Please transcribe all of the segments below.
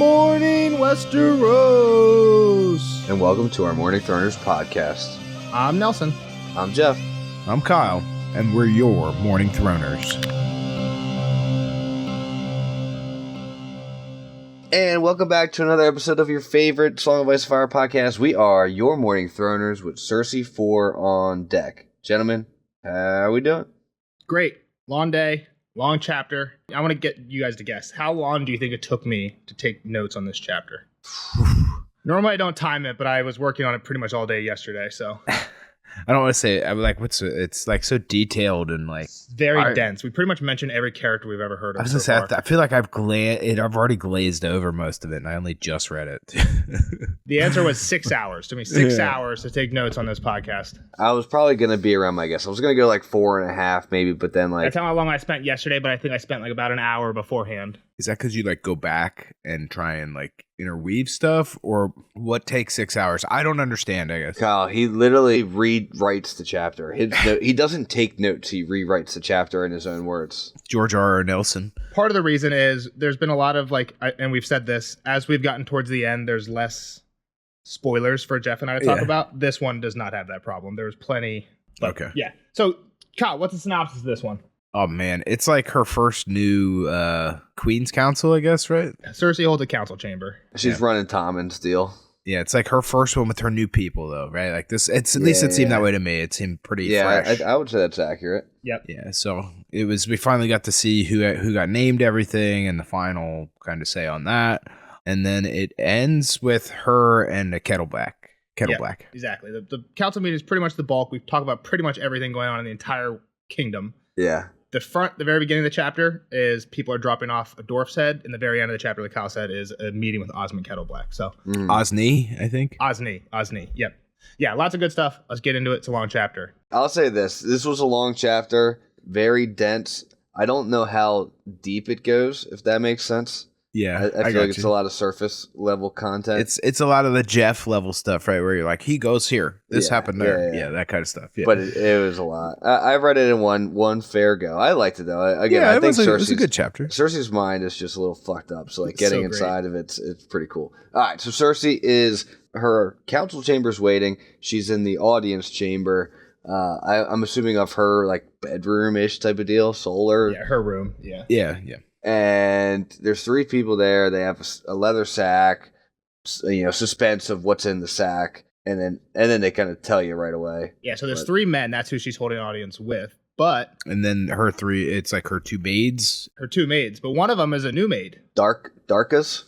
morning, Westeros! And welcome to our Morning Throners podcast. I'm Nelson. I'm Jeff. I'm Kyle, and we're your Morning Throners. And welcome back to another episode of your favorite Song of Ice and Fire podcast. We are your Morning Throners with Cersei 4 on deck. Gentlemen, how are we doing? Great. Long day, long chapter. I want to get you guys to guess. How long do you think it took me to take notes on this chapter? Normally I don't time it, but I was working on it pretty much all day yesterday, so... I don't want to say it. I'm like, it's like so detailed and like very dense. We pretty much mentioned every character we've ever heard of. I was so gonna say, I feel like I've already glazed over most of it, and I only just read it. The answer was 6 hours. Took me 6 hours to take notes on this podcast. I was probably going to be around my guess. I was going to go like 4.5 maybe, but then like... That's how long I spent yesterday, but I think I spent like about an hour beforehand. Is that because you like go back and try and like interweave stuff, or what takes 6 hours? I don't understand, I guess. Kyle, he literally rewrites the chapter. He doesn't take notes. He rewrites the chapter in his own words. George R.R. Nelson. Part of the reason is there's been a lot of like, and we've said this, as we've gotten towards the end, there's less spoilers for Jeff and I to talk about. This one does not have that problem. There's plenty. Okay. Yeah. So, Kyle, what's the synopsis of this one? Oh, man. It's like her first new Queen's Council, I guess, right? Cersei holds a council chamber. She's running Tommen's deal. Yeah, it's like her first one with her new people, though, right? Like this, it's at least it seemed that way to me. It seemed pretty fresh. I would say that's accurate. Yep. Yeah, so we finally got to see who got named everything and the final kind of say on that. And then it ends with her and a Kettle Black. Exactly. The council meeting is pretty much the bulk. We've talked about pretty much everything going on in the entire kingdom. Yeah. The very beginning of the chapter is people are dropping off a dwarf's head. And the very end of the chapter, like Kyle said, is a meeting with Osmond Kettleblack. So Osney, I think. Osney. Yep. Yeah, lots of good stuff. Let's get into it. It's a long chapter. I'll say this. This was a long chapter, very dense. I don't know how deep it goes, if that makes sense. Yeah, I feel like it's a lot of surface level content. It's a lot of the Jeff level stuff, right? Where you're like, he goes here, this happened there, yeah, that kind of stuff. Yeah. But it was a lot. I read it in one fair go. I liked it though. I think it was a good chapter. Cersei's mind is just a little fucked up, so like getting inside of it's pretty cool. All right, so Cersei is her council chamber's waiting. She's in the audience chamber. I'm assuming of her like bedroom ish type of deal, solar. Yeah, her room. Yeah. And there's 3 people there. They have a leather sack, suspense of what's in the sack, and then they kind of tell you right away. Yeah, so there's 3 men. That's who she's holding an audience with. And then her 3, it's like her 2 maids. Her 2 maids, but one of them is a new maid. Dorcas.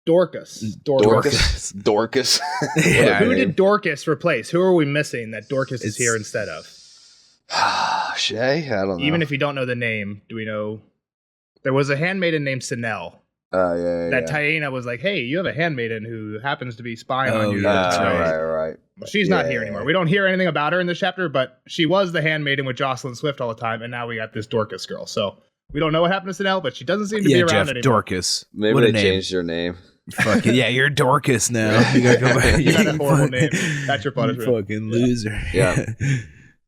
Yeah, who did Dorcas replace? Who are we missing that Dorcas is here instead of? Shay? I don't know. Even if you don't know the name, do we know? There was a handmaiden named Sinel. That Taena was like, hey, you have a handmaiden who happens to be spying on you. Right. Well, she's not here anymore. We don't hear anything about her in this chapter, but she was the handmaiden with Jocelyn Swift all the time, and now we got this Dorcas girl. So we don't know what happened to Sinel, but she doesn't seem to be around anymore. Dorcas. Maybe they changed her name. Fucking yeah, you're Dorcas now. You gotta go back. You got a horrible name. That's your punishment. You fucking loser. Yeah.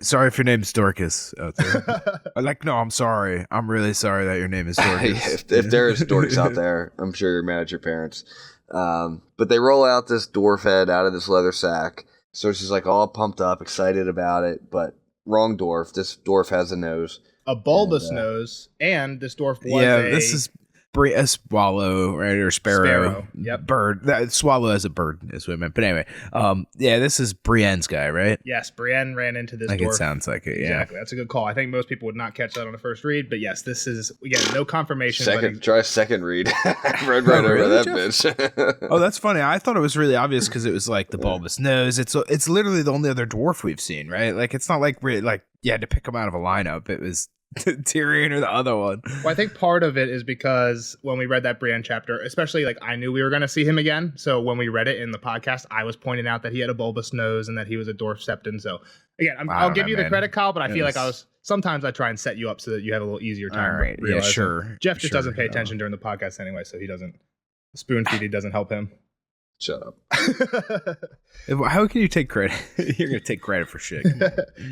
Sorry if your name's Dorcas out there. No, I'm sorry. I'm really sorry that your name is Dorcas. if there is Dorcas out there, I'm sure you're mad at your parents. But they roll out this dwarf head out of this leather sack. Cersei's like all pumped up, excited about it, but wrong dwarf. This dwarf has a nose. A bulbous nose, and this dwarf was this is a swallow, right, or sparrow. Yep. Bird. That swallow as a bird is what I meant. But anyway, this is Brienne's guy, right? Yes, Brienne ran into this dwarf. It sounds like it, yeah. Exactly. That's a good call. I think most people would not catch that on the first read, but yes, this is, again, no confirmation. Try a second read. Read right over that bitch. Oh, that's funny. I thought it was really obvious because it was like the bulbous nose. It's literally the only other dwarf we've seen, right? Like, it's not like you had to pick him out of a lineup. It was Tyrion or the other one. Well, I think part of it is because when we read that Brienne chapter, especially like I knew we were going to see him again. So when we read it in the podcast, I was pointing out that he had a bulbous nose and that he was a dwarf septon. So again, I'll give you the credit, Kyle, but I feel like sometimes I try and set you up so that you have a little easier time. All right. Yeah, sure. Jeff just doesn't pay attention during the podcast anyway, so spoon feeding doesn't help him. Shut up. How can you take credit? You're going to take credit for shit.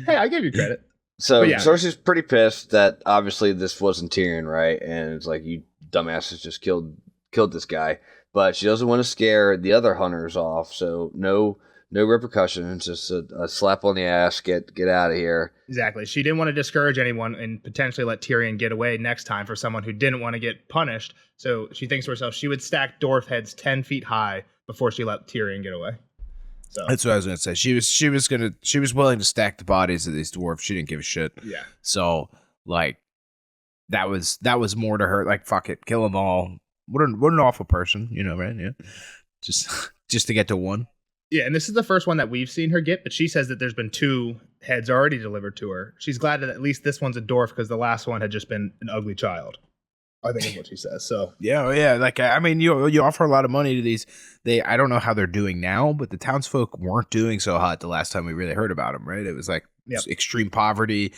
Hey, I gave you credit. So Cersei's pretty pissed that obviously this wasn't Tyrion, right? And it's like, you dumbasses just killed this guy. but she doesn't want to scare the other hunters off. So no repercussions, just a slap on the ass. Get out of here. Exactly. She didn't want to discourage anyone and potentially let Tyrion get away next time for someone who didn't want to get punished. So she thinks to herself she would stack dwarf heads 10 feet high before she let Tyrion get away. So that's what I was gonna say. She was willing to stack the bodies of these dwarves. She didn't give a shit. Yeah. So like that was more to her. Like fuck it, kill them all. What an awful person, right? Yeah. Just to get to one. Yeah, and this is the first one that we've seen her get, but she says that there's been 2 heads already delivered to her. She's glad that at least this one's a dwarf because the last one had just been an ugly child. I think is what she says. So yeah. Like I mean, you offer a lot of money to these. I don't know how they're doing now, but the townsfolk weren't doing so hot the last time we really heard about them. Right? It was like extreme poverty.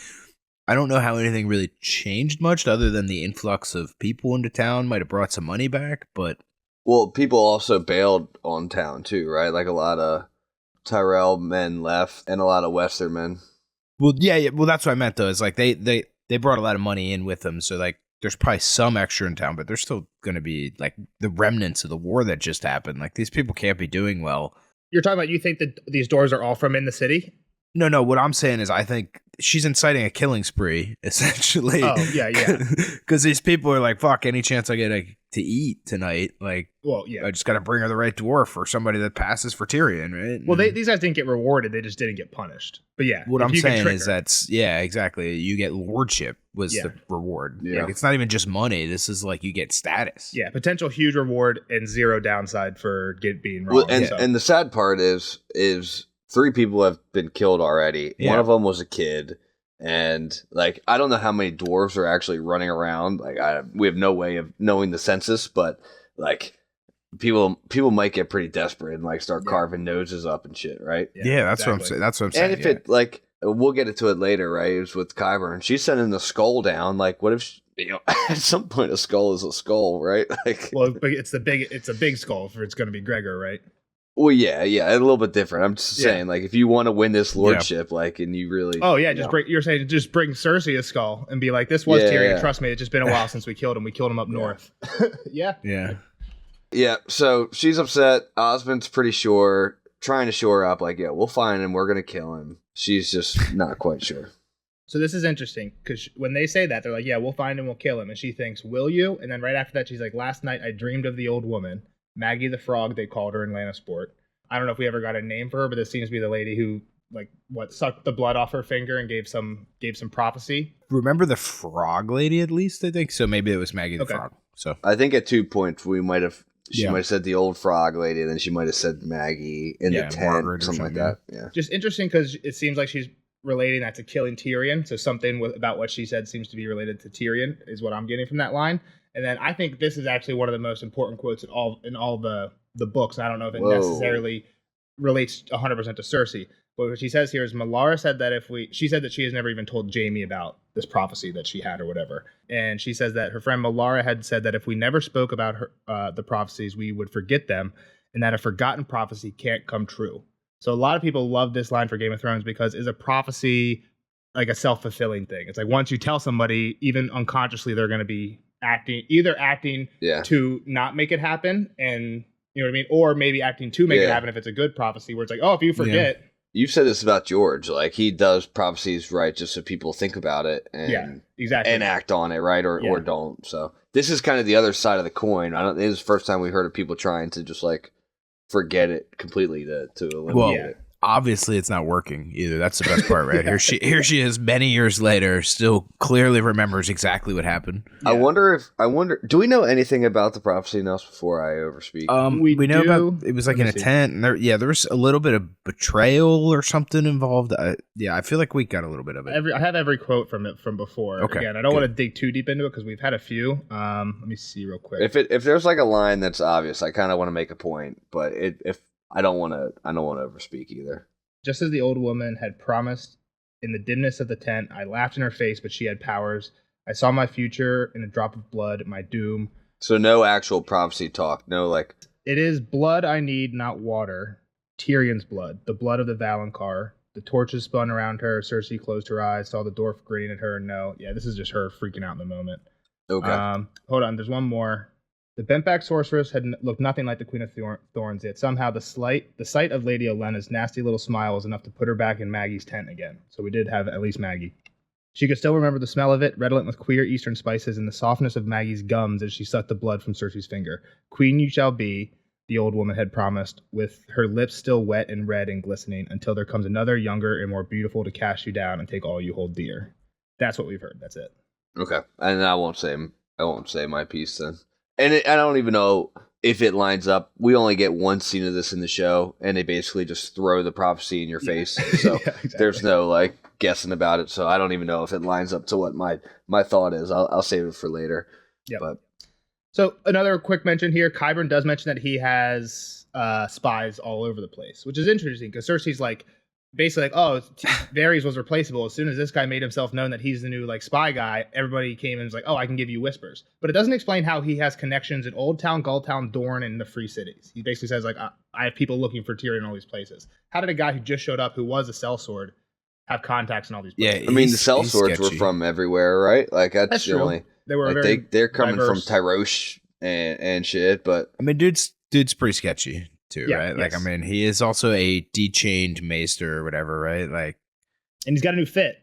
I don't know how anything really changed much other than the influx of people into town might have brought some money back, but. Well, people also bailed on town too, right? Like a lot of Tyrell men left and a lot of Western men. Well, yeah. Well, that's what I meant though. Is like they brought a lot of money in with them, so like there's probably some extra in town, but there's still going to be like the remnants of the war that just happened. Like these people can't be doing well. You're talking about you think that these doors are all from in the city? No. What I'm saying is I think she's inciting a killing spree, essentially. Oh, yeah. Because these people are like, fuck, any chance I get to eat tonight, like, well, yeah. I just got to bring her the right dwarf or somebody that passes for Tyrion, right? Well, these guys didn't get rewarded. They just didn't get punished. But yeah. What I'm saying is exactly. You get lordship was the reward. Yeah. Like, it's not even just money. This is like you get status. Yeah, potential huge reward and 0 downside for being wrong. Well, and the sad part is 3 people have been killed already. Yeah. One of them was a kid. And like, I don't know how many dwarves are actually running around. Like, we have no way of knowing the census, but like, people might get pretty desperate and like start carving noses up and shit, right? Yeah, that's what I'm saying. That's what I'm saying. And if it like, we'll get into it later, right? It was with Qyburn. She's sending the skull down. Like, what if at some point a skull is a skull, right? Like, well, but it's a big skull if it's going to be Gregor, right? Well, yeah, a little bit different. I'm just saying, like, if you want to win this lordship, like, and you really, you're saying just bring Cersei a skull and be like, this was Tyrion. Trust me, it's just been a while since we killed him. We killed him up north. Yeah. So she's upset. Osmond's pretty sure, trying to shore up, like, we'll find him. We're gonna kill him. She's just not quite sure. So this is interesting because when they say that, they're like, we'll find him, we'll kill him, and she thinks, will you? And then right after that, she's like, last night I dreamed of the old woman. Maggie the Frog, they called her in Lannisport. I don't know if we ever got a name for her, but this seems to be the lady who, like, sucked the blood off her finger and gave some prophecy. Remember the frog lady, at least, I think? So maybe it was Maggie the Frog. So I think at 2 points she might have said the old frog lady, and then she might have said Maggie in the tent, or something like that. Yeah. Just interesting because it seems like she's relating that to killing Tyrion. So something about what she said seems to be related to Tyrion is what I'm getting from that line. And then I think this is actually one of the most important quotes in all the books. I don't know if it necessarily relates 100% to Cersei, but what she says here is Melara said that she said that she has never even told Jaime about this prophecy that she had or whatever. And she says that her friend Melara had said that if we never spoke about the prophecies, we would forget them, and that a forgotten prophecy can't come true. So a lot of people love this line for Game of Thrones because is a prophecy like a self-fulfilling thing. It's like once you tell somebody, even unconsciously, they're going to be acting to not make it happen, and you know what I mean, or maybe acting to make it happen if it's a good prophecy where it's like, oh, if you forget. You've said this about George, like he does prophecies right just so people think about it and exactly and act on it, right, or don't. So this is kind of the other side of the coin. This is the first time we heard of people trying to just like forget it completely to eliminate it. Obviously it's not working either. That's the best part, right? Here she is many years later, still clearly remembers exactly what happened. I wonder, do we know anything about the prophecy now before I overspeak? We know about it was like in a tent, and there was a little bit of betrayal or something involved. I feel like we got a little bit of it. I have every quote from before. Okay. Again, I don't want to dig too deep into it because we've had a few. Let me see real quick. If there's like a line that's obvious, I kind of want to make a point, but if I don't want to overspeak either. Just as the old woman had promised in the dimness of the tent, I laughed in her face, but she had powers. I saw my future in a drop of blood, my doom. So no actual prophecy talk. No, like... It is blood I need, not water. Tyrion's blood, the blood of the Valonqar. The torches spun around her. Cersei closed her eyes, saw the dwarf grinning at her. No, this is just her freaking out in the moment. Okay. Hold on, there's one more. The bent-back sorceress had looked nothing like the Queen of Thorns, yet somehow the sight of Lady Olenna's nasty little smile was enough to put her back in Maggie's tent again. So we did have at least Maggie. She could still remember the smell of it, redolent with queer eastern spices, and the softness of Maggie's gums as she sucked the blood from Cersei's finger. Queen you shall be, the old woman had promised, with her lips still wet and red and glistening, until there comes another, younger and more beautiful to cast you down and take all you hold dear. That's what we've heard. That's it. Okay, and I won't say my piece then. And I don't even know if it lines up. We only get one scene of this in the show, and they basically just throw the prophecy in your face. So exactly. There's no like guessing about it. So I don't even know if it lines up to what my thought is. I'll save it for later. Yeah. But so another quick mention here: Qyburn does mention that he has spies all over the place, which is interesting because Cersei's like basically like, oh, Varys was replaceable. As soon as this guy made himself known that he's the new like spy guy, everybody came and was like, oh, I can give you whispers. But it doesn't explain how he has connections in Old Town, Gulltown, Dorne, and the Free Cities. He basically says like, I have people looking for Tyrion in all these places. How did a guy who just showed up, who was a sellsword, have contacts in all these places? Yeah, I mean the sellswords were from everywhere, right? Like that's the true. Only. They were like they're coming diverse. from Tyrosh and shit. But I mean, dude's pretty sketchy. Too, yeah, right? Yes. Like, I mean, he is also a dechained maester or whatever, right? Like, and he's got a new fit.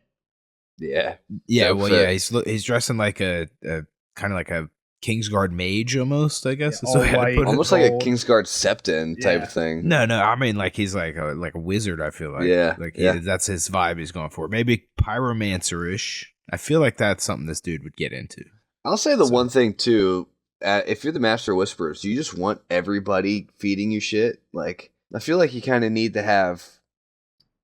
Yeah. Well, fit. Yeah, he's dressing like a kind of like a Kingsguard mage almost, I guess. Yeah, almost like a Kingsguard Septon type thing. No, I mean, like he's like a wizard. I feel like, that's his vibe he's going for. Maybe pyromancer-ish. I feel like that's something this dude would get into. I'll say the one thing too. If you're the Master of Whisperers, you just want everybody feeding you shit. Like, I feel like you kind of need to have...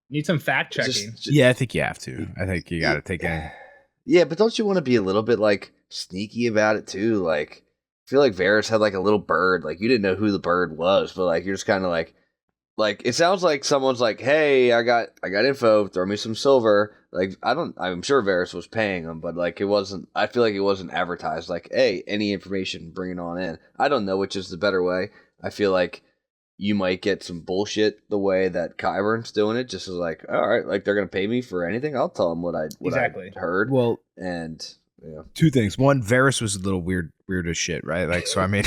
Need some fact checking. Yeah, I think you have to. I think you got to take it. Yeah, but don't you want to be a little bit, like, sneaky about it, too? Like, I feel like Varys had, like, a little bird. Like, you didn't know who the bird was, but, like, you're just kind of like... Like, it sounds like someone's like, hey, I got info, throw me some silver. Like, I'm sure Varys was paying them, but, like, I feel like it wasn't advertised. Like, hey, any information, bring it on in. I don't know which is the better way. I feel like you might get some bullshit the way that Qyburn's doing it, just as like, all right, like, they're going to pay me for anything. I'll tell them what I heard. Well, and... Yeah. Two things. One, Varys was a little weird as shit, right? Like, so I mean,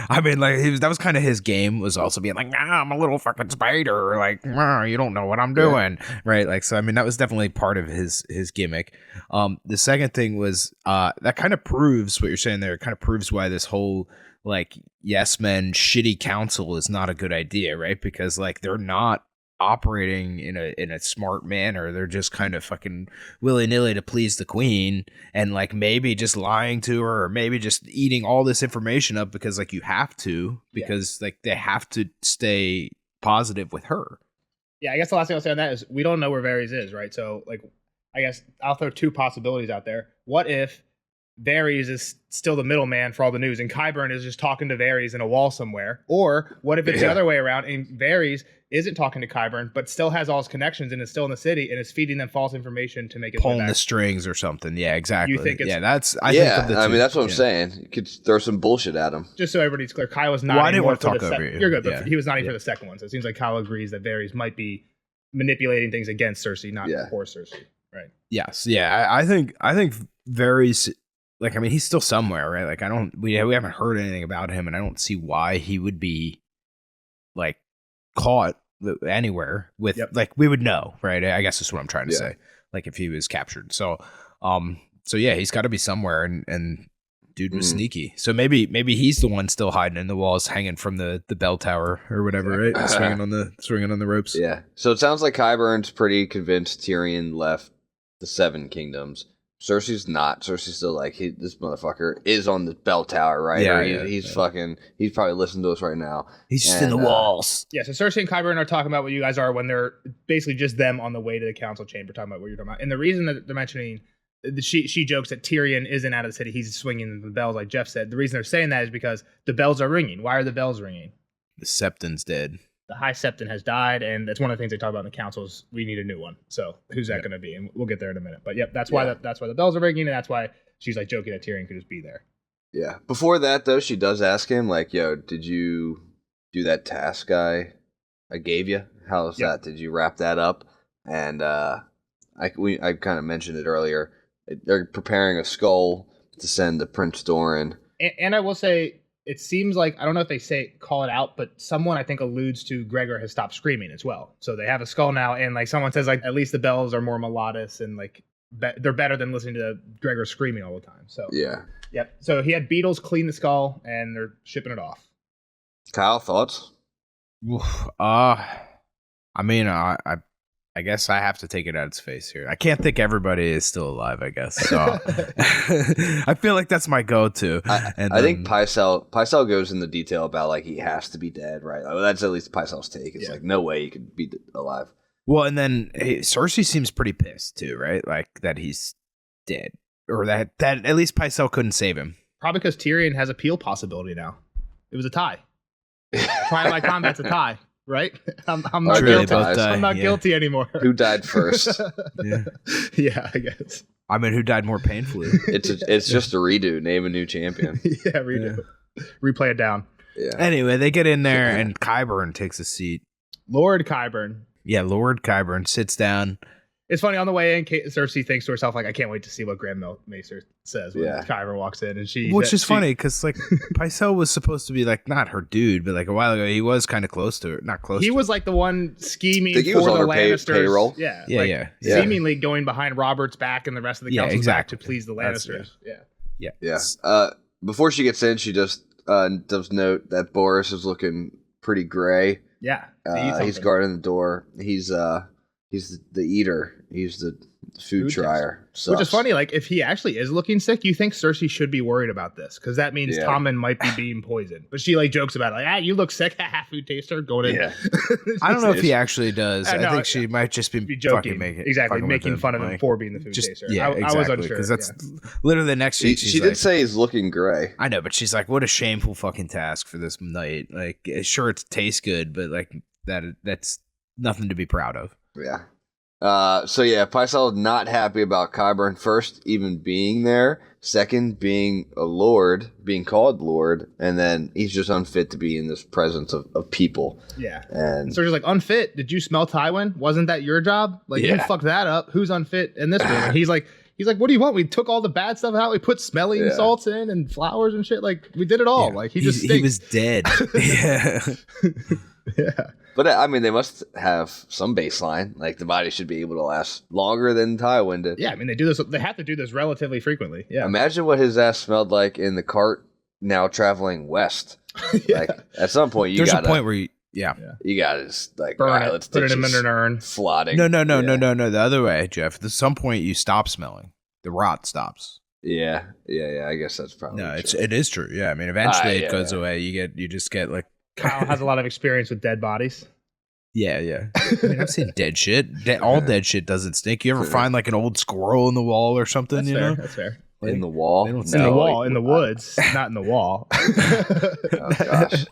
like that was kind of his game. Was also being like, nah, I'm a little fucking spider. Like, nah, you don't know what I'm doing, right? Like, so I mean, that was definitely part of his gimmick. The second thing was that kind of proves what you're saying there. It kind of proves why this whole like yes men shitty council is not a good idea, right? Because like they're not operating in a smart manner. They're just kind of fucking willy-nilly to please the queen, and like maybe just lying to her, or maybe just eating all this information up because like you have to, because like they have to stay positive with her. Yeah, I guess the last thing I'll say on that is we don't know where Varys is, right? So like I guess I'll throw two possibilities out there. What if Varys is still the middleman for all the news, and Qyburn is just talking to Varys in a wall somewhere? Or what if it's the other way around, and Varys isn't talking to Qyburn, but still has all his connections and is still in the city and is feeding them false information to make it pulling the strings or something? Yeah, exactly. You think it's, I think of the two. I mean, that's what I'm saying. You could throw some bullshit at him. Just so everybody's clear, Kyle was not. Well, I didn't want to talk over you. You're good, but he was not even for the second one. So it seems like Kyle agrees that Varys might be manipulating things against Cersei, not for Cersei. Right. Yes. Yeah. I think Varys. Like, I mean, he's still somewhere, right? Like, we haven't heard anything about him, and I don't see why he would be, like, caught anywhere with, like, we would know, right? I guess that's what I'm trying to say. Like, if he was captured. So yeah, he's got to be somewhere, and dude was sneaky. So maybe he's the one still hiding in the walls, hanging from the bell tower or whatever, right? Swinging on the ropes. Yeah. So it sounds like Qyburn's pretty convinced Tyrion left the Seven Kingdoms. Cersei's not. Cersei's still like, this motherfucker is on the bell tower, right? Yeah, he's fucking, he's probably listening to us right now. He's just in the walls. Yeah, so Cersei and Qyburn are talking about what you guys are when they're basically just them on the way to the council chamber, talking about what you're talking about. And the reason that they're mentioning, she jokes that Tyrion isn't out of the city, he's swinging the bells like Jeff said. The reason they're saying that is because the bells are ringing. Why are the bells ringing? The Septon's dead. The High Septon has died, and that's one of the things they talk about in the council is we need a new one. So who's that going to be? And we'll get there in a minute. But that's why that's why the bells are ringing, and that's why she's like joking that Tyrion could just be there. Yeah. Before that, though, she does ask him, like, yo, did you do that task I gave you? How's that? Did you wrap that up? And I kind of mentioned it earlier. They're preparing a skull to send to Prince Doran. And I will say, it seems like, I don't know if they call it out, but someone I think alludes to Gregor has stopped screaming as well. So they have a skull now, and like someone says like at least the bells are more melodious and like they're better than listening to Gregor screaming all the time. So yeah. Yep. So he had beetles clean the skull and they're shipping it off. Kyle, thoughts? I mean, I guess I have to take it at its face here. I can't think everybody is still alive, I guess. So I feel like that's my go-to. I think Pycelle goes into detail about like he has to be dead, right? Like, well, that's at least Pycelle's take. It's like no way he could be alive. Well, and then Cersei seems pretty pissed too, right? Like that he's dead, or that at least Pycelle couldn't save him. Probably because Tyrion has appeal possibility now. It was a tie. Twilight Combat's a tie. Right? I'm not guilty. I'm not guilty anymore. Who died first? Yeah, I guess. I mean, who died more painfully? It's just a redo. Name a new champion. Yeah, redo. Yeah. Replay it down. Yeah. Anyway, they get in there and Qyburn takes a seat. Lord Qyburn. Yeah, Lord Qyburn sits down. It's funny, on the way in, Cersei thinks to herself, like, I can't wait to see what Grand Maester says when Qyburn walks in. And which is funny, because, like, Pycelle was supposed to be, like, not her dude, but, like, a while ago, he was kind of close to her. Not close He was, like, the one scheming for the Lannisters. Payroll. Yeah. Seemingly going behind Robert's back and the rest of the council's back to please the Lannisters. Yeah. Before she gets in, she just does note that Boris is looking pretty gray. Yeah. He's guarding the door. He's the eater. He's the food trier. Which is funny. Like, if he actually is looking sick, you think Cersei should be worried about this, because that means Tommen might be being poisoned. But she like jokes about it, like, you look sick, food taster, going in. Yeah. I don't know if he actually does. I think she might just be joking, making making fun of him for being the food taster. Yeah, I was unsure because that's literally the next scene. She did say he's looking gray. I know, but she's like, what a shameful fucking task for this night. Like, sure, it tastes good, but like that's nothing to be proud of. Yeah. Pycelle not happy about Qyburn, first even being there, second being a lord, being called lord, and then he's just unfit to be in this presence of people. Yeah. And so she's like, unfit? Did you smell Tywin? Wasn't that your job? Like, you fucked that up. Who's unfit in this room? And he's like, what do you want? We took all the bad stuff out. We put smelling salts in and flowers and shit. Like, we did it all. Like, he was dead. Yeah. But I mean, they must have some baseline. Like, the body should be able to last longer than Tywin did. Yeah, I mean, they do this. They have to do this relatively frequently. Yeah. Imagine what his ass smelled like in the cart now traveling west. Like, at some point, there's a point where you gotta just like burn it, let's put it in an urn, flooding. No. The other way, Jeff. At some point, you stop smelling. The rot stops. Yeah. I guess that's probably it is true. Yeah, I mean, eventually it goes away. You just get like. Kyle has a lot of experience with dead bodies. Yeah. I mean, I've seen dead shit. All dead shit doesn't stink. You ever find like an old squirrel in the wall or something? That's fair. That's fair. Like, in the wall? In the wall, in the woods, not in the wall. Oh, gosh.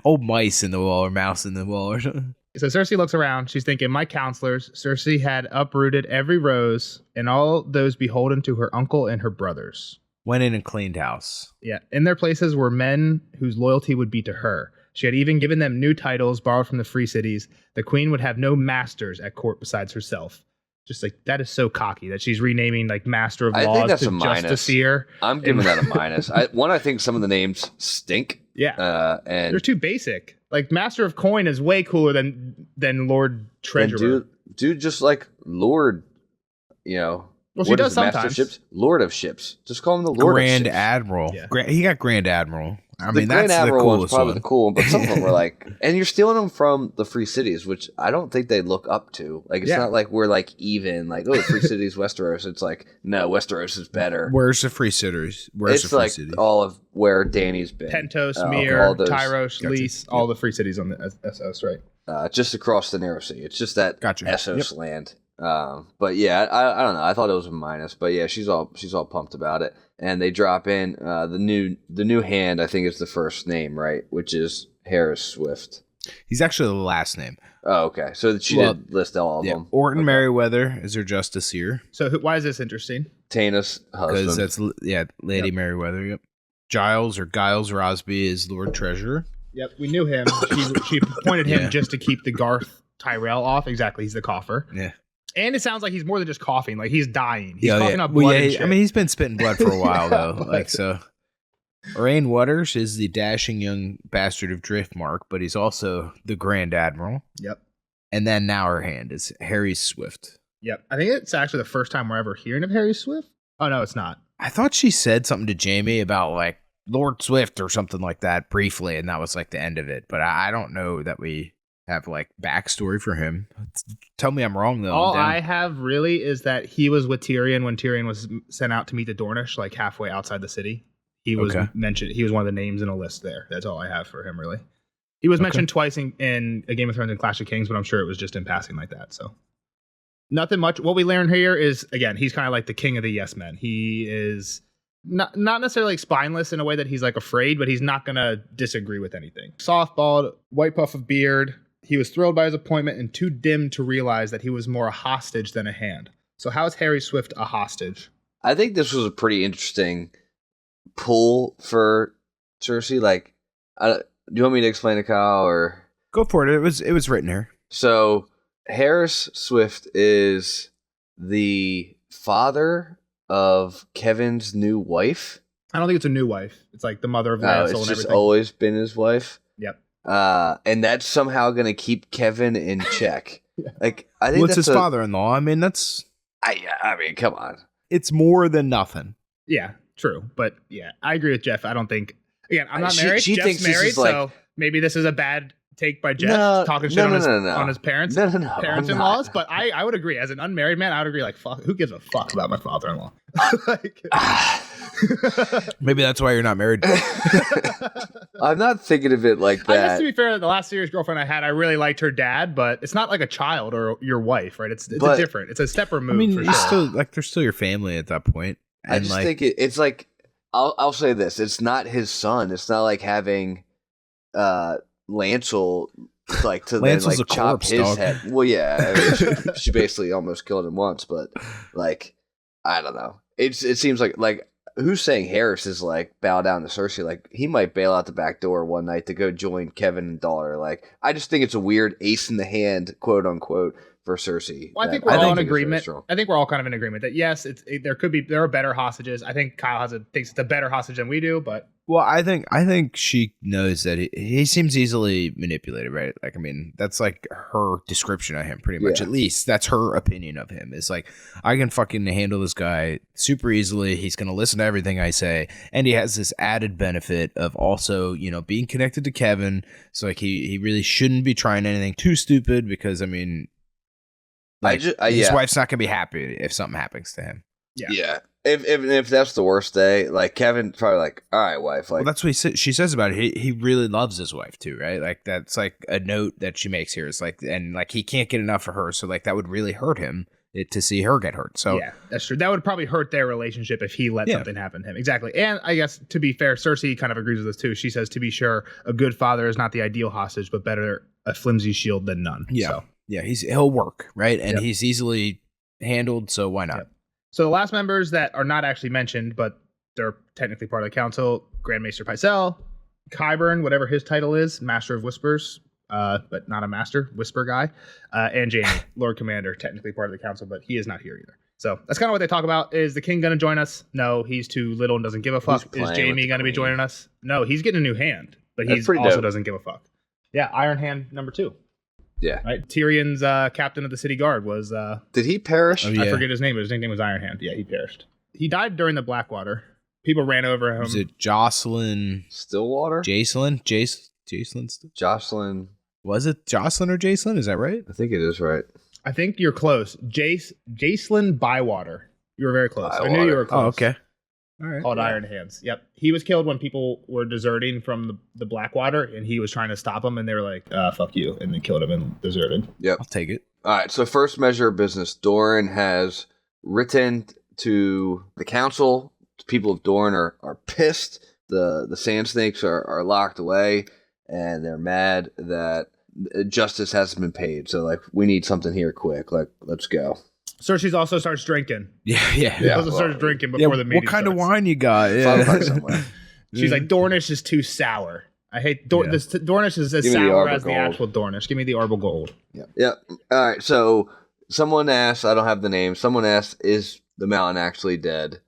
Old mice in the wall or mouse in the wall or something. So Cersei looks around. She's thinking, my counselors, Cersei had uprooted every rose and all those beholden to her uncle and her brothers. Went in and cleaned house. Yeah. In their places were men whose loyalty would be to her. She had even given them new titles borrowed from the free cities. The queen would have no masters at court besides herself. Just like, that is so cocky that she's renaming like Master of Laws to Justiciar. I'm giving that a minus. I think some of the names stink. Yeah. And they're too basic. Like, Master of Coin is way cooler than Lord Treasurer. Dude, just like Lord, Well, she does sometimes. Master ships? Lord of ships. Just call him the Lord Grand of ships. Admiral. Yeah. He got Grand Admiral. I mean, Grand that's Admiral the coolest was probably one. the cool one, but some of them were like, and you're stealing them from the free cities, which I don't think they look up to. Like, it's not like we're like even, like, oh, free cities, Westeros. It's like, no, Westeros is better. Where's the free cities? It's all of where Dany's been. Pentos, Myr, Tyros, Lys, all the free cities on the Essos, right? Just across the Narrow Sea. It's just that Essos land. But yeah, I don't know. I thought it was a minus, but yeah, she's all pumped about it. And they drop in the new hand. I think is the first name, right? Which is Harris Swift. He's actually the last name. Oh, okay. So she did list all of them. Orton Merryweather is her justiciar. So why is this interesting? Tanis' husband. Because that's Lady Merryweather. Yep. Giles Rosby is Lord Treasurer. Yep, we knew him. She appointed him just to keep the Garth Tyrell off. Exactly, he's the cougher. Yeah. And it sounds like he's more than just coughing. Like, he's dying. He's coughing up blood and shit. I mean, he's been spitting blood for a while, though. Like, so. Rain Waters is the dashing young bastard of Driftmark, but he's also the Grand Admiral. Yep. And then now her hand is Harry Swift. Yep. I think it's actually the first time we're ever hearing of Harry Swift. Oh, no, it's not. I thought she said something to Jamie about like Lord Swift or something like that briefly, and that was like the end of it. But I don't know that we have like backstory for him. Tell me I'm wrong though. All I have really is that he was with Tyrion when Tyrion was sent out to meet the Dornish, like halfway outside the city. He was mentioned. He was one of the names in a list there. That's all I have for him, really. He was mentioned twice in A Game of Thrones and Clash of Kings, but I'm sure it was just in passing like that. So nothing much. What we learn here is, again, he's kind of like the king of the yes men. He is not necessarily like spineless in a way that he's like afraid, but he's not going to disagree with anything. Soft bald, white puff of beard. He was thrilled by his appointment and too dim to realize that he was more a hostage than a hand. So how is Harry Swift a hostage? I think this was a pretty interesting pull for Cersei. Like, do you want me to explain it, Kyle, or go for it? It was written here. So Harris Swift is the father of Kevin's new wife. I don't think it's a new wife. It's like the mother of the asshole and everything. It's just always been his wife. Yep. And that's somehow going to keep Kevin in check. Like, I think that's his father-in-law. I mean, that's. I mean, come on. It's more than nothing. Yeah, true. But yeah, I agree with Jeff. I don't think. Again, I'm not married. She Jeff's thinks married, this is like, so maybe this is a bad take by Jeff talking shit on his parents, parents-in-laws. But I would agree. As an unmarried man, I would agree. Like, fuck, who gives a fuck about my father-in-law? Like, maybe that's why you're not married. I'm not thinking of it like that. I guess to be fair, the last serious girlfriend I had, I really liked her dad, but it's not like a child or your wife, right? It's different. It's a step removed. I mean, for sure. They're still your family at that point. And I just think it's like I'll say this: it's not his son. It's not like having Lancel like to then like chop his head. Well, yeah, I mean, she basically almost killed him once, but like I don't know. It seems like who's saying Harris is like bow down to Cersei? Like he might bail out the back door one night to go join Kevin and daughter. Like I just think it's a weird ace in the hand, quote unquote, for Cersei. Well, I think we're all in agreement. I think we're all kind of in agreement that yes, there are better hostages. I think Kyle thinks it's a better hostage than we do, but well, I think she knows that he seems easily manipulated, right? Like, I mean, that's like her description of him, pretty much. Yeah. At least that's her opinion of him. It's like I can fucking handle this guy super easily. He's gonna listen to everything I say, and he has this added benefit of also, being connected to Kevin. So like he really shouldn't be trying anything too stupid because I mean. Like, his wife's not gonna be happy if something happens to him. Yeah. If that's the worst day, like Kevin's probably like, all right, wife. Like, well, that's what she says about it. He really loves his wife too, right? Like that's like a note that she makes here. It's like, and like he can't get enough of her, so like that would really hurt him to see her get hurt. So yeah, that's true. That would probably hurt their relationship if he let something happen to him. Exactly. And I guess to be fair, Cersei kind of agrees with this too. She says, to be sure, a good father is not the ideal hostage, but better a flimsy shield than none. Yeah. So. Yeah, he'll work, right? And he's easily handled, so why not? Yep. So the last members that are not actually mentioned, but they're technically part of the council, Grand Maester Pycelle, Qyburn, whatever his title is, Master of Whispers, but not a master, whisper guy, and Jaime, Lord Commander, technically part of the council, but he is not here either. So that's kind of what they talk about. Is the king going to join us? No, he's too little and doesn't give a fuck. Is Jaime going to be joining us? No, he's getting a new hand, but he also doesn't give a fuck. Yeah, Iron Hand number 2. Yeah. Right. Tyrion's captain of the city guard was. Did he perish? I forget his name, but his nickname was Iron Hand. Yeah, he perished. He died during the Blackwater. People ran over him. Was it Jocelyn Stillwater? Jacelyn? Jocelyn. Was it Jocelyn or Jacelyn? Is that right? I think it is right. I think you're close. Jacelyn Bywater. You were very close. I knew you were close. Oh, okay. All right. Called Iron Hands. Yep. He was killed when people were deserting from the Blackwater, and he was trying to stop them, and they were like, fuck you, and they killed him and deserted. Yep. I'll take it. All right, so first measure of business. Doran has written to the council. The people of Doran are pissed. The Sand Snakes are locked away, and they're mad that justice hasn't been paid. So, like, we need something here quick. Like, let's go. Cersei also starts drinking. Yeah. Also starts drinking before the meeting. What kind of wine you got? Yeah. She's like, Dornish is too sour. I hate this. Dornish is as sour as the actual Dornish. Give me the Arbor Gold. Yep. All right. So someone asked, I don't have the name. Someone asked, is the mountain actually dead?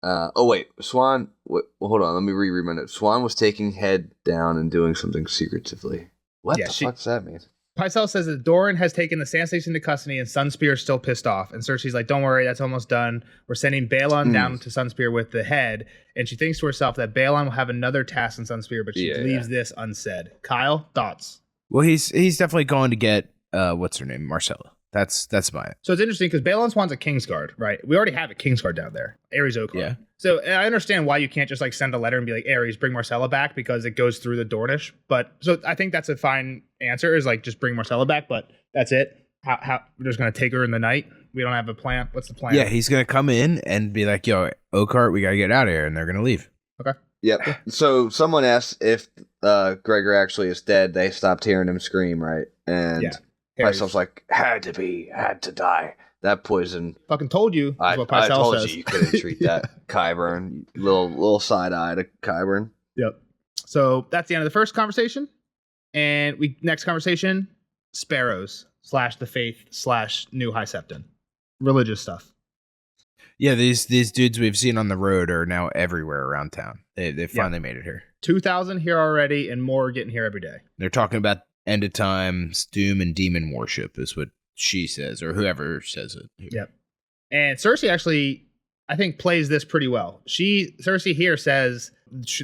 Oh wait, Swan. Hold on, let me reread my notes. Swan was taking head down and doing something secretively. What the fuck does that mean? Pycelle says that Doran has taken the Sand Snakes into custody and Sunspear is still pissed off. And Cersei's like, don't worry, that's almost done. We're sending Balon down to Sunspear with the head. And she thinks to herself that Balon will have another task in Sunspear, but she leaves this unsaid. Kyle, thoughts? Well, he's definitely going to get, what's her name? Marcella. That's my. So it's interesting because Balon wants a Kingsguard, right? We already have a Kingsguard down there, Ares Oakland. Yeah. So I understand why you can't just like send a letter and be like, Ares, bring Marcella back because it goes through the Dornish. But so I think that's a fine answer is like just bring Marcella back, but that's it. How we're just gonna take her in the night? We don't have a plan. What's the plan? Yeah, he's gonna come in and be like, yo, Oakheart, we gotta get out of here, and they're gonna leave. Okay. Yep. So someone asked if Gregor actually is dead. They stopped hearing him scream, right? And Pycelle's like, had to die. That poison. Fucking told you. I Pycelle told says. you couldn't treat that. Qyburn. Little side eye to Qyburn. Yep. So that's the end of the first conversation. And next conversation, Sparrows / the Faith / New High Septon. Religious stuff. Yeah, these dudes we've seen on the road are now everywhere around town. They finally made it here. 2,000 here already, and more are getting here every day. They're talking about end of times, doom, and demon worship is what she says, or whoever says it. Yep. And Cersei actually, I think, plays this pretty well. Cersei here says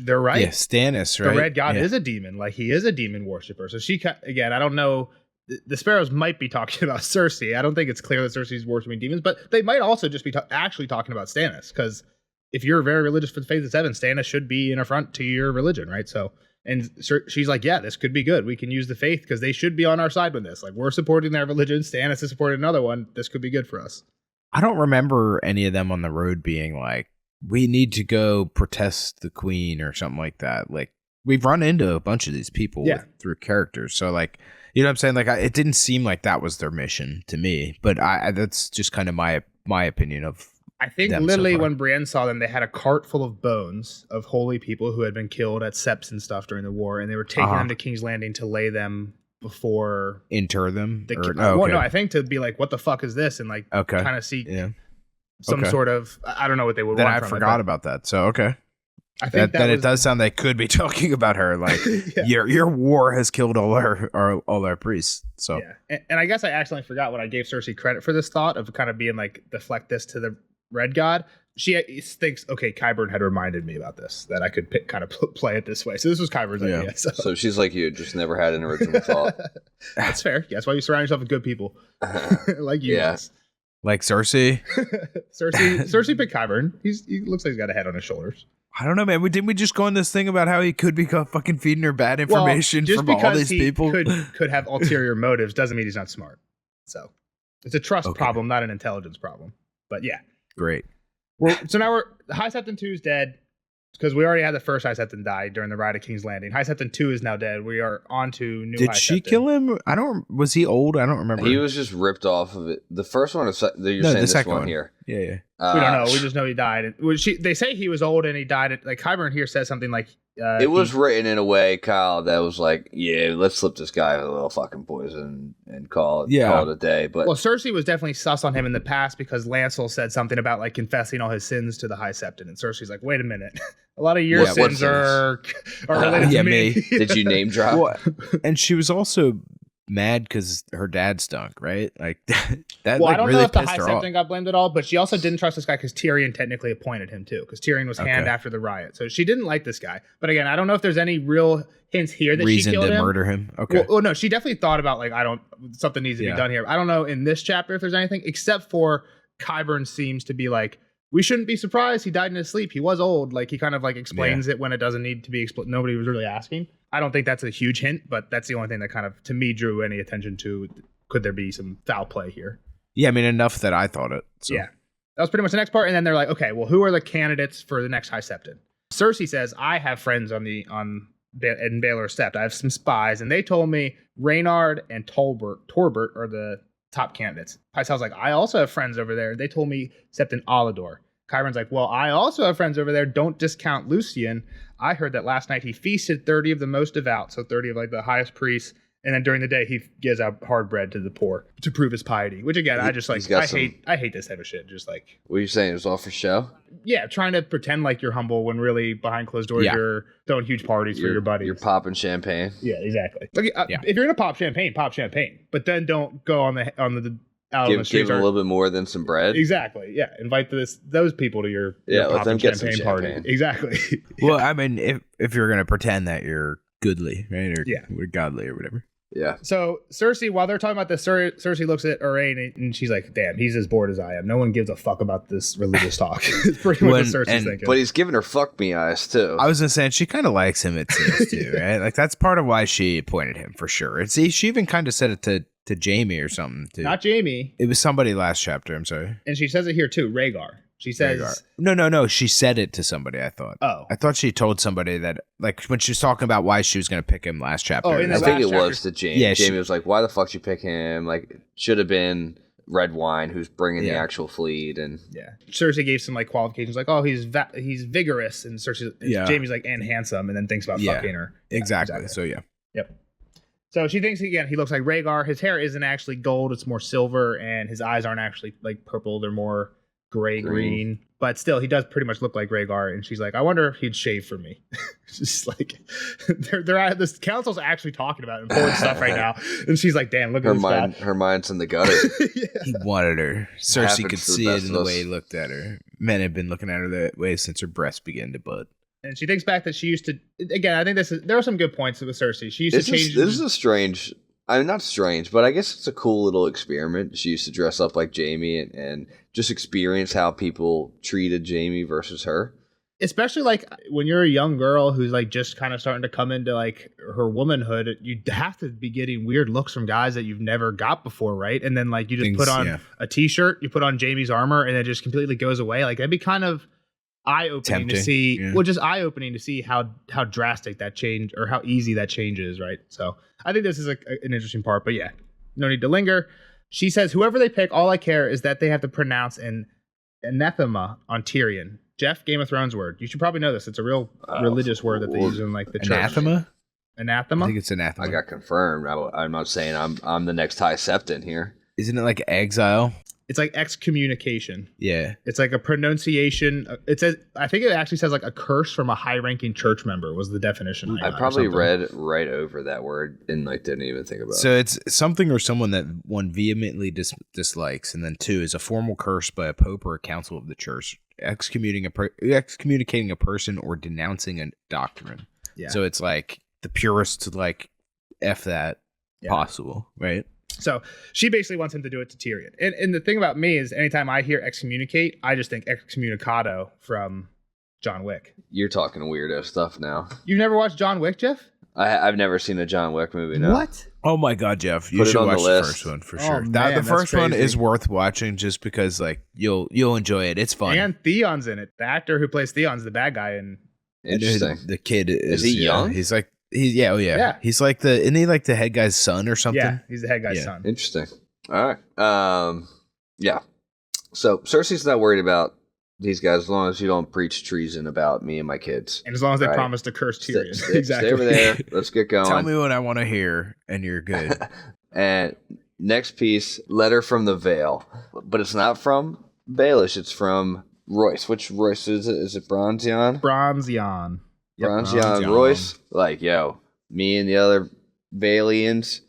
they're right. Yeah, Stannis, right? The Red God is a demon. Like, he is a demon worshiper. So she, again, I don't know. The Sparrows might be talking about Cersei. I don't think it's clear that Cersei's worshiping demons, but they might also just be actually talking about Stannis. Because if you're very religious for the Faith of Seven, Stannis should be an affront to your religion, right? So, and she's like, yeah, this could be good. We can use the Faith because they should be on our side with this. Like, we're supporting their religion. Stannis is supporting another one. This could be good for us. I don't remember any of them on the road being like, we need to go protest the queen or something like that. Like, we've run into a bunch of these people through characters. So, like, you know what I'm saying? Like, it didn't seem like that was their mission to me. But that's just kind of my opinion of I think literally when Brienne saw them, they had a cart full of bones of holy people who had been killed at Seps and stuff during the war. And they were taking them to King's Landing to lay them before... Inter them? Well, no, I think to be like, what the fuck is this? And like kind of seek some sort of... I don't know what they would want from it. Then I forgot about that. So, okay. I think that it does sound they could be talking about her. Like, your war has killed all our priests. So and I guess I accidentally forgot when I gave Cersei credit for this thought of kind of being like, deflect this to the Red God. She thinks, okay, Qyburn had reminded me about this, that I could kind of play it this way. So this was Qyburn's idea. So she's like you, just never had an original thought. That's fair. That's why you surround yourself with good people. Like you guys. Like Cersei. Cersei picked Qyburn. He looks like he's got a head on his shoulders. I don't know, man. Didn't we just go on this thing about how he could be fucking feeding her bad information from all these people? Could have ulterior motives doesn't mean he's not smart. So it's a trust problem, not an intelligence problem. But yeah. Great. So now High Septon 2 is dead because we already had the first High Septon die during the Ride of King's Landing. High Septon 2 is now dead. We are on to new High Septon. Did she kill him? Was he old? I don't remember. He was just ripped off of it. The first one, you're saying this one here. Yeah. We don't know. We just know he died. They say he was old and he died. Like Qyburn here says something like... it was written in a way, Kyle, that was like, yeah, let's slip this guy a little fucking poison and call it a day. But Cersei was definitely sus on him in the past because Lancel said something about like confessing all his sins to the High Septon, and Cersei's like, wait a minute, a lot of your sins are related to me. Did you name drop? Well, and she was also mad because her dad stunk, right? Like that. Well, I don't really know if the High pissed her Septon off. got blamed at all, but she also didn't trust this guy because Tyrion technically appointed him too, because Tyrion was hand after the riot, so she didn't like this guy. But again, I don't know if there's any real hints here that reason she killed to him. murder him. Okay. Well, no, she definitely thought about like something needs to be done here. I don't know in this chapter if there's anything except for Qyburn seems to be like, we shouldn't be surprised he died in his sleep. He was old. Like he kind of like explains it when it doesn't need to be explained. Nobody was really asking. I don't think that's a huge hint, but that's the only thing that kind of, to me, drew any attention to, could there be some foul play here? Yeah, I mean, enough that I thought it. So. Yeah. That was pretty much the next part. And then they're like, okay, well, who are the candidates for the next High Septon? Cersei says, I have friends in Baelor Sept. I have some spies, and they told me Reynard and Torbert are the top candidates. Pycelle's like, I also have friends over there. They told me Septon Alador. Qyburn's like, well, I also have friends over there. Don't discount Lucian. I heard that last night he feasted 30 of the most devout, so 30 of like the highest priests, And then during the day, he gives out hard bread to the poor to prove his piety. Which again, I just like. I hate this type of shit. Just like. What are you saying? It was all for show? Yeah, trying to pretend like you're humble when really behind closed doors you're throwing huge parties for your buddies. You're popping champagne. Yeah, exactly. Like, if you're gonna pop champagne, but then don't go on the on the streets. Give them a little bit more than some bread. Exactly. Yeah, invite those people to your let them get champagne some party. Champagne. Exactly. Well, I mean, if you're gonna pretend that you're goodly, right, or godly or whatever. Yeah. So Cersei, while they're talking about this, Cersei looks at Arryn and she's like, "Damn, he's as bored as I am. No one gives a fuck about this religious talk." It's pretty much what Cersei's thinking. But he's giving her fuck me eyes too. I was gonna say she kind of likes him, it seems too, right? Like that's part of why she appointed him for sure. And see, she even kind of said it to Jaime or something. Too. Not Jaime. It was somebody last chapter. I'm sorry. And she says it here too. Rhaegar. She says, Rhaegar. No. She said it to somebody. I thought. Oh, I thought she told somebody that, like, when she was talking about why she was going to pick him last chapter. Oh, I think it was to Jaime. Yeah, Jaime was like, "Why the fuck did you pick him? Like, should have been Red Wine, who's bringing the actual fleet." And Cersei gave some like qualifications, like, "Oh, he's vigorous," and Jaime's like, "and handsome," and then thinks about fucking her. Exactly. So Yep. So she thinks again he looks like Rhaegar. His hair isn't actually gold; it's more silver, and his eyes aren't actually like purple; they're more gray green. But still, he does pretty much look like Rhaegar. And she's like, "I wonder if he'd shave for me." It's just like they're at this council's actually talking about important stuff right now, and she's like, "Damn, look at this guy." Her mind's in the gutter. He wanted her. Cersei could see it in the way he looked at her. Men had been looking at her that way since her breasts began to bud. And she thinks back that she used to. Again, I think there are some good points with Cersei. She used to change. This is a strange. I mean, not strange, but I guess it's a cool little experiment. She used to dress up like Jaime and just experience how people treated Jaime versus her. Especially like when you're a young girl who's like just kind of starting to come into like her womanhood, you have to be getting weird looks from guys that you've never got before, right? And then like you just put on a t-shirt, you put on Jaime's armor, and it just completely goes away. Like that'd be kind of eye-opening to see. Yeah. Well, just eye-opening to see how drastic that change or how easy that change is, right? So I think this is an interesting part, but yeah, no need to linger. She says, "Whoever they pick, all I care is that they have to pronounce an anathema on Tyrion." Jeff, Game of Thrones word. You should probably know this. It's a real religious word that they use in like the church. Anathema? I think it's anathema. I got confirmed. I'm not saying I'm the next High Septon here. Isn't it like exile? It's like excommunication. Yeah. It's like a pronunciation. It says, I think it actually says like a curse from a high-ranking church member was the definition. I probably read right over that word and like didn't even think about it. So it's something or someone that one vehemently dislikes, and then two is a formal curse by a pope or a council of the church, excommunicating a person or denouncing a doctrine. Yeah. So it's like the purists like F that possible, right? So she basically wants him to do it to Tyrion. And the thing about me is anytime I hear excommunicate, I just think excommunicado from John Wick. You're talking weirdo stuff now. You've never watched John Wick, Jeff? I've never seen a John Wick movie, no. What? Oh my God, Jeff. You should watch the first one for sure. Man, the first one is worth watching just because like you'll enjoy it. It's fun. And Theon's in it. The actor who plays Theon's the bad guy. Interesting. The kid is he young? He's like He's like isn't he like the head guy's son or something? Yeah, he's the head guy's son. Interesting. All right. Yeah. So Cersei's not worried about these guys as long as you don't preach treason about me and my kids. And as long as they promise to curse Tyrion. Exactly. Stay over there. Let's get going. Tell me what I want to hear, and you're good. And next piece, letter from the Vale. But it's not from Baelish. It's from Royce. Which Royce is it? Is it Bronzion? Bronzion. Yep. Bronzion Royce. Like, yo, me and the other Baelians,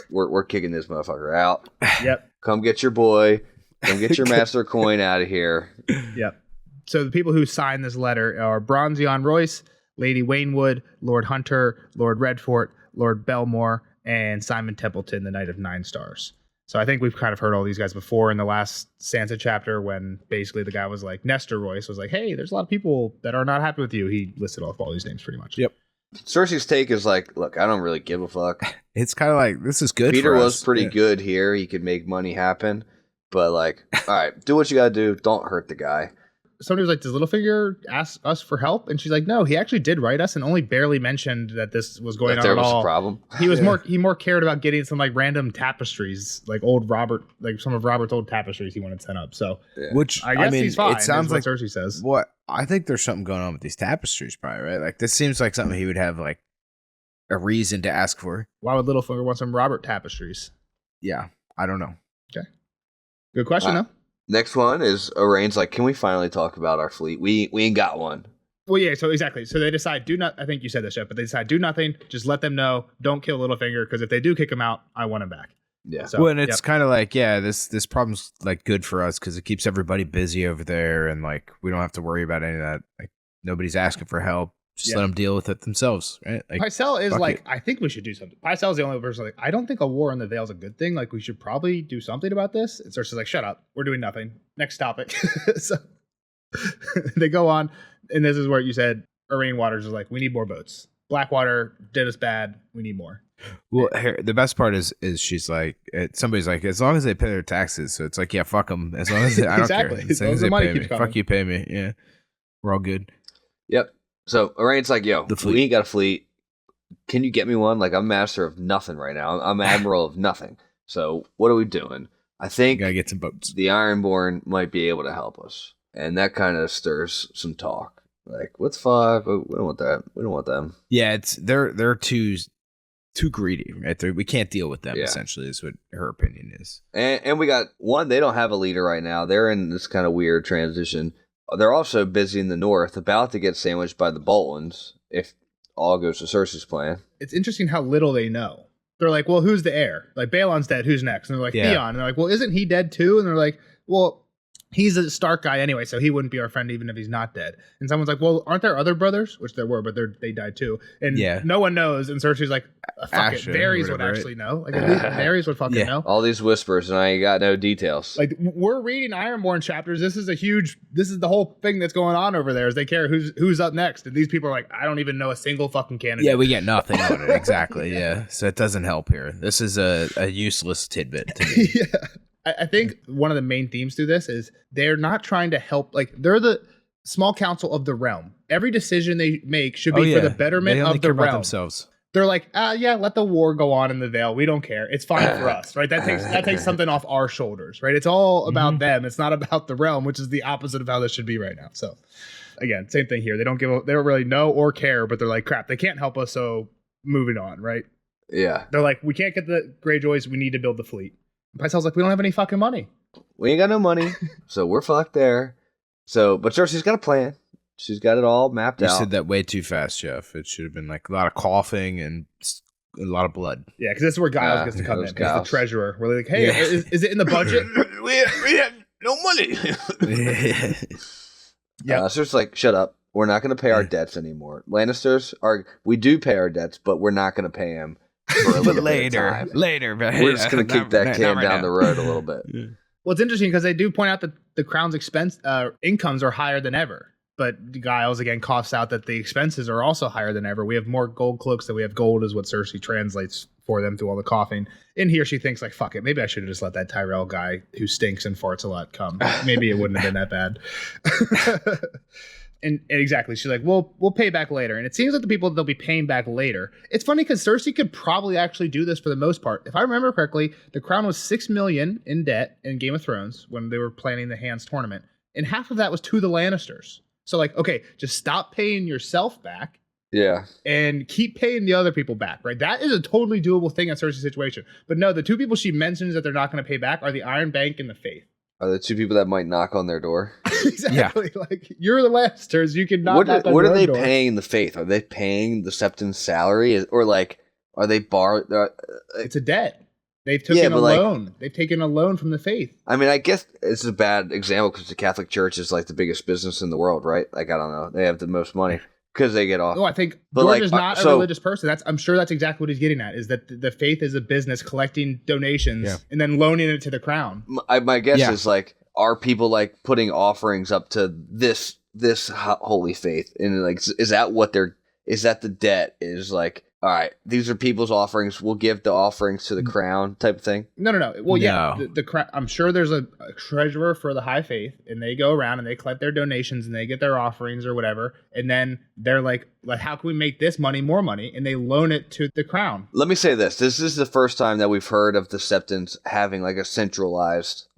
we're kicking this motherfucker out. Yep. Come get your boy. Come get your master coin out of here. Yep. So the people who signed this letter are Bronzion Royce, Lady Waynwood, Lord Hunter, Lord Redfort, Lord Belmore, and Simon Templeton, the Knight of Nine Stars. So I think we've kind of heard all these guys before in the last Sansa chapter when basically the guy was like, Nestor Royce was like, hey, there's a lot of people that are not happy with you. He listed off all these names pretty much. Yep. Cersei's take is like, look, I don't really give a fuck. It's kind of like, this is good Peter for us. was pretty good here. He could make money happen. But like, all right, do what you got to do. Don't hurt the guy. Somebody was like, does Littlefinger ask us for help? And she's like, no, he actually did write us and only barely mentioned that this was going on there at was all. A problem. He was more cared about getting some like random tapestries, like some of Robert's old tapestries he wanted sent up. So, which I guess he's fine. It sounds like Cersei says. What I think there's something going on with these tapestries, probably, right? Like this seems like something he would have like a reason to ask for. Why would Littlefinger want some Robert tapestries? Yeah, I don't know. Okay. Good question, though. Next one is Oraine's like, can we finally talk about our fleet? We ain't got one. Well, yeah, so exactly. So they decide, I think you said this, Jeff, but they decide, do nothing. Just let them know. Don't kill Littlefinger, because if they do kick him out, I want him back. Yeah. So, well, and it's kind of like, this problem's like good for us because it keeps everybody busy over there, and like we don't have to worry about any of that. Like nobody's asking for help. Just let them deal with it themselves, right? Like, Pycelle is like, I think we should do something. Pycelle is the only person like, I don't think a war in the Vale is a good thing. Like, we should probably do something about this. And Cersei's like, shut up. We're doing nothing. Next topic. So they go on, and this is where you said Oraine Waters is like, we need more boats. Blackwater did us bad. We need more. Well, the best part is she's like, somebody's like, as long as they pay their taxes. So it's like, yeah, fuck them. As long as I don't exactly. care. As long as the money keeps coming. Fuck you, pay me. Yeah, we're all good. Yep. So Oraine's like, yo, we ain't got a fleet. Can you get me one? Like, I'm master of nothing right now. I'm admiral of nothing. So what are we doing? I think gotta get some boats. The Ironborn might be able to help us, and that kind of stirs some talk. Like, what the fuck? We don't want that. We don't want them. Yeah, they're too greedy, right? We can't deal with them. Essentially, is what her opinion is. And we got one. They don't have a leader right now. They're in this kind of weird transition. They're also busy in the north, about to get sandwiched by the Boltons if all goes to Cersei's plan. It's interesting how little they know. They're like, well, who's the heir? Like, Balon's dead. Who's next? And they're like, Theon. And they're like, well, isn't he dead too? And they're like, well, he's a Stark guy anyway, so he wouldn't be our friend even if he's not dead. And someone's like, well, aren't there other brothers? Which there were, but they died too. And no one knows. And Cersei's like, fuck it. Varys would actually know. Like, at least Varys would fucking know. All these whispers, and I ain't got no details. Like, we're reading Ironborn chapters. This is the whole thing that's going on over there, is they care who's up next. And these people are like, I don't even know a single fucking candidate. Yeah, we get nothing on it. Exactly. Yeah. So it doesn't help here. This is a useless tidbit to me. Yeah. I think one of the main themes through this is they're not trying to help. Like, they're the small council of the realm. Every decision they make should be for the betterment of the realm. Themselves. They're like, let the war go on in the Vale. We don't care. It's fine for us, right? That takes something off our shoulders, right? It's all about them. It's not about the realm, which is the opposite of how this should be right now. So, again, same thing here. They don't really know or care, but they're like, crap, they can't help us. So, moving on, right? Yeah. They're like, we can't get the Greyjoys. We need to build the fleet. Pycelle's like, we don't have any fucking money. We ain't got no money, so we're fucked there. So, but Cersei's got a plan. She's got it all mapped out. You said that way too fast, Jeff. It should have been like a lot of coughing and a lot of blood. Yeah, because that's where Giles gets to come in. He's the treasurer. We're like, hey, is it in the budget? we have no money. Cersei's like, shut up. We're not going to pay our debts anymore. Lannisters we do pay our debts, but we're not going to pay them. For a little later, we're just going to kick that can down the road a little bit. Well, it's interesting because they do point out that the crown's incomes are higher than ever. But Giles, again, coughs out that the expenses are also higher than ever. We have more gold cloaks than we have gold, is what Cersei translates for them through all the coughing. In here, she thinks, like, fuck it. Maybe I should have just let that Tyrell guy who stinks and farts a lot come. Maybe it wouldn't have been that bad. And exactly, she's like, we'll pay back later. And it seems like the people they'll be paying back later. It's funny because Cersei could probably actually do this for the most part. If I remember correctly, the crown was $6 million in debt in Game of Thrones when they were planning the Hands tournament, and half of that was to the Lannisters. So, like, okay, just stop paying yourself back. Yeah. And keep paying the other people back, right? That is a totally doable thing in Cersei's situation. But no, the two people she mentions that they're not going to pay back are the Iron Bank and the Faith. Are the two people that might knock on their door? Exactly. Yeah. Like, you're the Lannisters. You can knock on their door. What are they paying the Faith? Are they paying the Septon's salary? Or, like, are they borrowed? It's a debt. They've taken a loan. They've taken a loan from the Faith. I mean, I guess it's a bad example because the Catholic Church is, like, the biggest business in the world, right? Like, I don't know. They have the most money. Because they get off. No, I think George is not a religious person. I'm sure that's exactly what he's getting at, is that the Faith is a business collecting donations and then loaning it to the crown. My guess is, like, are people, like, putting offerings up to this holy faith? And, like, is that the debt is, like, all right, these are people's offerings. We'll give the offerings to the crown type of thing. No. Well, yeah, I'm sure there's a treasurer for the High Faith, and they go around and they collect their donations and they get their offerings or whatever, and then they're like, how can we make this money more money? And they loan it to the crown. Let me say this: this is the first time that we've heard of the Septons having like a centralized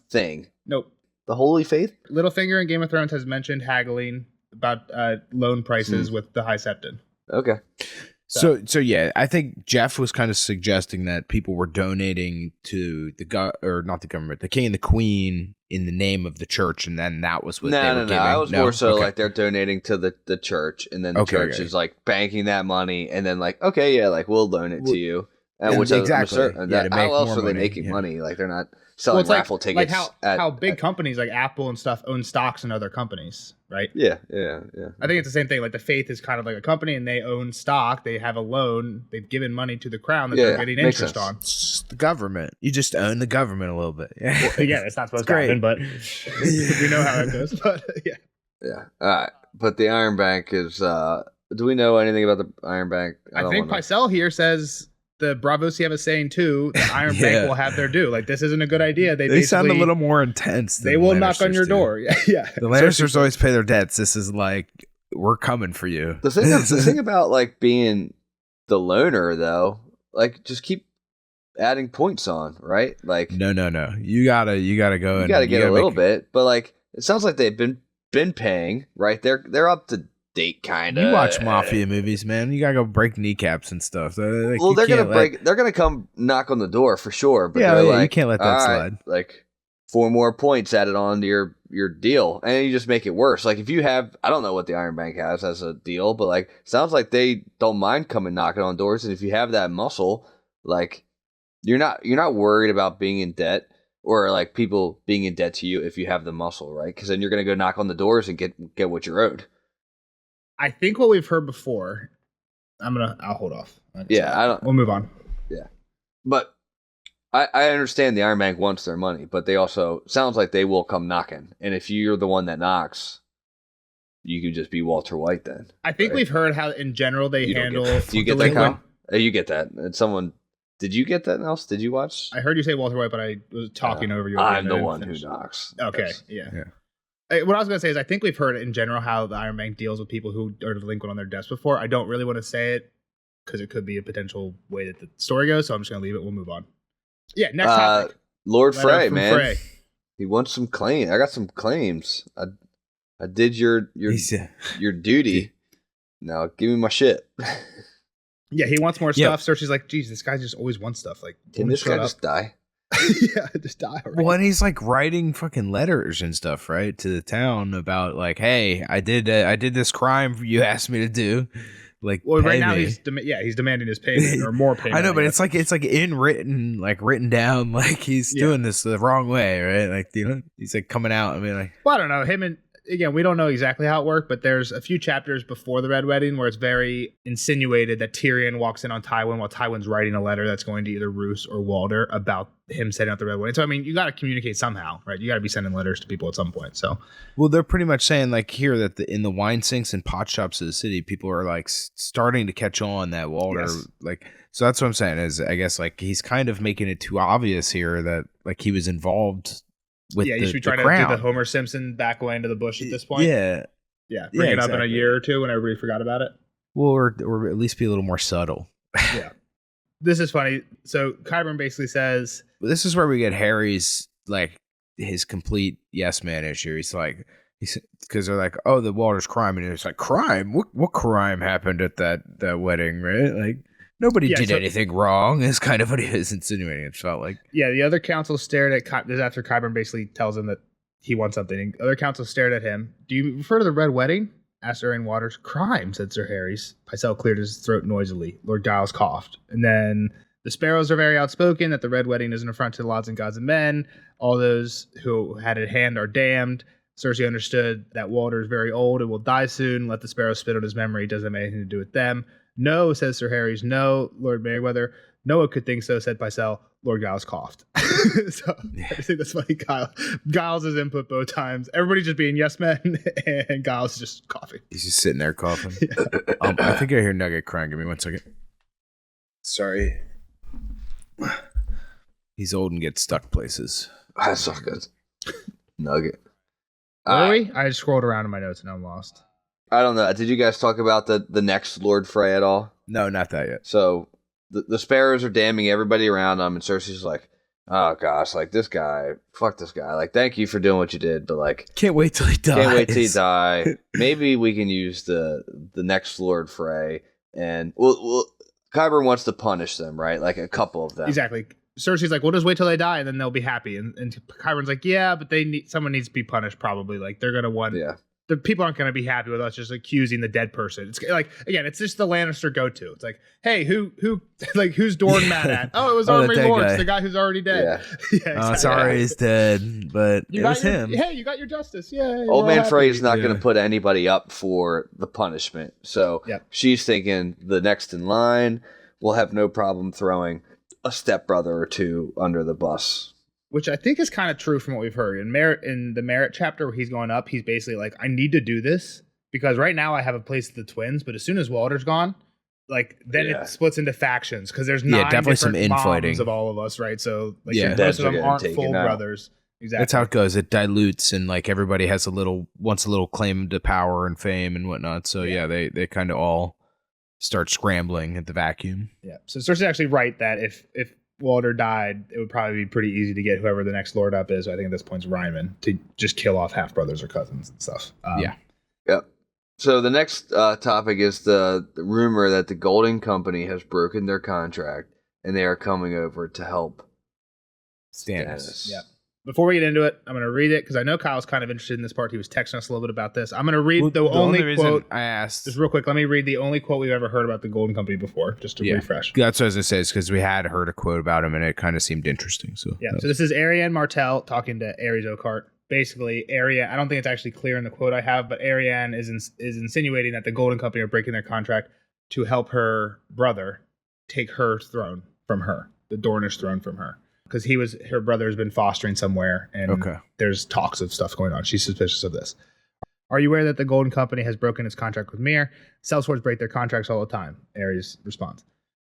thing. Nope. The Holy Faith. Littlefinger in Game of Thrones has mentioned haggling about loan prices with the High Septon. Okay. So yeah, I think Jeff was kind of suggesting that people were donating to not the government, the king and the queen in the name of the church, and then that was what they were giving. I was more so like they're donating to the church, and then the church is like banking that money, and then like we'll loan it to you. Which exactly. How else are they making money? Like they're not selling raffle tickets. Like how big companies like Apple and stuff own stocks in other companies, right? Yeah. I think it's the same thing. Like the faith is kind of like a company, and they own stock. They have a loan. They've given money to the crown that they're getting interest on. It's the government. You just own the government a little bit. Yeah, it's not supposed to happen, but we know how it goes. But yeah. All right, but the Iron Bank is. Do we know anything about the Iron Bank? I think Pycelle here says. The Braavosi have a saying too. The Iron Bank will have their due. Like this isn't a good idea. They sound a little more intense. They will knock on your door. Yeah. The Lannisters always pay their debts. This is like we're coming for you. The thing about like being the loner though, like just keep adding points on, right? Like no. You gotta go. You gotta get a little bit, but like it sounds like they've been paying, right? They're up to date kind of. You watch mafia movies, man. You gotta go break kneecaps and stuff. Like, well, they're gonna come knock on the door for sure. But you can't let that slide. Like 4 more points added on to your deal, and you just make it worse. Like if you have, I don't know what the Iron Bank has as a deal, but like sounds like they don't mind coming knocking on doors. And if you have that muscle, like you're not worried about being in debt or like people being in debt to you if you have the muscle, right? Because then you're gonna go knock on the doors and get what you're owed. I think what we've heard before. I'll hold off. We'll move on. Yeah, but I understand the Iron Bank wants their money, but they also sounds like they will come knocking. And if you're the one that knocks, you could just be Walter White then. I think we've heard how in general they handle. Do you get that, Kyle? You get that? And someone. Did you get that, Nels? Did you watch? I heard you say Walter White, but I was talking over you. I'm the one who knocks. Okay. Yeah. What I was going to say is I think we've heard in general how the Iron Bank deals with people who are delinquent on their debts before. I don't really want to say it because it could be a potential way that the story goes, so I'm just going to leave it. We'll move on. Yeah, next topic. Lord Frey, man. Frey. He wants some claim. I got some claims. I did your duty. Now give me my shit. Yeah, he wants more stuff. Cersei's like, geez, this guy just always wants stuff. Like, can this guy just die? Yeah, just die already. Well, and he's like writing fucking letters and stuff, right, to the town about like, hey, I did this crime you asked me to do. Like, well, right now he's demanding his payment or more payment. I know, but it's like written down, like he's doing this the wrong way, right? Like, he's like coming out. I mean, like, well, I don't know him and. Again, we don't know exactly how it worked, but there's a few chapters before the Red Wedding where it's very insinuated that Tyrion walks in on Tywin while Tywin's writing a letter that's going to either Roose or Walder about him setting up the Red Wedding. So, I mean, you got to communicate somehow, right? You got to be sending letters to people at some point. So, well, they're pretty much saying like here that in the wine sinks and pot shops of the city, people are like starting to catch on that Walder, like, so that's what I'm saying is I guess like he's kind of making it too obvious here that like he was involved. You should be trying to do the Homer Simpson back away into the bush at this point. Yeah. Bring it up in a year or two when everybody forgot about it. Well, or at least be a little more subtle. Yeah. This is funny. So Qyburn basically says... This is where we get Harry's, like, his complete yes man issue. He's like... Because they're like, oh, the Walder's crime. And it's like, crime? What crime happened at that wedding, right? Like... Nobody did anything wrong is kind of what he was insinuating. It felt like. Yeah, the other council stared at... This is after Qyburn basically tells him that he wants something. And the other council stared at him. Do you refer to the Red Wedding? Asked Aaron Waters. Crime, said Sir Harry's. Pycelle cleared his throat noisily. Lord Giles coughed. And then the Sparrows are very outspoken that the Red Wedding is an affront to the laws and gods and men. All those who had a hand are damned. Cersei understood that Walder is very old and will die soon. Let the Sparrows spit on his memory. Doesn't have anything to do with them. No, says Sir Harry's. No, Lord Merryweather. No one could think so, said Pycelle. Lord Giles coughed. So I think that's funny. Giles' input both times. Everybody just being yes men, and Giles is just coughing. He's just sitting there coughing. I think I hear Nugget crying. Give me 1 second. Sorry. He's old and gets stuck places. That's so good. Nugget. Are we? I just scrolled around in my notes and I'm lost. I don't know. Did you guys talk about the next Lord Frey at all? No, not that yet. So the Sparrows are damning everybody around them, and Cersei's like, oh gosh, like this guy, fuck this guy. Like, thank you for doing what you did, but like, can't wait till he dies. Can't wait till he die. Maybe we can use the next Lord Frey And well, Qyburn wants to punish them, right? Like a couple of them. Exactly. Cersei's like, we'll just wait till they die and then they'll be happy. And Qyburn's like, yeah, but someone needs to be punished probably. Like they're gonna want. Yeah. The people aren't going to be happy with us just accusing the dead person. It's like, again, it's just the Lannister go-to. It's like, hey, who's Dorne mad at? Oh, it was Armory Lawrence, the guy who's already dead. Yeah. Exactly. Sorry, he's dead, but it was him. Hey, you got your justice. Yeah. Old Man Frey's not going to put anybody up for the punishment. So she's thinking the next in line will have no problem throwing a stepbrother or two under the bus. Which I think is kind of true from what we've heard. In the Merit chapter where he's going up, he's basically like, I need to do this because right now I have a place with the twins, but as soon as Walter's gone, like then it splits into factions because there's 9 definitely different some infighting of all of us, right? So like Dads most of them are aren't getting full taken out. brothers. Exactly. That's how it goes. It dilutes and like everybody wants a little claim to power and fame and whatnot. So they kind of all start scrambling at the vacuum. Yeah. So Cersei's actually right that if Walter died, it would probably be pretty easy to get whoever the next lord up is. I think at this point is Ryman to just kill off half brothers or cousins and stuff. Yep. So the next topic is the rumor that the Golden Company has broken their contract and they are coming over to help Stannis. Yeah. Before we get into it, I'm going to read it because I know Kyle's kind of interested in this part. He was texting us a little bit about this. I'm going to read the only quote. I asked. Just real quick, let me read the only quote we've ever heard about the Golden Company before, just to refresh. That's what I was going to say, is because we had heard a quote about him and it kind of seemed interesting. So so this is Arianne Martell talking to Ares Oakheart. Basically, Arianne, I don't think it's actually clear in the quote I have, but Arianne is insinuating that the Golden Company are breaking their contract to help her brother take her throne from her, the Dornish throne from her. Because her brother has been fostering somewhere, and there's talks of stuff going on. She's suspicious of this. Are you aware that the Golden Company has broken its contract with Myr? Sellswords break their contracts all the time. Ares responds,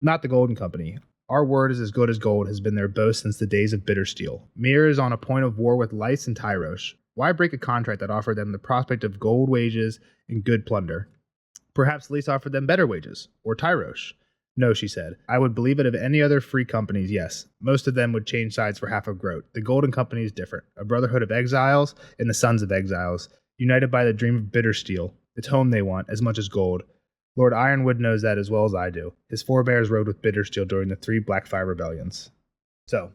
not the Golden Company. Our word is as good as gold has been their boast since the days of Bittersteel. Myr is on a point of war with Lyce and Tyrosh. Why break a contract that offered them the prospect of gold wages and good plunder? Perhaps Lyce offered them better wages, or Tyrosh. No, she said. I would believe it of any other free companies, yes. Most of them would change sides for half of Groat. The Golden Company is different. A brotherhood of exiles and the sons of exiles, united by the dream of Bittersteel. It's home they want, as much as gold. Lord Ironwood knows that as well as I do. His forebears rode with Bittersteel during the 3 Blackfire rebellions. So,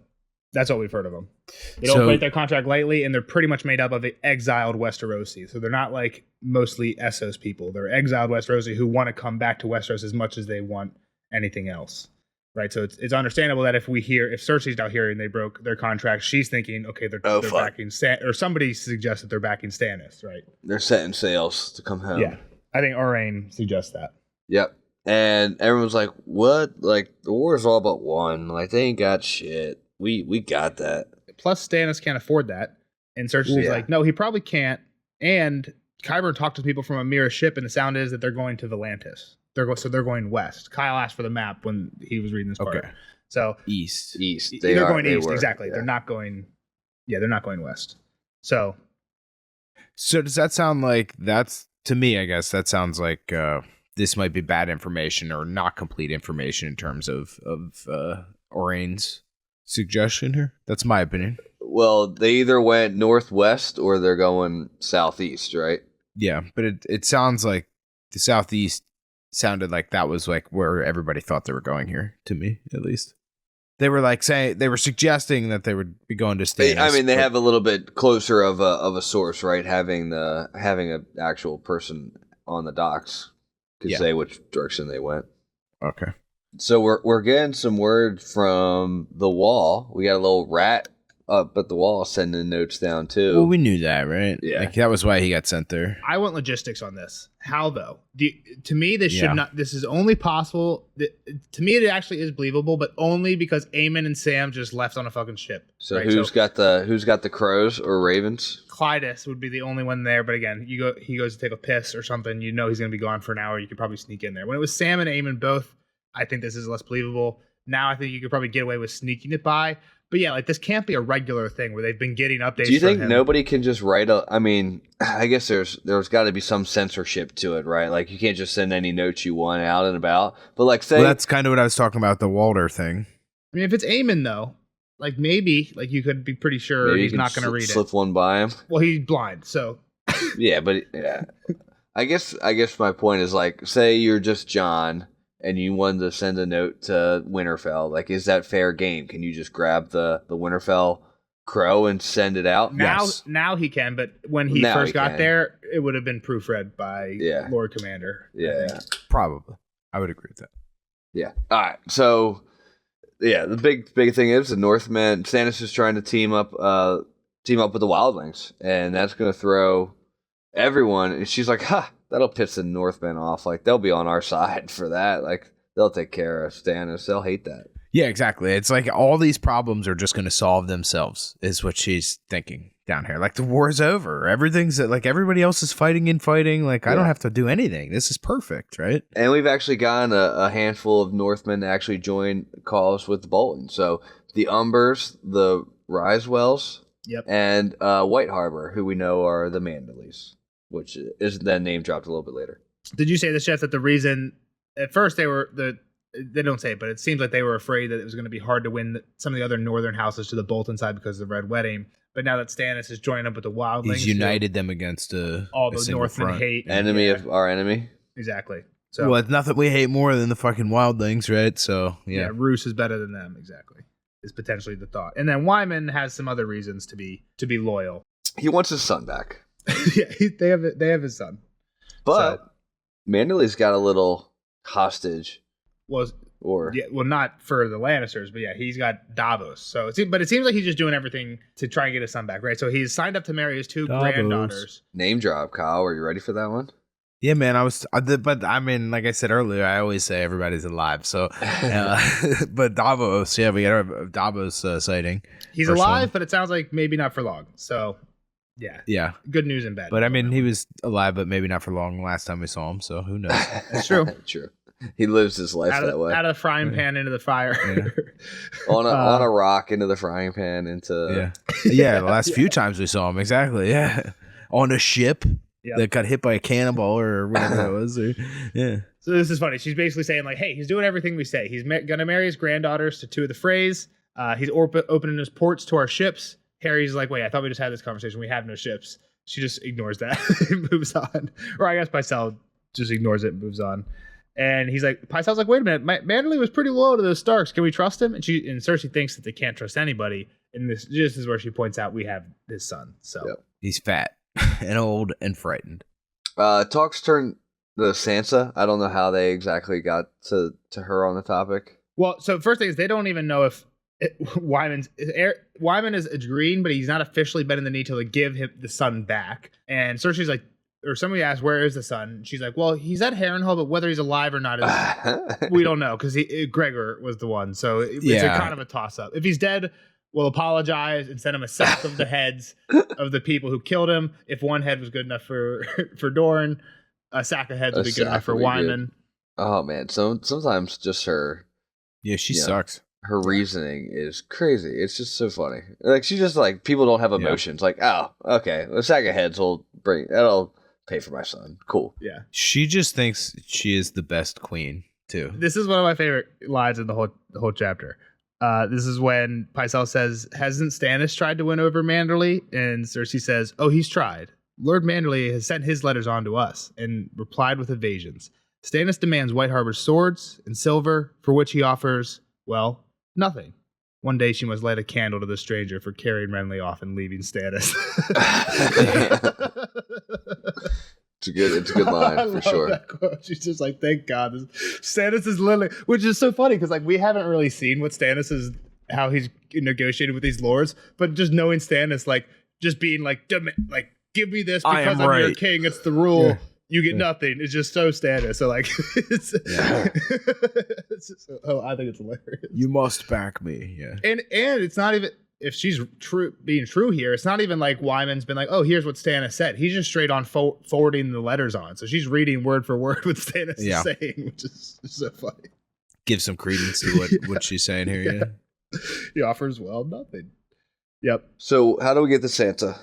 that's what we've heard of them. They don't break their contract lightly, and they're pretty much made up of exiled Westerosi. So they're not like mostly Essos people. They're exiled Westerosi who want to come back to Westeros as much as they want anything else, right? So it's understandable that if Cersei's out here and they broke their contract, she's thinking, okay, they're backing or somebody suggests that they're backing Stannis, right? They're setting sails to come home. Yeah, I think Orain suggests that. Yep, and everyone's like, "What? Like the war is all but won. Like they ain't got shit. We got that." Plus, Stannis can't afford that, and Cersei's like, "No, he probably can't." And Qyburn talked to people from a Myr ship, and the sound is that they're going to Volantis. They're going west. Kyle asked for the map when he was reading this part. Okay. So east. They're going east. Exactly. Yeah. They're not going. Yeah, they're not going west. So does that sound like to me? I guess that sounds like this might be bad information or not complete information in terms of Orain's suggestion here. That's my opinion. Well, they either went northwest or they're going southeast, right? Yeah, but it sounds like the southeast sounded like that was like where everybody thought they were going here, to me at least. They were like saying they were suggesting that they would be going to Stannis. I mean, they have a little bit closer of a source, right? Having an actual person on the docks could say which direction they went. Okay. So we're getting some word from the Wall. We got a little rat up at the Wall sending notes down too. Well, we knew that, right? Yeah. Like, that was why he got sent there. I want logistics on this. How though? To me, this should not. This is only possible. To me, it actually is believable, but only because Aemon and Sam just left on a fucking ship. So right? who's got the crows or ravens? Clytus would be the only one there, but again, he goes to take a piss or something. You know he's going to be gone for an hour. You could probably sneak in there. When it was Sam and Aemon both, I think this is less believable. Now I think you could probably get away with sneaking it by. But yeah, like this can't be a regular thing where they've been getting updates. Do you think him. Nobody can just write I mean, I guess there's got to be some censorship to it, right? Like you can't just send any notes you want out and about. But like say that's kind of what I was talking about, the Walter thing. I mean, if it's Aemon though, like maybe like you could be pretty sure he's not going to read it. Slip one by him. Well, he's blind, so yeah, but I guess my point is like say you're just John and you wanted to send a note to Winterfell, like, is that fair game? Can you just grab the Winterfell crow and send it out? Now he can, but when he first got there, it would have been proofread by Lord Commander. Yeah, probably. I would agree with that. Yeah. All right. So, yeah, the big thing is the Northmen. Stannis is trying to team up with the Wildlings, and that's going to throw everyone. And she's like, "Ha, that'll piss the Northmen off. Like, they'll be on our side for that. Like, they'll take care of Stannis. They'll hate that." Yeah, exactly. It's like all these problems are just going to solve themselves, is what she's thinking down here. Like, the war's over. Everything's like everybody else is fighting. Like, I don't have to do anything. This is perfect, right? And we've actually gotten a handful of Northmen to actually join cause with the Bolton. So the Umbers, the Risewells, and White Harbor, who we know are the Manderleys, which is then name dropped a little bit later. Did you say this, Jeff, that the reason at first they don't say it, but it seems like they were afraid that it was going to be hard to win some of the other northern houses to the Bolton side because of the Red Wedding. But now that Stannis is joining up with the Wildlings, he's united them against all the Northmen hate. Enemy of our enemy. Exactly. So, well, it's nothing we hate more than the fucking Wildlings, right? So, yeah. Roose is better than them, exactly, is potentially the thought. And then Wyman has some other reasons to be loyal. He wants his son back. Yeah, they have his son. But Manderley's got a little hostage. Not for the Lannisters, but he's got Davos. So, it seems like he's just doing everything to try and get his son back, right? So he's signed up to marry his two granddaughters. Name drop, Kyle. Are you ready for that one? Yeah, man. But I mean, like I said earlier, I always say everybody's alive. So, but Davos, we got a Davos sighting. He's alive, but it sounds like maybe not for long. So, yeah. Good news and bad. But I mean, he was alive, but maybe not for long last time we saw him. So who knows? That's true. True. He lives his life that way. Out of the frying pan into the fire. on a rock into the frying pan into... The last few times we saw him. Exactly, yeah. On a ship that got hit by a cannonball or whatever that was. So this is funny. She's basically saying, like, hey, he's doing everything we say. He's going to marry his granddaughters to two of the Freys. He's opening his ports to our ships. Harry's like, wait, I thought we just had this conversation. We have no ships. She just ignores that and moves on. Or I guess Pycelle just ignores it and moves on. And he's like, Pycelle's like, wait a minute, Manderley was pretty loyal to those Starks. Can we trust him? And Cersei thinks that they can't trust anybody. And this is where she points out we have his son. So he's fat and old and frightened. Talks turn to Sansa. I don't know how they exactly got to her on the topic. Well, so first thing is they don't even know if Wyman is agreeing, but he's not officially bending the knee to give him the son back. And Cersei's like, or somebody asked, where is the son? She's like, well, he's at Harrenhal, but whether he's alive or not, we don't know, because Gregor was the one. So it's a kind of a toss-up. If he's dead, we'll apologize and send him a sack of the heads of the people who killed him. If one head was good enough for Dorne, a sack of heads would be good enough for Wyman. Oh, man. Sometimes just her... Yeah, she sucks. Her reasoning is crazy. It's just so funny. Like, she just, like, people don't have emotions. Like, oh, okay, a sack of heads that'll pay for my son. Cool. Yeah. She just thinks she is the best queen, too. This is one of my favorite lines in the whole chapter. This is when Pycelle says, hasn't Stannis tried to win over Manderley? And Cersei says, oh, he's tried. Lord Manderley has sent his letters on to us and replied with evasions. Stannis demands White Harbor's swords and silver, for which he offers, well, nothing. One day she must light a candle to the stranger for carrying Renly off and leaving Stannis. It's a good line for sure. She's just like, thank God. Stannis is literally, which is so funny because we haven't really seen what Stannis is, how he's negotiated with these lords, but just knowing Stannis, just being give me this because I'm your king. It's the rule. Yeah. You get nothing. It's just so Stannis. So it's just, I think it's hilarious. You must back me. Yeah. And it's not even, if she's being true here, it's not even like Wyman's been like, oh, here's what Stannis said. He's just straight on forwarding the letters on. So she's reading word for word what Stannis is saying, which is so funny. Give some credence to what she's saying here. Yeah. He offers, well, nothing. Yep. So how do we get to Sansa?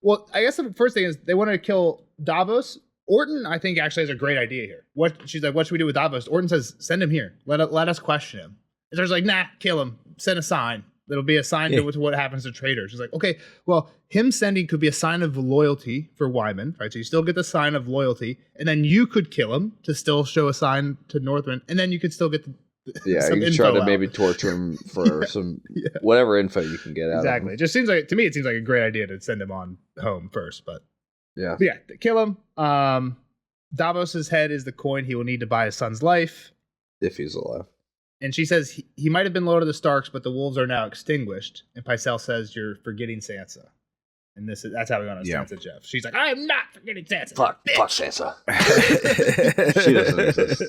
Well, I guess the first thing is they wanted to kill Davos. Orton, I think, actually has a great idea here. She's like, what should we do with Davos? Orton says, send him here. Let us question him. And Cersei's like, nah, kill him. Send a sign. It'll be a sign to what happens to traitors. She's like, okay, well, him sending could be a sign of loyalty for Wyman, right? So you still get the sign of loyalty, and then you could kill him to still show a sign to Northmen, and then you could still get you can try to maybe torture him for some whatever info you can get out of him. Exactly. It just seems like, to me, it seems like a great idea to send him on home first, but yeah, kill him. Davos's head is the coin he will need to buy his son's life. If he's alive. And she says he might have been loyal to the Starks, but the wolves are now extinguished. And Pycelle says you're forgetting Sansa. And that's how we got on Sansa, Jeff. She's like, I am not forgetting Sansa. Fuck Sansa. She doesn't exist.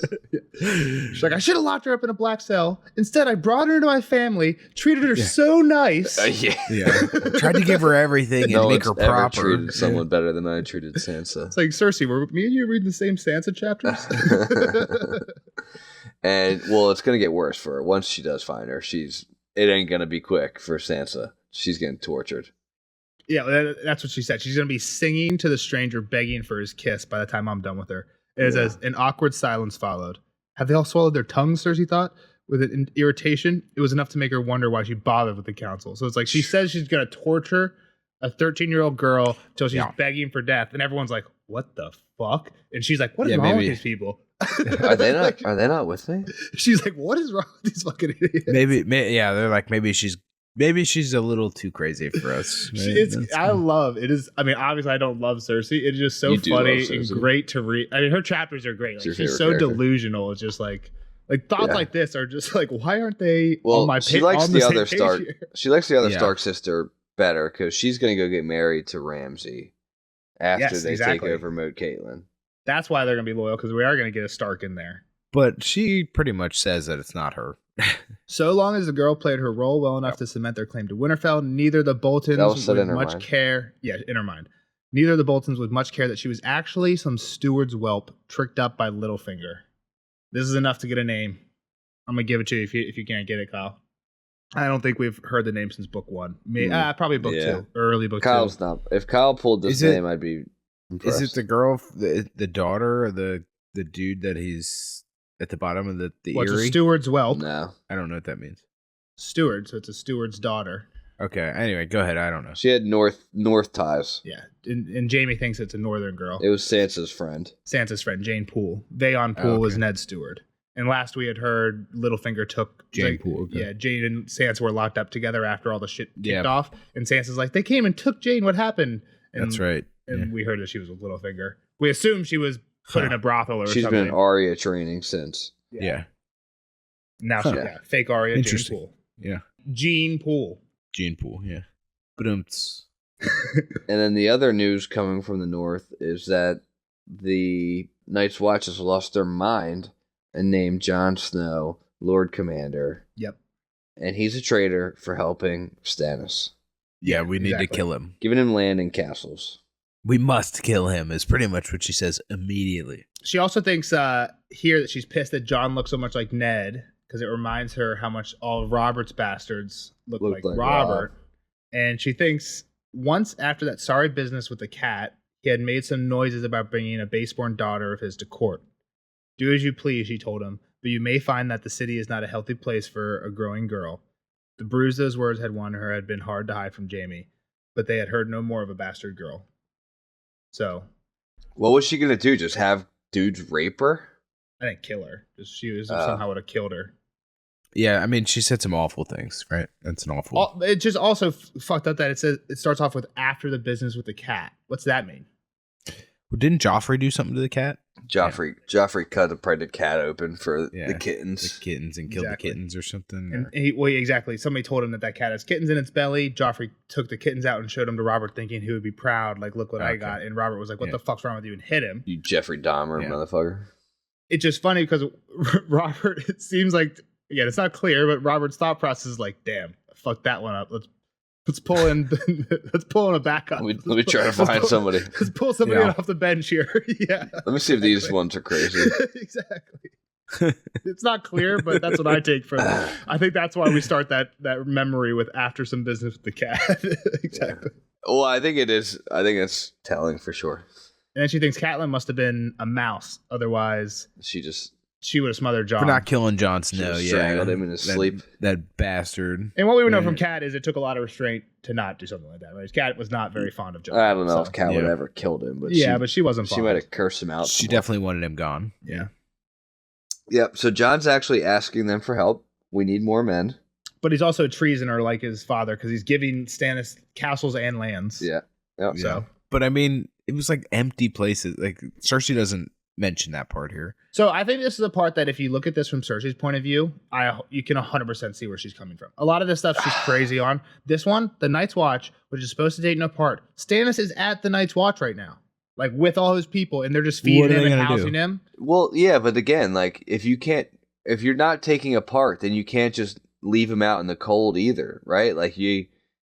She's like, I should have locked her up in a black cell. Instead, I brought her into my family, treated her so nice. Tried to give her everything and make her proper. Treated someone better than I treated Sansa. It's like, Cersei, were me and you reading the same Sansa chapters? And well, it's gonna get worse for her. Once she does find her, it ain't gonna be quick for Sansa. She's getting tortured. Yeah, that's what she said. She's gonna be singing to the stranger, begging for his kiss by the time I'm done with her. It says an awkward silence followed. Have they all swallowed their tongues? Cersei thought. With an irritation, it was enough to make her wonder why she bothered with the council. So it's like she says she's gonna torture a 13-year-old girl till she's begging for death, and everyone's like, "What the fuck?" And she's like, "What is wrong with these people?" Are they not with me? She's like, what is wrong with these fucking idiots? They're like, maybe she's a little too crazy for us. Right? I mean, obviously I don't love Cersei. It's just so funny and great to read. I mean, her chapters are great. Like, she's so delusional. It's just like thoughts like this are just like, why aren't they on my page? She likes the other Stark. She likes the other Stark sister better because she's going to go get married to Ramsay after they take over Moat Caitlin. That's why they're going to be loyal, because we are going to get a Stark in there. But she pretty much says that it's not her. So long as the girl played her role well enough to cement their claim to Winterfell, neither the Boltons with much care... Yeah, in her mind. Neither of the Boltons with much care that she was actually some steward's whelp tricked up by Littlefinger. This is enough to get a name. I'm going to give it to you if you can't get it, Kyle. I don't think we've heard the name since book 1. Probably book 2. Early book 2. Kyle's not... If Kyle pulled this name, I'd be... impressed. Is it the girl, the daughter, or the dude that he's at the bottom of the What's Eyrie? A steward's whelp? No. I don't know what that means. Steward, so it's a steward's daughter. Okay, anyway, go ahead. I don't know. She had north ties. Yeah, and Jaime thinks it's a northern girl. It was Sansa's friend. Jane Poole. Vayon Poole was Ned's steward. And last we had heard, Littlefinger took Jane Poole. Okay. Yeah, Jane and Sansa were locked up together after all the shit kicked off. And Sansa's like, they came and took Jane. What happened? And, that's right. And we heard that she was with Littlefinger. We assumed she was put in a brothel or something. She's been in Arya training since. Yeah. Now she's fake Arya, Jane Poole. Yeah. Gene Poole, yeah. But And then the other news coming from the north is that the Night's Watch has lost their mind and named Jon Snow Lord Commander. Yep. And he's a traitor for helping Stannis. Yeah, we need to kill him. Giving him land and castles. We must kill him is pretty much what she says immediately. She also thinks here that she's pissed that Jon looks so much like Ned because it reminds her how much all of Robert's bastards look like Robert. And she thinks once after that sorry business with the cat, he had made some noises about bringing a baseborn daughter of his to court. Do as you please, she told him, but you may find that the city is not a healthy place for a growing girl. The bruise those words had won her had been hard to hide from Jaime, but they had heard no more of a bastard girl. So, what was she gonna do? Just have dudes rape her? I didn't kill her. She somehow would have killed her. Yeah, I mean, she said some awful things, right? That's an awful. It just also fucked up that it says it starts off with after the business with the cat. What's that mean? Well, didn't Joffrey do something to the cat? Joffrey cut a pregnant cat open for the kittens. The kittens and killed the kittens or something. And exactly. Somebody told him that cat has kittens in its belly. Joffrey took the kittens out and showed them to Robert, thinking he would be proud. Like, look what I got. And Robert was like, "What the fuck's wrong with you?" and hit him. You Jeffrey Dahmer motherfucker. It's just funny because Robert. It seems like it's not clear, but Robert's thought process is like, "Damn, fuck that one up. Let's pull in. Let's pull in a backup. Let me try to find somebody. Let's pull somebody off the bench here." Let me see if these ones are crazy. Exactly. It's not clear, but that's what I take from it. I think that's why we start that memory with after some business with the cat. Exactly. Yeah. Well, I think it is. I think it's telling for sure. And then she thinks Catelyn must have been a mouse. Otherwise, she just she would have smothered Jon. For not killing Jon Snow, strangled him in his sleep. That bastard. And what we would know from Kat is it took a lot of restraint to not do something like that, right? Kat was not very fond of Jon. I don't know if Kat would have ever killed him, but but she wasn't fond. She might have cursed him out. She definitely wanted him gone. Yeah. Yep, so Jon's actually asking them for help. We need more men. But he's also a treasoner like his father because he's giving Stannis castles and lands. Yeah. Yep. So, but I mean, it was like empty places. Like Cersei doesn't mention that part here. So I think this is a part that if you look at this from Cersei's point of view, you can 100% see where she's coming from. A lot of this stuff she's crazy on. This one, the Night's Watch, which is supposed to take no part. Stannis is at the Night's Watch right now, like with all his people, and they're just feeding him and housing him. Well, yeah, but again, like if you're not taking a part, then you can't just leave him out in the cold either, right? Like I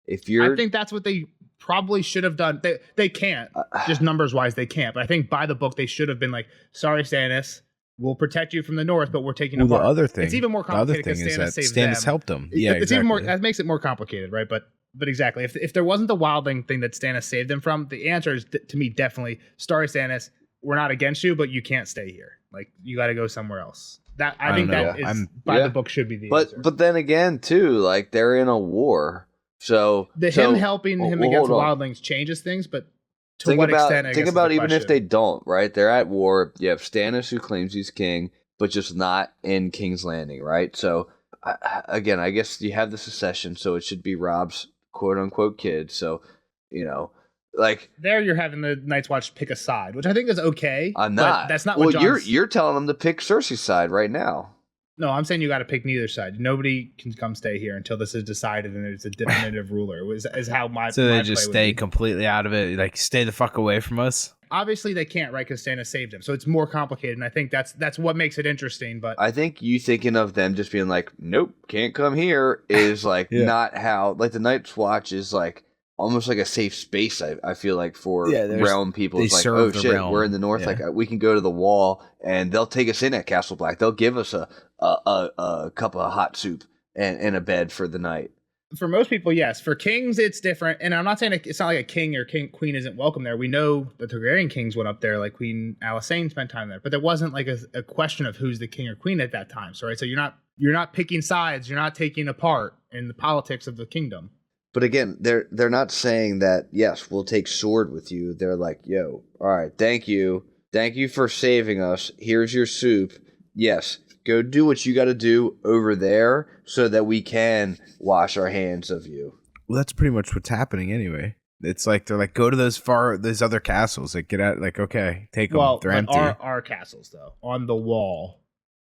think that's what they probably should have done. They can't, just numbers wise, they can't. But I think by the book they should have been like, "Sorry, Stannis, we'll protect you from the north, but we're taking a part." The other thing, it's even more complicated because Stannis helped him. Yeah, it's even more. That makes it more complicated, right? But exactly, if there wasn't the wildling thing that Stannis saved them from, the answer is to me definitely, "Sorry, Stannis, we're not against you, but you can't stay here. Like you got to go somewhere else." I think that is by the book should be the answer. But then again, too, like they're in a war, so him helping him against wildlings changes things. But to what extent? Think about even if they don't, right? They're at war. You have Stannis who claims he's king, but just not in King's Landing, right? So again, I guess you have the secession, so it should be Robb's quote unquote kid. So like there, you're having the Night's Watch pick a side, which I think is okay. I'm not. But that's not what you're telling them to pick Cersei's side right now. No, I'm saying you got to pick neither side. Nobody can come stay here until this is decided and there's a definitive ruler. Is how my so they just stay completely out of it, like stay the fuck away from us. Obviously they can't, right? Because Stannis saved him, so it's more complicated, and I think that's what makes it interesting. But I think you thinking of them just being like, "Nope, can't come here," is like not how. Like the Night's Watch is like almost like a safe space. I feel like for realm people, it's like, oh shit, we're in the north. Yeah. Like we can go to the wall, and they'll take us in at Castle Black. They'll give us a cup of hot soup and a bed for the night. For most people, yes. For kings, it's different. And I'm not saying it's not like a king or queen isn't welcome there. We know the Targaryen kings went up there, like Queen Alysanne spent time there. But there wasn't like a question of who's the king or queen at that time. So, right? So you're not picking sides. You're not taking a part in the politics of the kingdom. But again, they're not saying that, yes, we'll take sword with you. They're like, yo, all right, thank you. Thank you for saving us. Here's your soup. Yes, go do what you got to do over there so that we can wash our hands of you. Well, that's pretty much what's happening anyway. It's like they're like, go to those other castles. Like, get out. Like, okay, take them. They're empty. Our castles though, on the wall.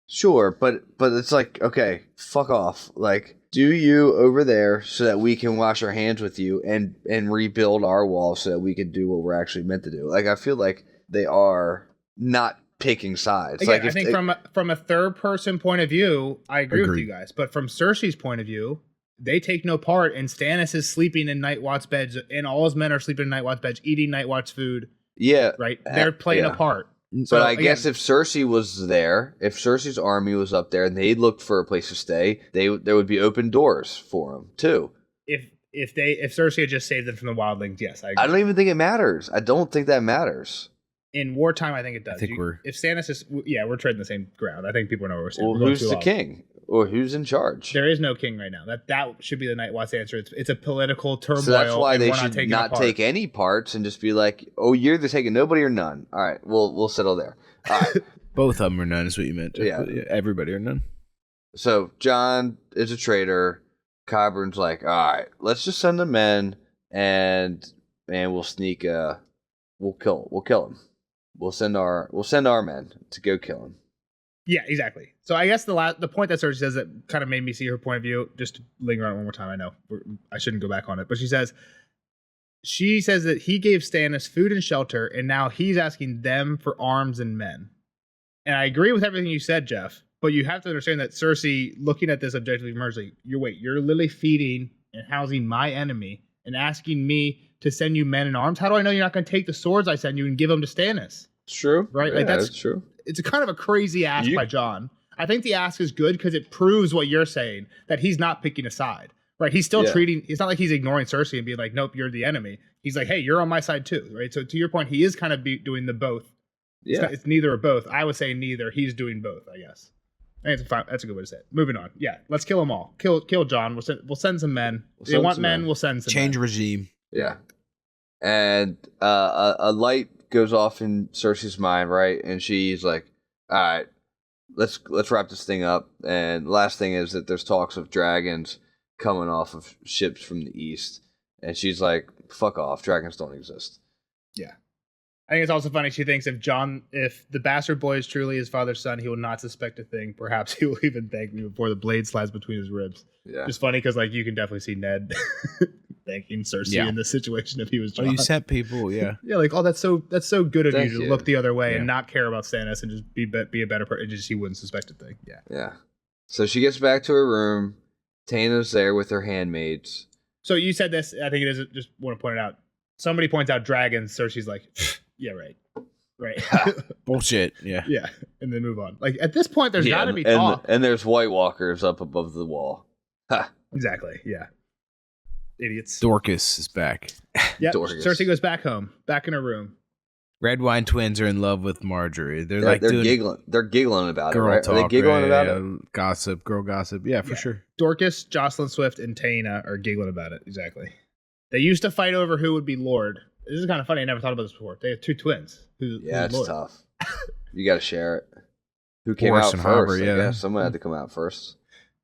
Sure, but it's like, okay, fuck off. Like, do you over there so that we can wash our hands with you and rebuild our wall so that we can do what we're actually meant to do. Like, I feel like they are not picking sides. Again, like, I think from a third person point of view, I agree with you guys. But from Cersei's point of view, they take no part, and Stannis is sleeping in Night Watch beds, and all his men are sleeping in Night Watch beds, eating Night Watch food. Yeah, right. They're playing a part. So but I guess if Cersei was there, if Cersei's army was up there and they looked for a place to stay, there would be open doors for them too. If Cersei had just saved them from the wildlings, yes, I agree. I don't even think it matters. I don't think that matters. In wartime, I think it does. I think if Stannis is, we're treading the same ground. I think people know where we're standing. Well, who's the king? Or who's in charge? There is no king right now. That should be the Night Watch answer. It's a political turmoil. So that's why they should not take any parts and just be like, "Oh, you're either taking nobody or none." All right, we'll settle there. All right. Both of them are none, is what you meant. Yeah, everybody are none. So Jon is a traitor. Qyburn's like, "All right, let's just send the men and we'll sneak. We'll kill him. We'll send our men to go kill him." Yeah, exactly. So I guess the point that Cersei says that kind of made me see her point of view, just to linger on it one more time. I know I shouldn't go back on it, but she says that he gave Stannis food and shelter, and now he's asking them for arms and men. And I agree with everything you said, Jeff, but you have to understand that Cersei, looking at this objectively, mercy, you're literally feeding and housing my enemy and asking me to send you men and arms. How do I know you're not going to take the swords I send you and give them to Stannis? It's true, right? Yeah, like that's true. It's a kind of a crazy ask by Jon. I think the ask is good because it proves what you're saying, that he's not picking a side, right? He's still treating, it's not like he's ignoring Cersei and being like, nope, you're the enemy. He's like, hey, you're on my side too, right? So to your point, he is kind of doing the both Yeah. It's neither or both. I would say neither. He's doing both, I guess. I think that's a good way to say it. Moving on. Yeah, let's kill them all. Kill John. We'll send some men. They want men. We'll send some change men. regime. Yeah. And a light goes off in Cersei's mind, right? And she's like, all right, let's wrap this thing up. And the last thing is that there's talks of dragons coming off of ships from the east. And she's like, fuck off. Dragons don't exist. Yeah. I think it's also funny. She thinks if the bastard boy is truly his father's son, he will not suspect a thing. Perhaps he will even thank me before the blade slides between his ribs. Yeah. Just funny because you can definitely see Ned thanking Cersei in this situation if he was John. Oh, you sent people, yeah. Yeah, that's so good of you to look the other way and not care about Stannis and just be a better person. Just he wouldn't suspect a thing. Yeah. Yeah. So she gets back to her room. Taena's there with her handmaids. So you said this. I think it is. Just want to point it out. Somebody points out dragons. Cersei's like, yeah, right. Bullshit. Yeah. Yeah, and then move on. At this point, there's got to be talk. And there's White Walkers up above the wall. Ha. Exactly. Yeah. Idiots. Dorcas is back. Yeah. Cersei goes back home, back in her room. Red Wine twins are in love with Marjorie. They're giggling. They're giggling about girl it, right? Talk, are they giggling about it? Gossip, girl gossip. Yeah, for sure. Dorcas, Jocelyn Swift, and Taena are giggling about it. Exactly. They used to fight over who would be Lord. This is kind of funny. I never thought about this before. They have two twins. It's Lord? tough. You got to share it. Who came Horse out and first? Harbor, I guess someone had to come out first.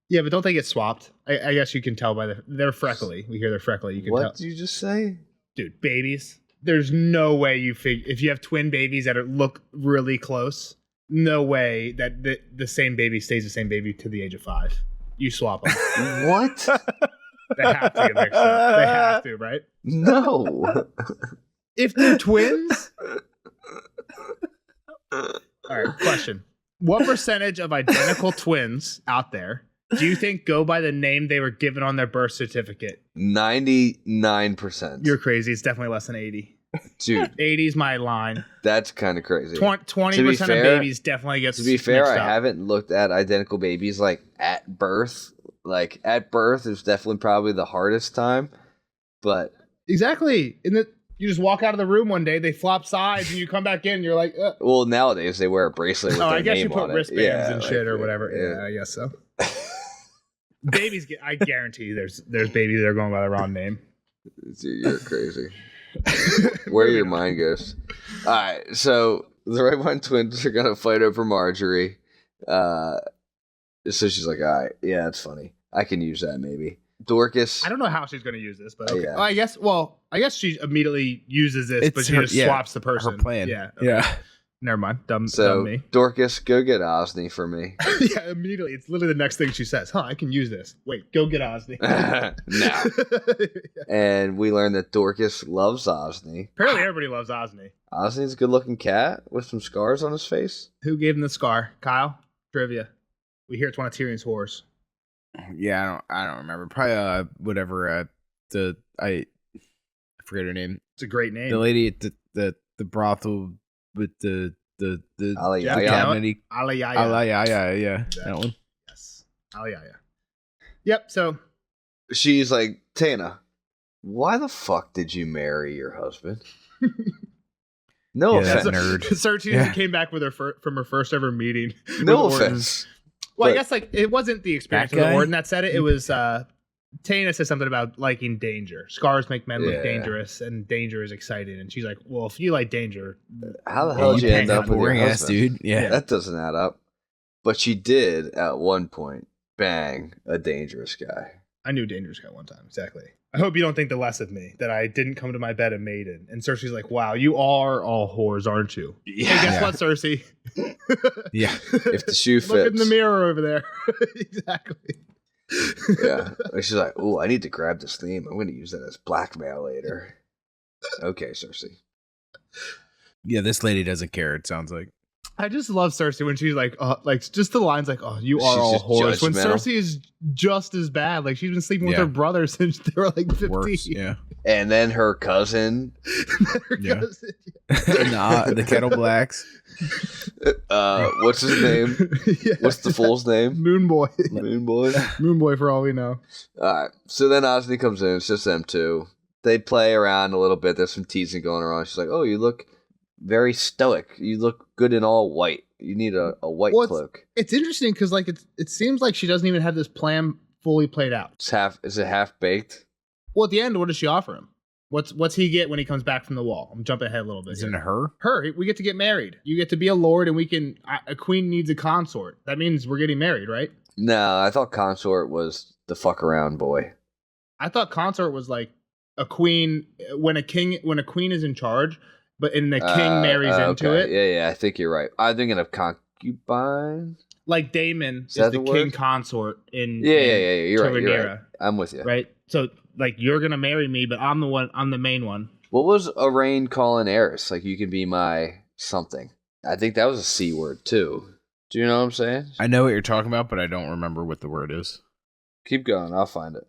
Yeah, but don't they get swapped? I guess you can tell by they're freckly. We hear they're freckly. You can tell. What did you just say? Dude, babies. There's no way if you have twin babies that look really close, no way that the same baby stays the same baby to the age of 5. You swap them. What? They have to get mixed up. They have to, right? No. If they're twins? All right, question. What percentage of identical twins out there do you think go by the name they were given on their birth certificate? 99%. You're crazy. It's definitely less than 80. Dude. 80's my line. That's kind of crazy. 20% of babies definitely get. To be fair, I haven't looked at identical babies at birth. At birth is definitely probably the hardest time. But exactly. You just walk out of the room one day, they flop sides, and you come back in, and you're like, ugh. Well, nowadays they wear a bracelet with their I guess name you put on wristbands and shit or whatever. Yeah, I guess so. Babies I guarantee you there's babies that are going by the wrong name. Dude, you're crazy. Where your mind goes. All right, so the Red Wine twins are gonna fight over Marjorie. So she's like, all right, yeah, that's funny. I can use that maybe. Dorcas. I don't know how she's going to use this, but okay. Yeah. I guess she immediately uses this, but she just swaps the person. Her plan. Yeah. Okay. Yeah. Never mind. Dumb me. Dorcas, go get Osney for me. Yeah, immediately. It's literally the next thing she says. I can use this. Wait, go get Osney. No. And we learn that Dorcas loves Osney. Apparently everybody loves Osney. Osney's a good-looking cat with some scars on his face. Who gave him the scar? Kyle? Trivia. We hear it's one of Tyrion's whores. Yeah, I don't remember. Probably whatever. I forget her name. It's a great name. The lady at the brothel with the Alayaya. Yeah, that one. Yes, Alayaya. Yep. So she's like, Taena, why the fuck did you marry your husband? No offense, nerd. Cersei came back with from her first ever meeting. No offense. Well, I guess it wasn't the experience of the Warden that said it. It was Taena said something about liking danger. Scars make men look dangerous, and danger is exciting. And she's like, "Well, if you like danger, how the hell did you end up with your husband, dude? Yeah, that doesn't add up." But she did at one point bang a dangerous guy. I knew a dangerous guy one time. Exactly. I hope you don't think the less of me that I didn't come to my bed a maiden. And Cersei's like, "Wow, you are all whores, aren't you?" Yeah. Hey, guess what, Cersei? Yeah. If the shoe fits. Look in the mirror over there. Exactly. Yeah. She's like, "Oh, I need to grab this theme. I'm going to use that as blackmail later." Okay, Cersei. Yeah, this lady doesn't care, it sounds like. I just love Cersei when she's like just the lines like, "Oh, you are all whores." When Cersei is just as bad. Like, she's been sleeping with her brother since they were like 15. Worse, yeah. And then her cousin. The Kettle Blacks. What's his name? What's the fool's name? Moonboy. Moonboy for all we know. Alright, so then Osney comes in. It's just them two. They play around a little bit. There's some teasing going around. She's like, "Oh, you look very stoic. You look good in all white. You need a white cloak. It's interesting because like it seems like she doesn't even have this plan fully played out. Is it half baked? Well, at the end, what does she offer him? What's he get when he comes back from the wall? I'm jumping ahead a little bit. Isn't it her? Her. We get to get married. You get to be a lord, and we can. A queen needs a consort. That means we're getting married, right? No, I thought consort was the fuck around boy. I thought consort was like a queen when a queen is in charge, but and the king marries into it. Yeah, I think you're right. I'm thinking of concubine. Like Daemon is the king consort in You're right. I'm with you. Right. So like you're gonna marry me, but I'm the main one. What was Arain calling Eris? Like, you can be my something. I think that was a C word too. Do you know what I'm saying? I know what you're talking about, but I don't remember what the word is. Keep going. I'll find it.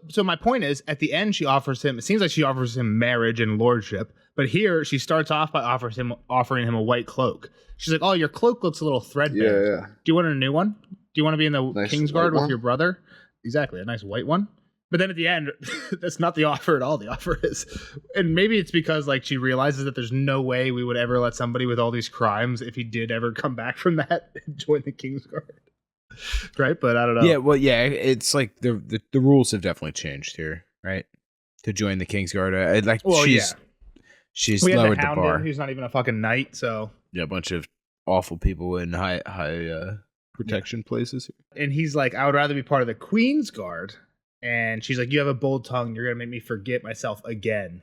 So my point is, at the end, she offers him. It seems like she offers him marriage and lordship, but here she starts off by offering him a white cloak. She's like, "Oh, your cloak looks a little threadbare. Yeah. Do you want a new one? Do you want to be in the nice Kingsguard with your brother? Exactly, a nice white one." But then at the end, that's not the offer at all. The offer is, and maybe it's because like she realizes that there's no way we would ever let somebody with all these crimes, if he did ever come back from that, join the Kingsguard. Right, but I don't know. Yeah, well, yeah, it's like the rules have definitely changed here, right? To join the Kingsguard, she's lowered the bar. He's not even a fucking knight, so yeah, a bunch of awful people in high protection places. And he's like, I would rather be part of the Queen's Guard. And she's like, you have a bold tongue. You're gonna make me forget myself again.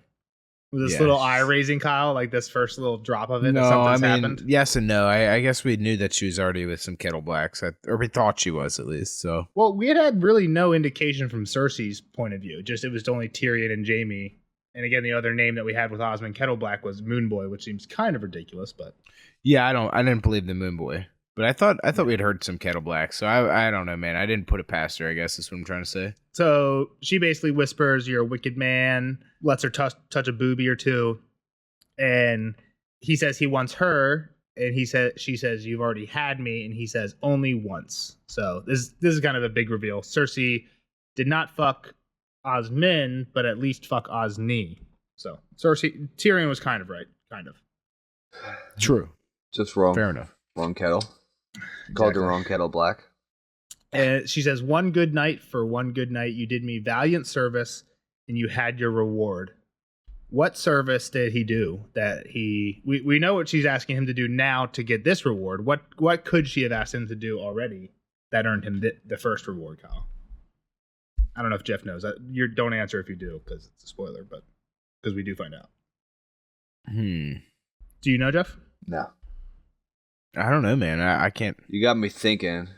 With this little eye raising, Kyle, like this first little drop of it. No, that happened. Yes and no. I guess we knew that she was already with some Kettle Blacks, or we thought she was at least. So, well, we had really no indication from Cersei's point of view. Just it was only Tyrion and Jaime. And again, the other name that we had with Osmond Kettle Black was Moonboy, which seems kind of ridiculous, but yeah, I didn't believe the Moonboy, but I thought we'd heard some Kettle Blacks. So I don't know, man. I didn't put it past her. I guess is what I'm trying to say. So she basically whispers, "You're a wicked man." Lets her touch a boobie or two. And he says he wants her, and she says, "You've already had me," and he says, "Only once." So this is kind of a big reveal. Cersei did not fuck Osmyn, but at least fuck Osney. So Tyrion was kind of right, kind of. True. Just wrong. Fair enough. Wrong kettle. Exactly. Called the wrong kettle black. And she says, "One good night for one good night. You did me valiant service, and you had your reward." What service did he do that we know what she's asking him to do now to get this reward. What could she have asked him to do already that earned him the first reward, Kyle? I don't know if Jeff knows. You don't answer if you do, because it's a spoiler, but because we do find out. Do you know, Jeff? No. I don't know, man. I can't. You got me thinking.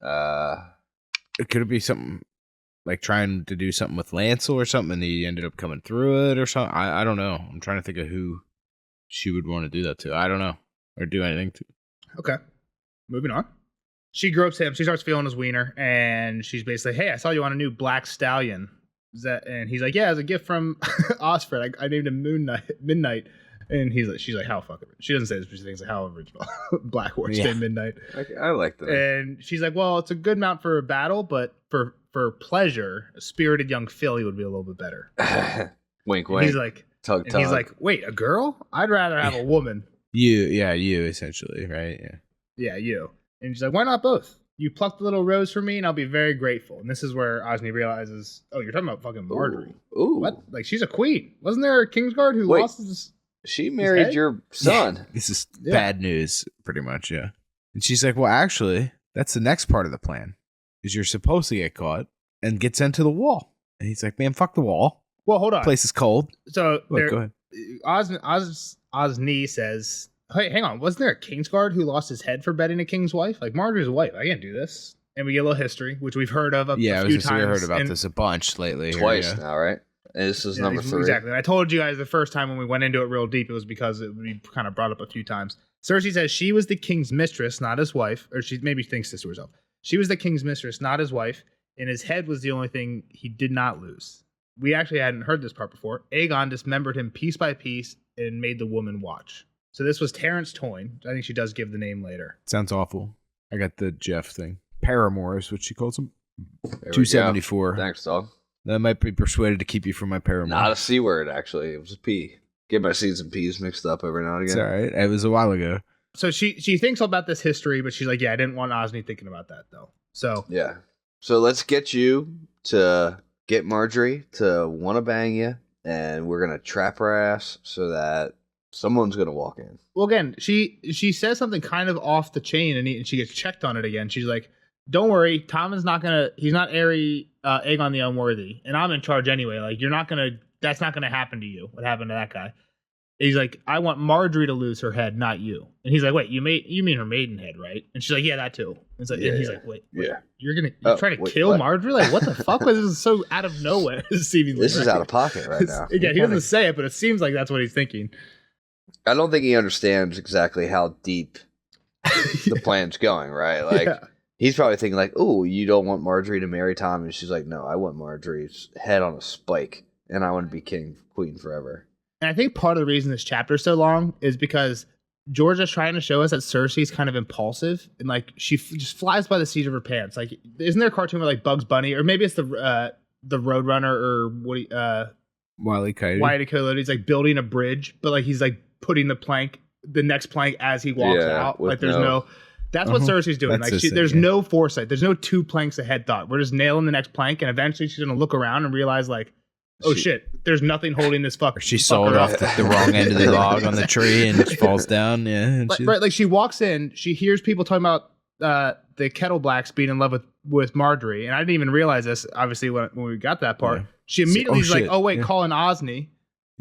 Could it be something like trying to do something with Lancel or something, and he ended up coming through it or something? I don't know. I'm trying to think of who she would want to do that to. I don't know. Or do anything to. Okay. Moving on. She gropes him. She starts feeling his wiener, and she's basically, "Hey, I saw you on a new black stallion." And he's like, "Yeah, as a gift from Osfred. I named him Midnight." And she's like, "How fucking?" She doesn't say this, but she thinks like, "How original." Black horse named Midnight. I like that. And she's like, "Well, it's a good mount for a battle, but for pleasure, a spirited young filly would be a little bit better." Wink, and wink. he's like, tug. He's like, "Wait, a girl? I'd rather have a woman." You essentially, right? Yeah, you. And she's like, "Why not both? You plucked a little rose for me, and I'll be very grateful." And this is where Osney realizes, "Oh, you're talking about fucking Marjorie." Ooh. What? Like, she's a queen. Wasn't there a Kingsguard who lost his... She married your son. Yeah, this is bad news, pretty much, yeah. And she's like, "Well, actually, that's the next part of the plan, is you're supposed to get caught and get sent to the wall." And he's like, "Man, fuck the wall. Well, hold on. The place is cold." So, go ahead. Osney says, "Hey, hang on. Wasn't there a Kingsguard who lost his head for betting a king's wife? Like, Marjorie's a wife. I can't do this." And we get a little history, which we've heard of a few times. We heard about this a bunch lately. Twice now, right? And this is number 3. Exactly. And I told you guys the first time when we went into it real deep, it was because we kind of brought up a few times. Cersei says she was the king's mistress, not his wife. Or she maybe thinks this to herself. She was the king's mistress, not his wife. And his head was the only thing he did not lose. We actually hadn't heard this part before. Aegon dismembered him piece by piece and made the woman watch. So this was Terrence Toyne. I think she does give the name later. Sounds awful. I got the Jeff thing. Paramore is what she calls him. 274. Thanks, dog. That might be persuaded to keep you from my Paramore. Not a C word, actually. It was a P. Get my C's and P's mixed up every now and It's again. all right. It was a while ago. So she thinks about this history, but she's like, yeah, I didn't want Osney thinking about that though. So yeah. So let's get you to get Marjorie to want to bang you, and we're gonna trap her ass so that someone's gonna walk in. Well, again, she says something kind of off the chain, and she gets checked on it again. She's like, "Don't worry, Tommen's not gonna. He's not Aegon the Unworthy, and I'm in charge anyway. Like, you're not gonna. That's not gonna happen to you. What happened to that guy?" And he's like, "I want Marjorie to lose her head, not you." And he's like, "Wait, you mean her maidenhead, right?" And she's like, "Yeah, that too." And, he's like, "Wait, you're trying to kill Marjorie? Like, what the fuck? This is so out of nowhere." Seemingly, this is out of pocket right now. Again, he doesn't say it, but it seems like that's what he's thinking. I don't think he understands exactly how deep the plan's going, right? Like, he's probably thinking like, "Oh, you don't want Marjorie to marry Tom," and she's like, "No, I want Marjorie's head on a spike, and I want to be queen forever." And I think part of the reason this chapter is so long is because Georgia's trying to show us that Cersei's kind of impulsive and like she just flies by the seat of her pants. Like, isn't there a cartoon where like Bugs Bunny, or maybe it's the Roadrunner or Wile E. Coyote? He's like building a bridge, but like he's like putting the next plank as he walks out. Like there's no. That's what Cersei's doing. Like there's no foresight. There's no 2 planks ahead thought. We're just nailing the next plank, and eventually she's gonna look around and realize like, oh shit, there's nothing holding this fucker. She sawed off the wrong end of the log on the tree and it falls down. Yeah, and right. Like she walks in, she hears people talking about the Kettle Blacks being in love with Marjorie, and I didn't even realize this. Obviously, when we got that part, she immediately is like, "Oh wait, calling Osney."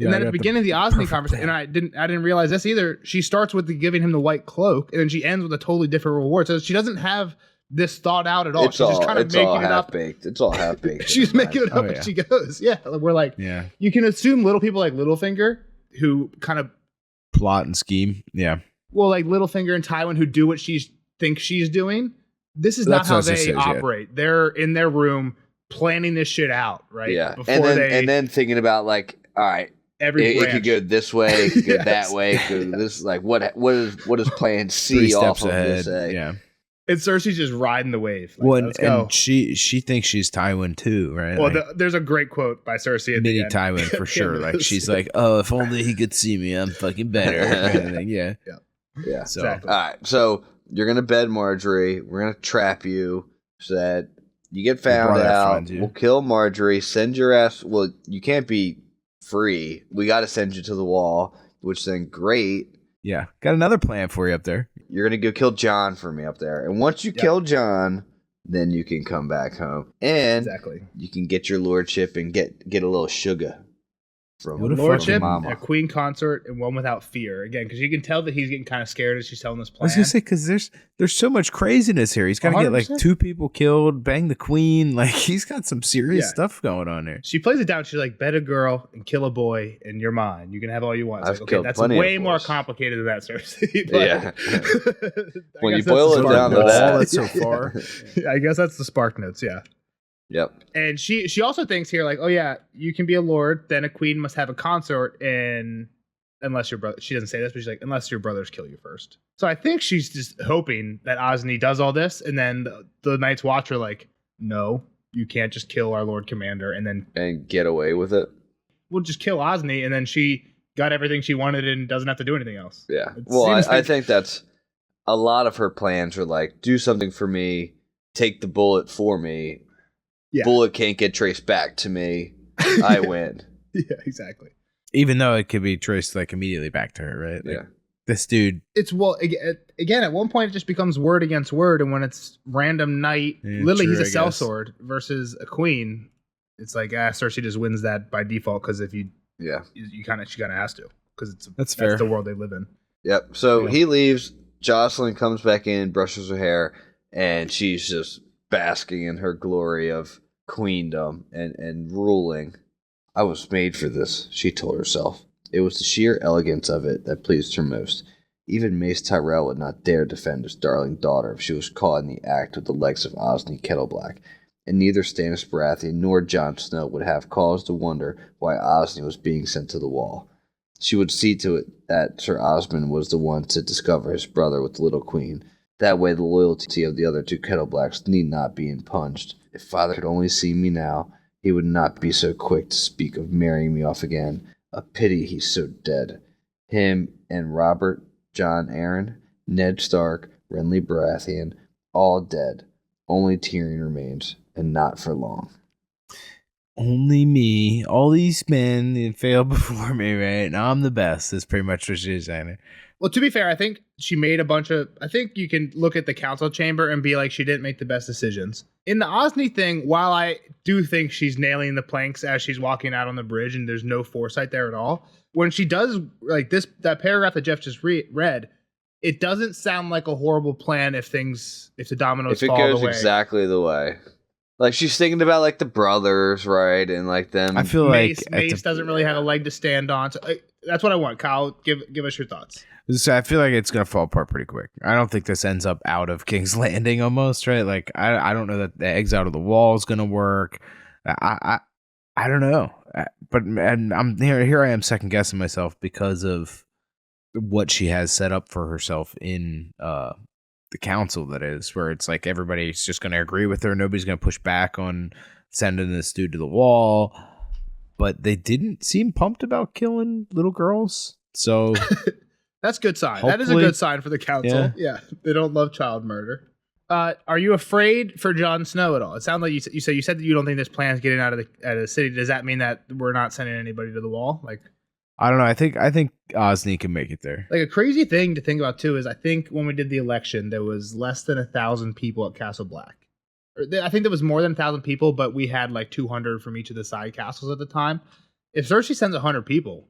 And then at the beginning of the Osney conversation, and I didn't realize this either. She starts with giving him the white cloak, and then she ends with a totally different reward. So she doesn't have this thought out at all. She's just kind of making it up. It's all half baked. She's making it up as she goes. Yeah, we're like, you can assume little people like Littlefinger who kind of plot and scheme. Yeah. Well, like Littlefinger and Tywin who do what she thinks she's doing. This is not how they operate. Yeah. They're in their room planning this shit out, right? Yeah. And then thinking about like, all right, it could go this way, it could go that way, it could go this, like what is plan C off of this A? Yeah. And Cersei's just riding the wave. Like, well, and she thinks she's Tywin too, right? Well, like, there's a great quote by Cersei at mini Tywin for sure. Like she's like, "Oh, if only he could see me, I'm fucking better." Kind of yeah. So, exactly. All right. So you're gonna bed Marjorie. We're gonna trap you so that you get found out. We'll kill Marjorie. Send your ass. Well, you can't be free. We got to send you to the wall. Which then great. Yeah, got another plan for you up there. You're going to go kill John for me up there. And once you kill John, then you can come back home. And you can get your lordship and get a little sugar from lordship, a queen consort, and one without fear. Again, because you can tell that he's getting kind of scared as she's telling this plan. I was going to say, because there's so much craziness here. He's got to get like 2 people killed, bang the queen. Like he's got some serious stuff going on there. She plays it down. She's like, bet a girl and kill a boy and you're mine. You can have all you want. It's like, okay, that's way more complicated than that, Cersei. When you boil it down to that's so far. I guess that's the spark notes, yeah. Yep. And she also thinks here, like, oh yeah, you can be a lord, then a queen must have a consort, and unless your brother, she doesn't say this, but she's like, unless your brothers kill you first. So I think she's just hoping that Osney does all this, and then the Night's Watch are like, no, you can't just kill our Lord Commander and get away with it. We'll just kill Osney, and then she got everything she wanted and doesn't have to do anything else. Yeah. I think that's a lot of her plans are like, do something for me, take the bullet for me. Yeah. Bullet can't get traced back to me. I win. Yeah, exactly. Even though it could be traced like immediately back to her, right? Like, this dude. It's again. At one point, it just becomes word against word, and when it's random night, literally he's a sellsword versus a queen. It's like Cersei just wins that by default because if she kind of has to because that's fair. That's the world they live in. Yep. So he leaves. Jocelyn comes back in, brushes her hair, and she's just basking in her glory of queendom and ruling. I was made for this, she told herself. It was the sheer elegance of it that pleased her most. Even Mace Tyrell would not dare defend his darling daughter if she was caught in the act with the legs of Osney Kettleblack, and neither Stannis Baratheon nor Jon Snow would have cause to wonder why Osney was being sent to the wall. She would see to it that Sir Osmond was the one to discover his brother with the little queen. That way the loyalty of the other 2 Kettleblacks need not be impunged. If father could only see me now, he would not be so quick to speak of marrying me off again. A pity he's so dead. Him and Robert, John Arryn, Ned Stark, Renly Baratheon, all dead. Only Tyrion remains, and not for long. Only me. All these men failed before me, right? Now I'm the best. That's pretty much what she's saying. Well, to be fair, I think she made I think you can look at the council chamber and be like, she didn't make the best decisions. In the Osney thing, while I do think she's nailing the planks as she's walking out on the bridge and there's no foresight there at all, when she does like that paragraph that Jeff just read, it doesn't sound like a horrible plan if the dominoes fall the way. If it goes exactly the way. Like, she's thinking about, like, the brothers, right? And, like, them. I feel Mace doesn't really have a leg to stand on. So, that's what I want. Kyle, give us your thoughts. So I feel like it's going to fall apart pretty quick. I don't think this ends up out of King's Landing almost, right? Like, I don't know that the eggs out of the wall is going to work. I don't know. But and I'm here I am second guessing myself because of what she has set up for herself in the council, that is, where it's like everybody's just going to agree with her. Nobody's going to push back on sending this dude to the wall. But they didn't seem pumped about killing little girls. So that's a good sign. That is a good sign for the council. Yeah. They don't love child murder. Are you afraid for Jon Snow at all? It sounds like you said that you don't think this plan is getting out of the city. Does that mean that we're not sending anybody to the wall? Like, I don't know. I think Osney can make it there. Like, a crazy thing to think about too is I think when we did the election, there was less than 1,000 people at Castle Black. I think there was more than 1,000 people, but we had like 200 from each of the side castles at the time. If Cersei sends 100 people,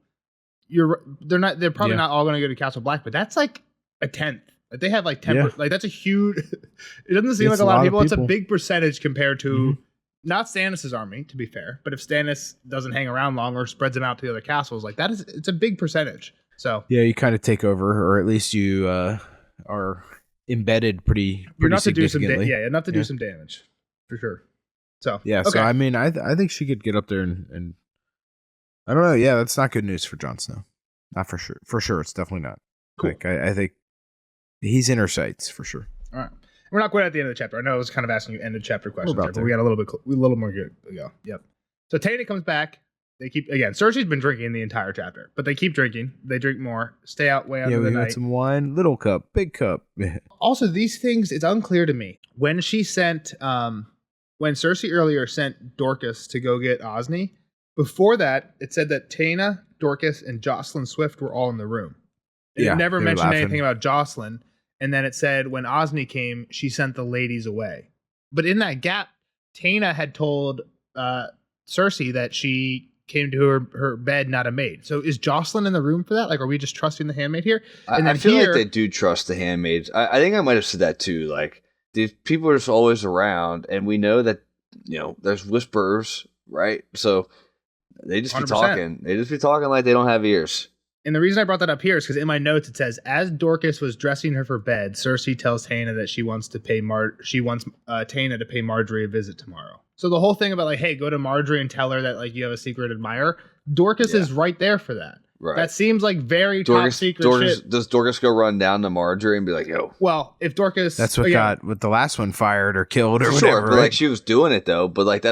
they're probably not all going to go to Castle Black, but that's like a tenth. Like, they have like 10. Like, that's a huge. It doesn't seem like a lot of people. It's a big percentage compared to. Not Stannis' army, to be fair, but if Stannis doesn't hang around long or spreads them out to the other castles, like it's a big percentage. So yeah, you kind of take over, or at least you are embedded pretty enough significantly. To do some enough to do some damage for sure. So yeah, okay. So I mean, I think she could get up there and I don't know. Yeah, that's not good news for Jon Snow. Not for sure. For sure, it's definitely not. Cool. Like I think he's in her sights for sure. All right. We're not quite at the end of the chapter. I know I was kind of asking you end of chapter questions, but we got a little more good to go. Yep. So Taena comes back. They keep Cersei's been drinking the entire chapter, but they keep drinking. They drink more. Stay out way under the night. Got some wine, little cup, big cup. Also, these things, it's unclear to me when she sent, when Cersei earlier sent Dorcas to go get Osney. Before that, it said that Taena, Dorcas, and Jocelyn Swift were all in the room. It never mentioned anything about Jocelyn. And then it said when Osney came, she sent the ladies away. But in that gap, Taena had told Cersei that she came to her bed, not a maid. So is Jocelyn in the room for that? Like, are we just trusting the handmaid here? And I feel like they do trust the handmaids. I think I might have said that too. Like, these people are just always around, and we know that, there's whisperers, right? So they just be 100%. Talking. They just be talking like they don't have ears. And the reason I brought that up here is because in my notes it says, as Dorcas was dressing her for bed, Cersei tells Taena that she wants Taena to pay Marjorie a visit tomorrow. So the whole thing about like, hey, go to Marjorie and tell her that like you have a secret admirer. Dorcas is right there for that. Right. That seems like very top secret shit. Does Dorcas go run down to Marjorie and be like, yo? Well, if Dorcas... That's what got with the last one fired or killed or whatever. But like she was doing it though. But like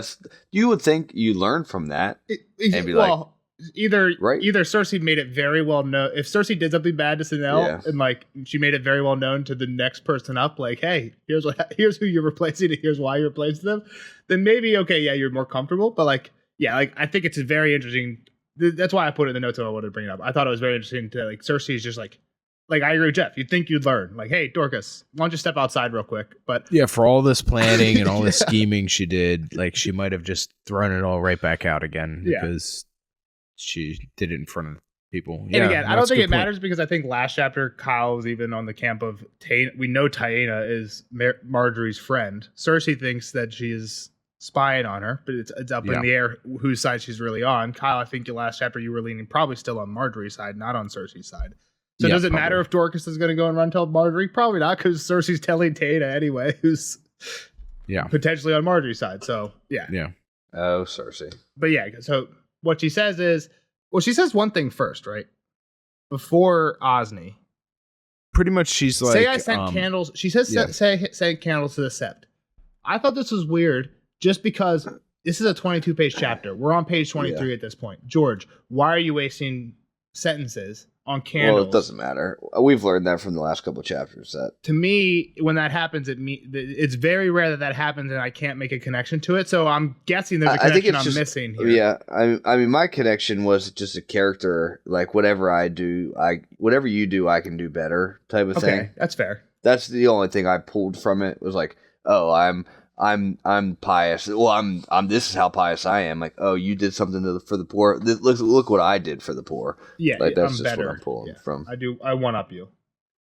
you would think you learn from that and be like... Either Cersei made it very well known. If Cersei did something bad to Sinel and like she made it very well known to the next person up, like, hey, here's who you're replacing and here's why you're replacing them, then maybe you're more comfortable. But I think it's very interesting. That's why I put it in the notes and I wanted to bring it up. I thought it was very interesting to like Cersei's just like I agree with Jeff. You'd think you'd learn. Like, hey, Dorcas, why don't you step outside real quick? But yeah, for all this planning and all this scheming she did, like she might have just thrown it all right back out again because she did it in front of people. And again, I don't think it matters because I think last chapter Kyle was even on the camp of Taena. We know Taena is Marjorie's friend. Cersei thinks that she is spying on her, but it's up in the air whose side she's really on. Kyle, I think last chapter you were leaning probably still on Marjorie's side, not on Cersei's side. So does it matter if Dorcas is going to go and run tell Marjorie? Probably not, because Cersei's telling Taena anyway, who's potentially on Marjorie's side. So Oh, Cersei. But so what she says is, she says one thing first, right? Before Osney. Pretty much she's like... Say I sent candles. She says, say candles to the Sept. I thought this was weird just because This is a 22-page chapter. We're on page 23 at this point. George, why are you wasting sentences on candles? Well, it doesn't matter. We've learned that from the last couple of chapters. That to me, when that happens, it's very rare that happens, and I can't make a connection to it. So I'm guessing there's a connection I'm missing here. Yeah, I mean, my connection was just a character, like whatever you do, I can do better type of thing. Okay, that's fair. That's the only thing I pulled from it. Was like, oh, I'm pious. Well, I'm. This is how pious I am. Like, oh, you did something for the poor. Look what I did for the poor. Yeah, like that's I'm just better. what I'm pulling from. I one up you.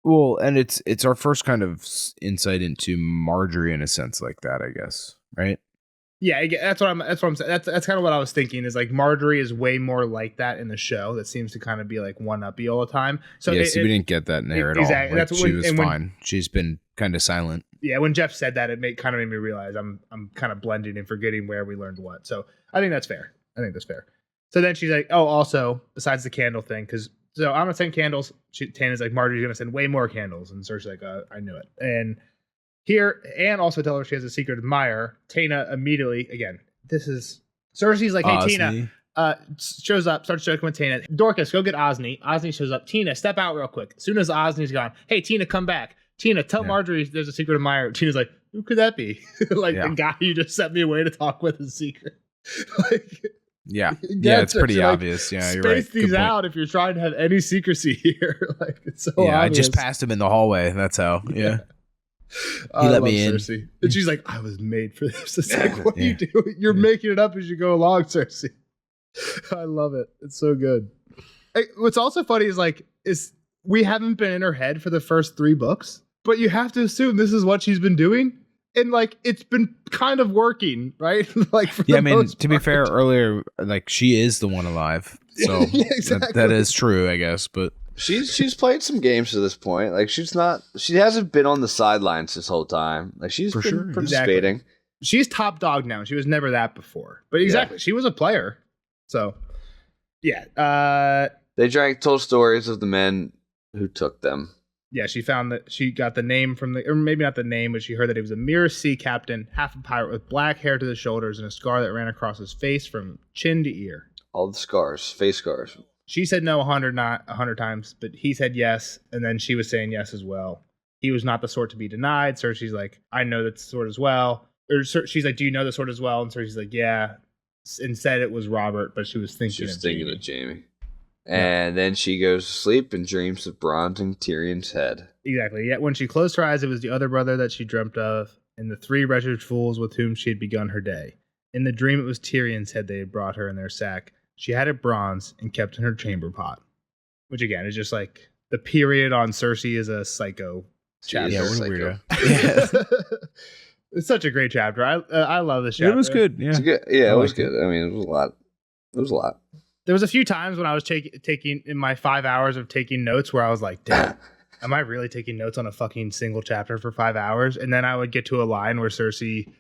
Well, and it's our first kind of insight into Marjorie in a sense like that, I guess, right? Yeah, that's what I'm saying. That's kind of what I was thinking. Is like Marjorie is way more like that in the show. That seems to kind of be like one uppy all the time. So yeah, we didn't get that in there at all. Like, she was fine. She's been kind of silent. Yeah, when Jeff said that, it kind of made me realize I'm kind of blending and forgetting where we learned what. So I think that's fair. So then she's like, oh, also besides the candle thing, so I'm gonna send candles. Tana's like, Marjorie's gonna send way more candles, and Cersei's like, I knew it. And here, and also tell her she has a secret admirer. Tana immediately, again, this is Cersei's like, hey, Tina, shows up, starts joking with Tina. Dorcas, go get Osney. Osney shows up. Tina, step out real quick. As soon as Osney's gone, hey, Tina, come back. Tina, tell Marjorie there's a secret admirer. Tina's like, who could that be? The guy you just sent me away to talk with is secret. It's pretty obvious. Yeah, you're right. Space these out if you're trying to have any secrecy here. It's so obvious. I just passed him in the hallway. That's how. Yeah. He let me in. Cersei. And she's like, I was made for this. It's like, what are you doing? You're making it up as you go along, Cersei. I love it. It's so good. What's also funny is we haven't been in her head for the first 3 books. But you have to assume this is what she's been doing. And it's been kind of working, right? To be fair, earlier, she is the one alive. So exactly. that is true, I guess. But she's played some games to this point. She hasn't been on the sidelines this whole time. She's been participating. Exactly. She's top dog now. She was never that before. But she was a player. So they told stories of the men who took them. Yeah, she found that she got the name or maybe not the name, but she heard that he was a Mirror Sea captain, half a pirate with black hair to the shoulders and a scar that ran across his face from chin to ear. All the scars, face scars. She said no 100 times, but he said yes, and then she was saying yes as well. He was not the sort to be denied. Cersei's like, I know that sword as well. Or she's like, do you know the sword as well? And Cersei's like, yeah. And said it was Robert, but she was thinking of Jaime. And then she goes to sleep and dreams of bronzing Tyrion's head. Exactly. Yet when she closed her eyes, it was the other brother that she dreamt of, and the 3 wretched fools with whom she had begun her day. In the dream, it was Tyrion's head they had brought her in their sack. She had it bronze and kept in her chamber pot. Which, again, is just like the period on Cersei is a psycho chapter. Yeah, what a weirdo. It's such a great chapter. I love this chapter. It was good. Yeah, it was good. I mean, it was a lot. There was a few times when I was taking in my 5 hours of taking notes where I was like, damn, am I really taking notes on a fucking single chapter for 5 hours? And then I would get to a line where Cersei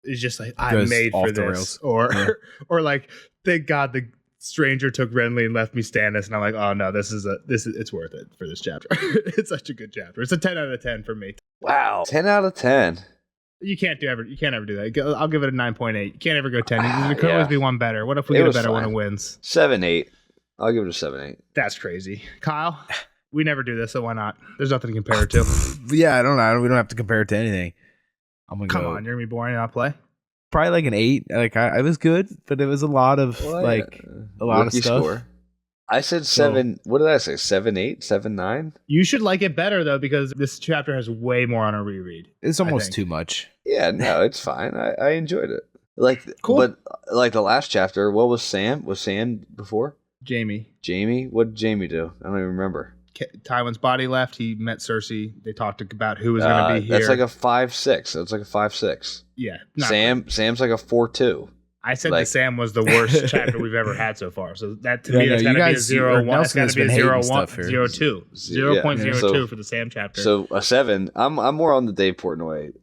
is just like, I'm made for this. Or like, thank God the stranger took Renly and left me Stannis. And I'm like, oh no, it's worth it for this chapter. It's such a good chapter. It's a 10 out of 10 for me. Wow. 10 out of 10. You can't ever do that. I'll give it a 9.8. You can't ever go 10. There could always be one better. What if we get a better one and wins? 7-8. I'll give it a 7-8. That's crazy. Kyle, we never do this, so why not? There's nothing to compare it to. Yeah, I don't know. We don't have to compare it to anything. Come on, you're gonna be boring and not play. Probably like an 8. I was good, but it was a lot of a lot of stuff. Score. I said 7. What did I say? 7-8, 7-9. You should like it better though, because this chapter has way more on a reread. It's almost too much. Yeah, no, it's fine. I enjoyed it. Cool. But the last chapter, what was Sam? Was Sam before? Jamie. What did Jamie do? I don't even remember. Tywin's body left. He met Cersei. They talked about who was going to be here. That's like a 5-6. That's like a 5-6. Yeah. Sam's like a 4-2. I said that Sam was the worst chapter we've ever had so far. So that to me, that's got to be a 0-1. It's got to be a 0-1, 0-2. 0.02 for the Sam chapter. So a 7. I'm more on the Dave Portnoy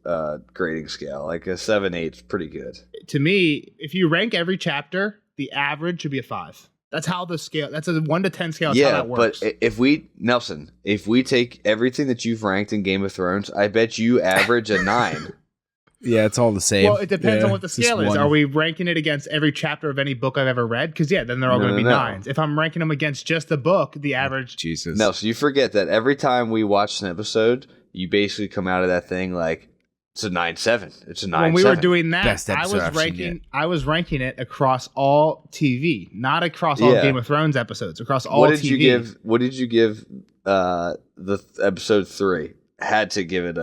grading scale. Like a 7-8 is pretty good. To me, if you rank every chapter, the average should be a 5. That's how the scale. That's a 1 to 10 scale. That's how that works. But if we take everything that you've ranked in Game of Thrones, I bet you average a 9. Yeah, it's all the same. Well, it depends on what the scale is. Are we ranking it against every chapter of any book I've ever read? Because then they're all going to be 9s. If I'm ranking them against just the book, the average. Jesus. No, so you forget that every time we watch an episode, you basically come out of that thing like it's a 9.7. It's a 9.7. When we were doing that, Best episode I was ranking it across all TV, not across all Game of Thrones episodes. Across all TV. What did you give the episode 3? Had to give it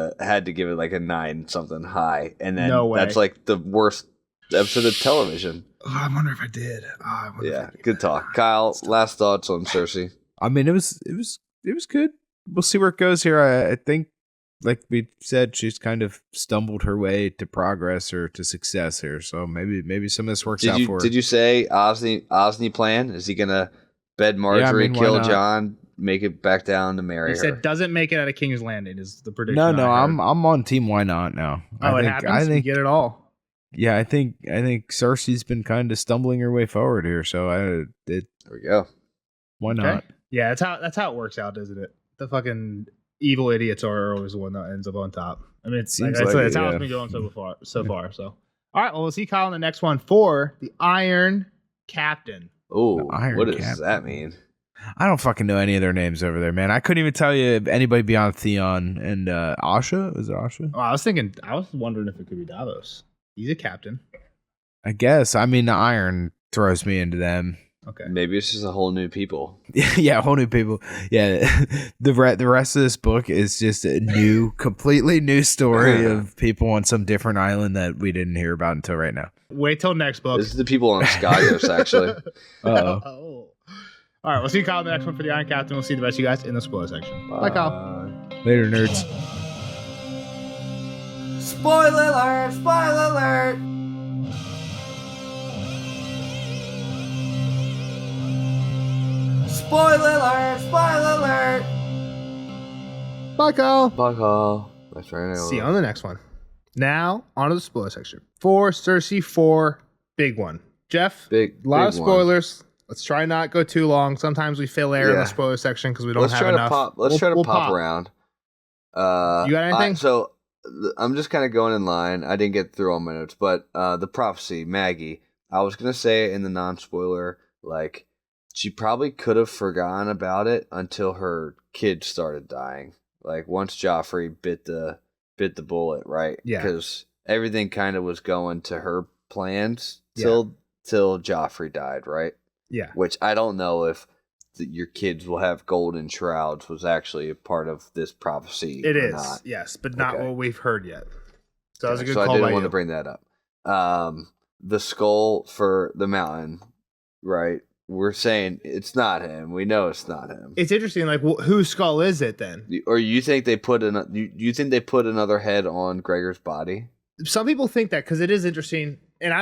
like a 9 something high, and then that's like the worst episode of television. I wonder if I did. Good talk, Kyle. Last thoughts on Cersei? I mean, it was good. We'll see where it goes here. I think, like we said, she's kind of stumbled her way to progress or to success here. So maybe some of this works out for her. Did you say Osney plan? Is he gonna bed Marjorie, kill Jon? Make it back down to marry her. He said doesn't make it out of King's Landing is the prediction. No, I'm on team why not now. It happens. I think you get it all. Yeah, I think Cersei's been kind of stumbling her way forward here. So there we go. Why not? Yeah, that's how it works out, isn't it? The fucking evil idiots are always the one that ends up on top. I mean, it's how it's been going so far. So all right, well, we'll see Kyle in the next one for the Iron Captain. Oh, what does that mean? I don't fucking know any of their names over there, man. I couldn't even tell you anybody beyond Theon and Asha. Was it Asha? Oh, I was wondering if it could be Davos. He's a captain. I guess. I mean, the Iron throws me into them. Okay. Maybe it's just a whole new people. Yeah, whole new people. Yeah, the rest of this book is just a completely new story of people on some different island that we didn't hear about until right now. Wait till next book. This is the people on Skyos, actually. Uh-oh. All right, we'll see Kyle in the next one for the Iron Captain. We'll see the rest of you guys in the spoiler section. Bye Kyle. Later, nerds. Spoiler alert! Spoiler alert! Spoiler alert! Spoiler alert! Bye Kyle. Bye Kyle. That's right. See you on the next one. Now, on to the spoiler section. For Cersei 4, big one. Jeff, a lot of spoilers. Let's try not go too long. Sometimes we fill air in the spoiler section because we don't have enough. Let's try to pop around. You got anything? So I'm just kind of going in line. I didn't get through all my notes, but the prophecy, Maggie. I was gonna say in the non-spoiler, like she probably could have forgotten about it until her kid started dying. Like once Joffrey bit the bullet, right? Yeah. Because everything kind of was going to her plans till Joffrey died, right? Yeah. Which I don't know if your kids will have golden shrouds was actually a part of this prophecy. It is, not. yes, but not what we've heard yet. So that was a good call. So I didn't want to bring that up. The skull for the mountain, right? We're saying it's not him. We know it's not him. It's interesting. Like, whose skull is it then? Or you think they put you think they put another head on Gregor's body? Some people think that because it is interesting, and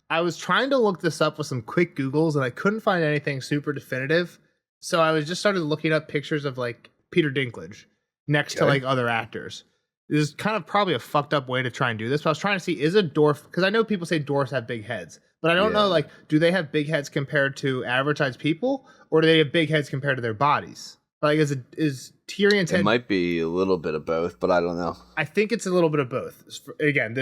I was trying to look this up with some quick Googles, and I couldn't find anything super definitive. So I was just started looking up pictures of like Peter Dinklage next to like other actors. This is kind of probably a fucked up way to try and do this. But I was trying to see, is a dwarf, because I know people say dwarfs have big heads, but I don't know, like, do they have big heads compared to average sized people, or do they have big heads compared to their bodies? Like, is Tyrion's head? It might be a little bit of both, but I don't know. I think it's a little bit of both. Again,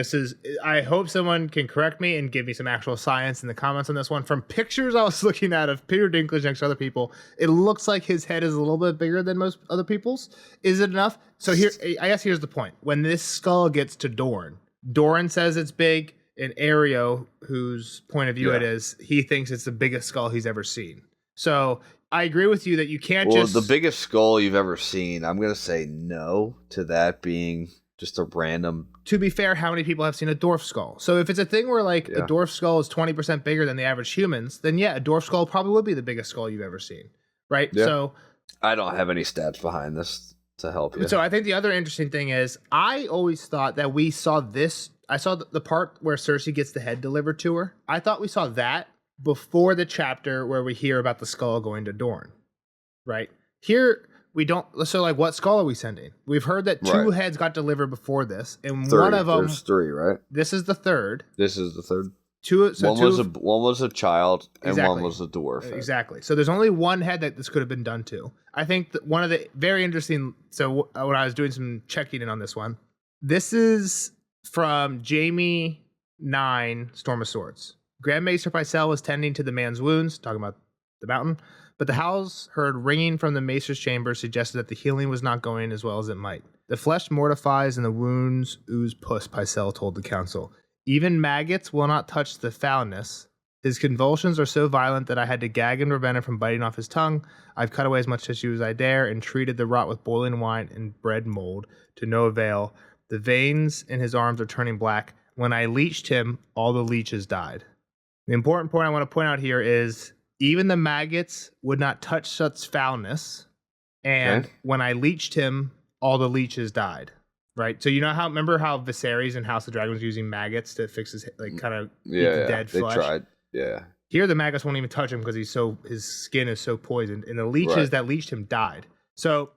I hope someone can correct me and give me some actual science in the comments on this one. From pictures I was looking at of Peter Dinklage next to other people, it looks like his head is a little bit bigger than most other people's. Is it enough? So here, I guess here's the point. When this skull gets to Doran says it's big, and Ario, whose point of view it is, he thinks it's the biggest skull he's ever seen. So I agree with you that you can't just... Well, the biggest skull you've ever seen, I'm going to say no to that being just a random... To be fair, how many people have seen a dwarf skull? So if it's a thing where like a dwarf skull is 20% bigger than the average humans, then a dwarf skull probably would be the biggest skull you've ever seen, right? Yeah. So I don't have any stats behind this to help you. So I think the other interesting thing is I always thought that we saw this... I saw the part where Cersei gets the head delivered to her. I thought we saw that before the chapter where we hear about the skull going to Dorne, right? Here, we don't... So, like, what skull are we sending? We've heard that two heads got delivered before this, and one of them... There's 3, right? This is the third. This is the third. One was a child, and one was a dwarf. Exactly. So there's only one head that this could have been done to. I think that one of the very interesting... So when I was doing some checking in on this one, this is From Jamie 9, Storm of Swords. Grand Maester Pycelle was tending to the man's wounds, talking about the mountain, but the howls heard ringing from the maester's chamber suggested that the healing was not going as well as it might. The flesh mortifies and the wounds ooze pus, Pycelle told the council. Even maggots will not touch the foulness. His convulsions are so violent that I had to gag and prevent him from biting off his tongue. I've cut away as much tissue as I dare and treated the rot with boiling wine and bread mold to no avail. The veins in his arms are turning black. When I leeched him, all the leeches died. The important point I want to point out here is even the maggots would not touch such foulness. And when I leeched him, all the leeches died. Right? So remember how Viserys in House of Dragon was using maggots to fix his, kind of eat the dead flesh? They tried. Yeah. Here the maggots won't even touch him because his skin is so poisoned, and the leeches that leeched him died. So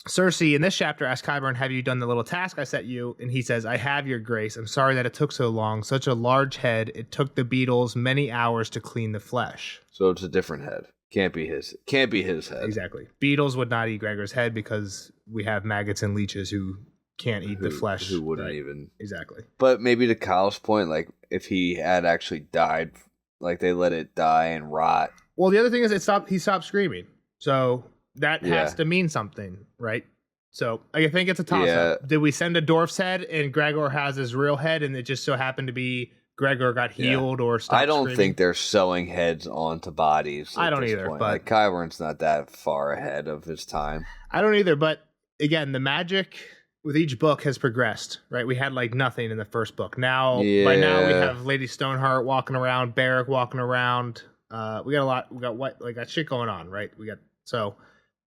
Cersei in this chapter asks Qyburn, "Have you done the little task I set you?" And he says, "I have, your grace. I'm sorry that it took so long. Such a large head. It took the beetles many hours to clean the flesh." So it's a different head. Can't be his head. Exactly. Beetles would not eat Gregor's head because we have maggots and leeches who can't eat the flesh. Who wouldn't even. Exactly. But maybe to Kyle's point, like if he had actually died, like they let it die and rot. Well, the other thing is he stopped screaming. So that has to mean something, right? So I think it's a toss-up. Did we send a dwarf's head and Gregor has his real head and it just so happened to be Gregor got healed or stopped I don't screaming? think they're sewing heads onto bodies. I don't either. Point. But like Qyburn's not that far ahead of his time. I don't either. But again, the magic with each book has progressed, right? We had like nothing in the first book. Now, by now we have Lady Stoneheart walking around, Beric walking around. We got a lot. We got shit going on, right?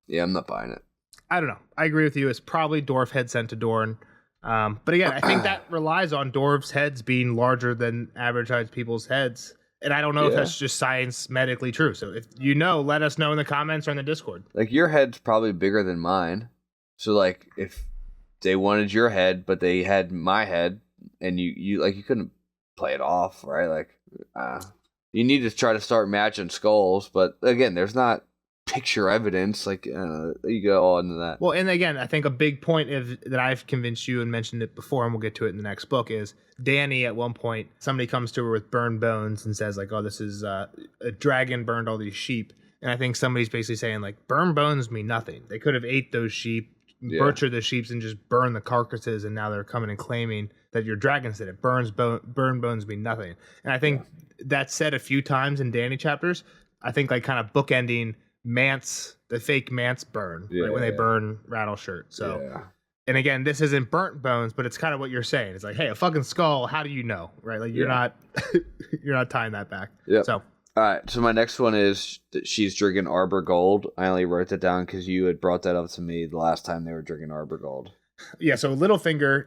Yeah, I'm not buying it. I don't know. I agree with you. It's probably dwarf head sent to Dorne. But again, I think that relies on dwarves' heads being larger than average sized people's heads. And I don't know if that's just science medically true. So if you know, let us know in the comments or in the Discord. Like your head's probably bigger than mine. So like if they wanted your head, but they had my head, and you couldn't play it off, right? Like you need to try to start matching skulls, but again, there's not picture evidence. Like you go on to that. Well, and again, I think a big point that I've convinced you and mentioned it before, and we'll get to it in the next book, is Dany at one point, somebody comes to her with burned bones and says like, "Oh, this is a dragon burned all these sheep." And I think somebody's basically saying like, burned bones mean nothing. They could have ate those sheep, butchered the sheep, and just burned the carcasses, and now they're coming and claiming that your dragons did it. Burned bones mean nothing. And I think that's said a few times in Dany chapters. I think like kind of bookending the fake Mance burn, right, when they burn Rattleshirt. So, and again, this isn't burnt bones, but it's kind of what you're saying. It's like, hey, a fucking skull. How do you know, right? Like you're not tying that back. Yeah. So. All right, so my next one is that she's drinking Arbor Gold. I only wrote that down because you had brought that up to me the last time they were drinking Arbor Gold. Yeah, so Littlefinger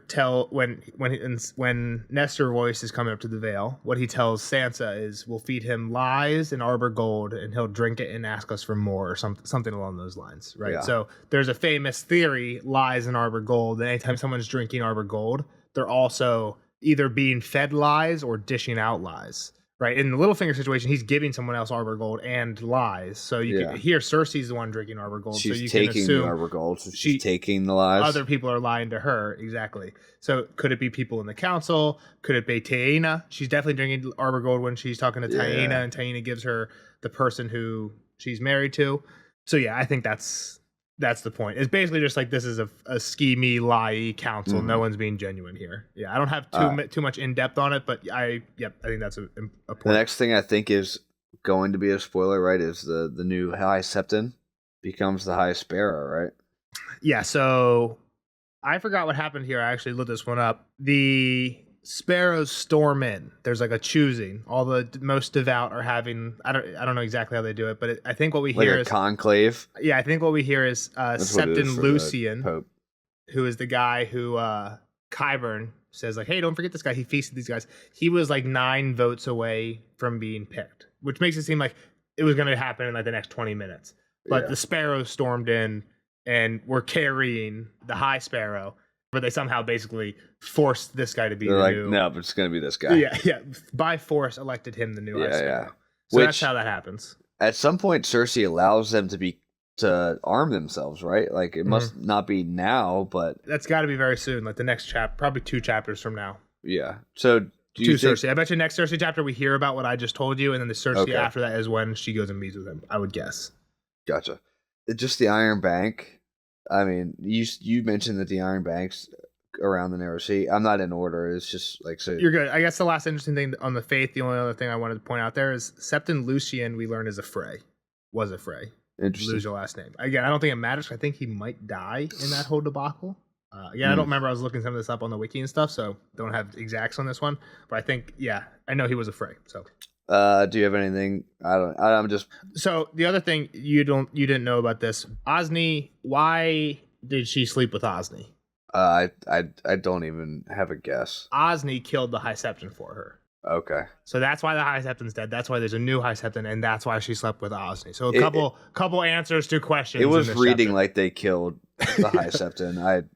when Nestor Royce is coming up to the Vale, what he tells Sansa is, we'll feed him lies and Arbor Gold, and he'll drink it and ask us for more, or something along those lines, right? Yeah. So there's a famous theory, lies and Arbor Gold, that anytime someone's drinking Arbor Gold, they're also either being fed lies or dishing out lies. Right, in the Littlefinger situation, he's giving someone else Arbor Gold and lies. So you can hear Cersei's the one drinking Arbor Gold. She's so you taking can assume the Arbor Gold. So she's taking the lies. Other people are lying to her, exactly. So could it be people in the council? Could it be Taena? She's definitely drinking Arbor Gold when she's talking to Taena, and Taena gives her the person who she's married to. So yeah, I think that's the point. It's basically just like this is a schemy, lie council. Mm-hmm. No one's being genuine here. Yeah, I don't have too much in depth on it, but I think that's a point. The next thing I think is going to be a spoiler, right? Is the new High Septon becomes the High Sparrow, right? Yeah. So I forgot what happened here. I actually looked this one up. The Sparrows storm in. There's like a choosing. All the most devout are having. I don't know exactly how they do it, but I think what we hear is conclave. Yeah, I think what we hear is Septon Lucian, who is the guy who Qyburn says like, hey, don't forget this guy. He feasted these guys. He was like 9 votes away from being picked, which makes it seem like it was going to happen in like the next 20 minutes. But the Sparrows stormed in and were carrying the High Sparrow. But they somehow basically forced this guy to be new. No, but it's going to be this guy. Yeah. By force, elected him the new High Sparrow. So that's how that happens. At some point, Cersei allows them to arm themselves, right? Like, it must not be now, but... That's got to be very soon, like the next chapter, probably 2 chapters from now. Yeah. So do you think Cersei? I bet you next Cersei chapter we hear about what I just told you, and then the Cersei after that is when she goes and meets with him. I would guess. Gotcha. Just the Iron Bank. I mean, you mentioned that the Iron Banks around the Narrow Sea. I'm not in order. It's just like so. You're good. I guess the last interesting thing on the Faith. The only other thing I wanted to point out there is Septon Lucian. We learned is a Frey. Was a Frey. Interesting. Lose your last name. Again, I don't think it matters. I think he might die in that whole debacle. Again, I don't remember. I was looking some of this up on the wiki and stuff, so don't have exacts on this one. But I think, I know he was a Frey. So, do you have anything? I'm just. So the other thing you didn't know about this, Osney. Why did she sleep with Osney? I don't even have a guess. Osney killed the High Septon for her. Okay. So that's why the High Septon's dead. That's why there's a new High Septon, and that's why she slept with Osney. So a couple answers to questions. It was reading chapter. Like they killed the High Septon.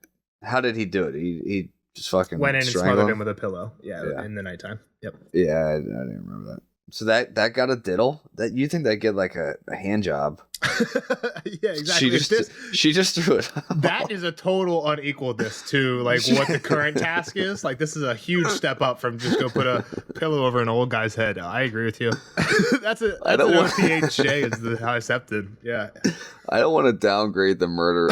How did he do it? He just fucking went in and smothered him with a pillow. Yeah, in the nighttime. Yep. Yeah, I didn't remember that. So that got a diddle. That you think that get like a hand job? Yeah, exactly. She just threw it. That is a total unequalness to like what the current task is. Like this is a huge step up from just go put a pillow over an old guy's head. I agree with you. that's an OPHJ is the High Septon. Yeah. I don't want to downgrade the murder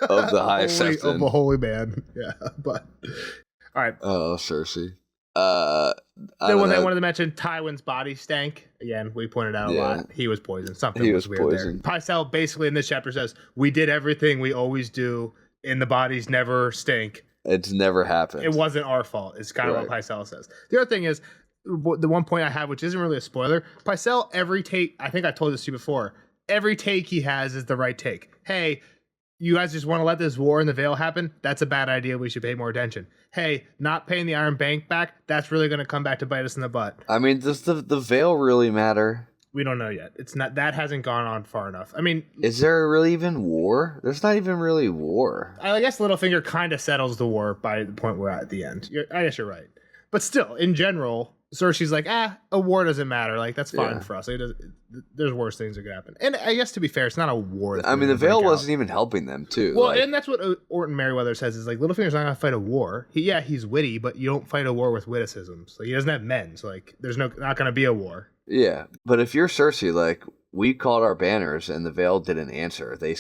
of the High Septon. Of a holy man. Yeah, but all right. Oh, Cersei. Then one thing I wanted to mention, Tywin's body stank. Again, we pointed out a lot. He was poisoned. Something was weird poisoned. There. Pycelle basically in this chapter says, we did everything we always do, and the bodies never stink. It's never happened. It wasn't our fault. It's kind of what Pycelle says. The other thing is, the one point I have, which isn't really a spoiler, Pycelle, every take, I think I told this to you before, every take he has is the right take. Hey, you guys just want to let this war in the Vale happen? That's a bad idea. We should pay more attention. Hey, not paying the Iron Bank back, that's really going to come back to bite us in the butt. I mean, does the Vale really matter? We don't know yet. It's not. That hasn't gone on far enough. I mean, is there really even war? There's not even really war. I guess Littlefinger kind of settles the war by the point we're at the end. I guess you're right. But still, in general, Cersei's like, a war doesn't matter. Like, that's fine for us. There's worse things that could happen. And I guess, to be fair, it's not a war. I mean, the Vale wasn't even helping them, too. Well, and that's what Orton Merriweather says, is like, Littlefinger's not going to fight a war. He's witty, but you don't fight a war with witticisms. Like, he doesn't have men, so, like, there's not going to be a war. Yeah, but if you're Cersei, like, we called our banners, and the Vale didn't answer. They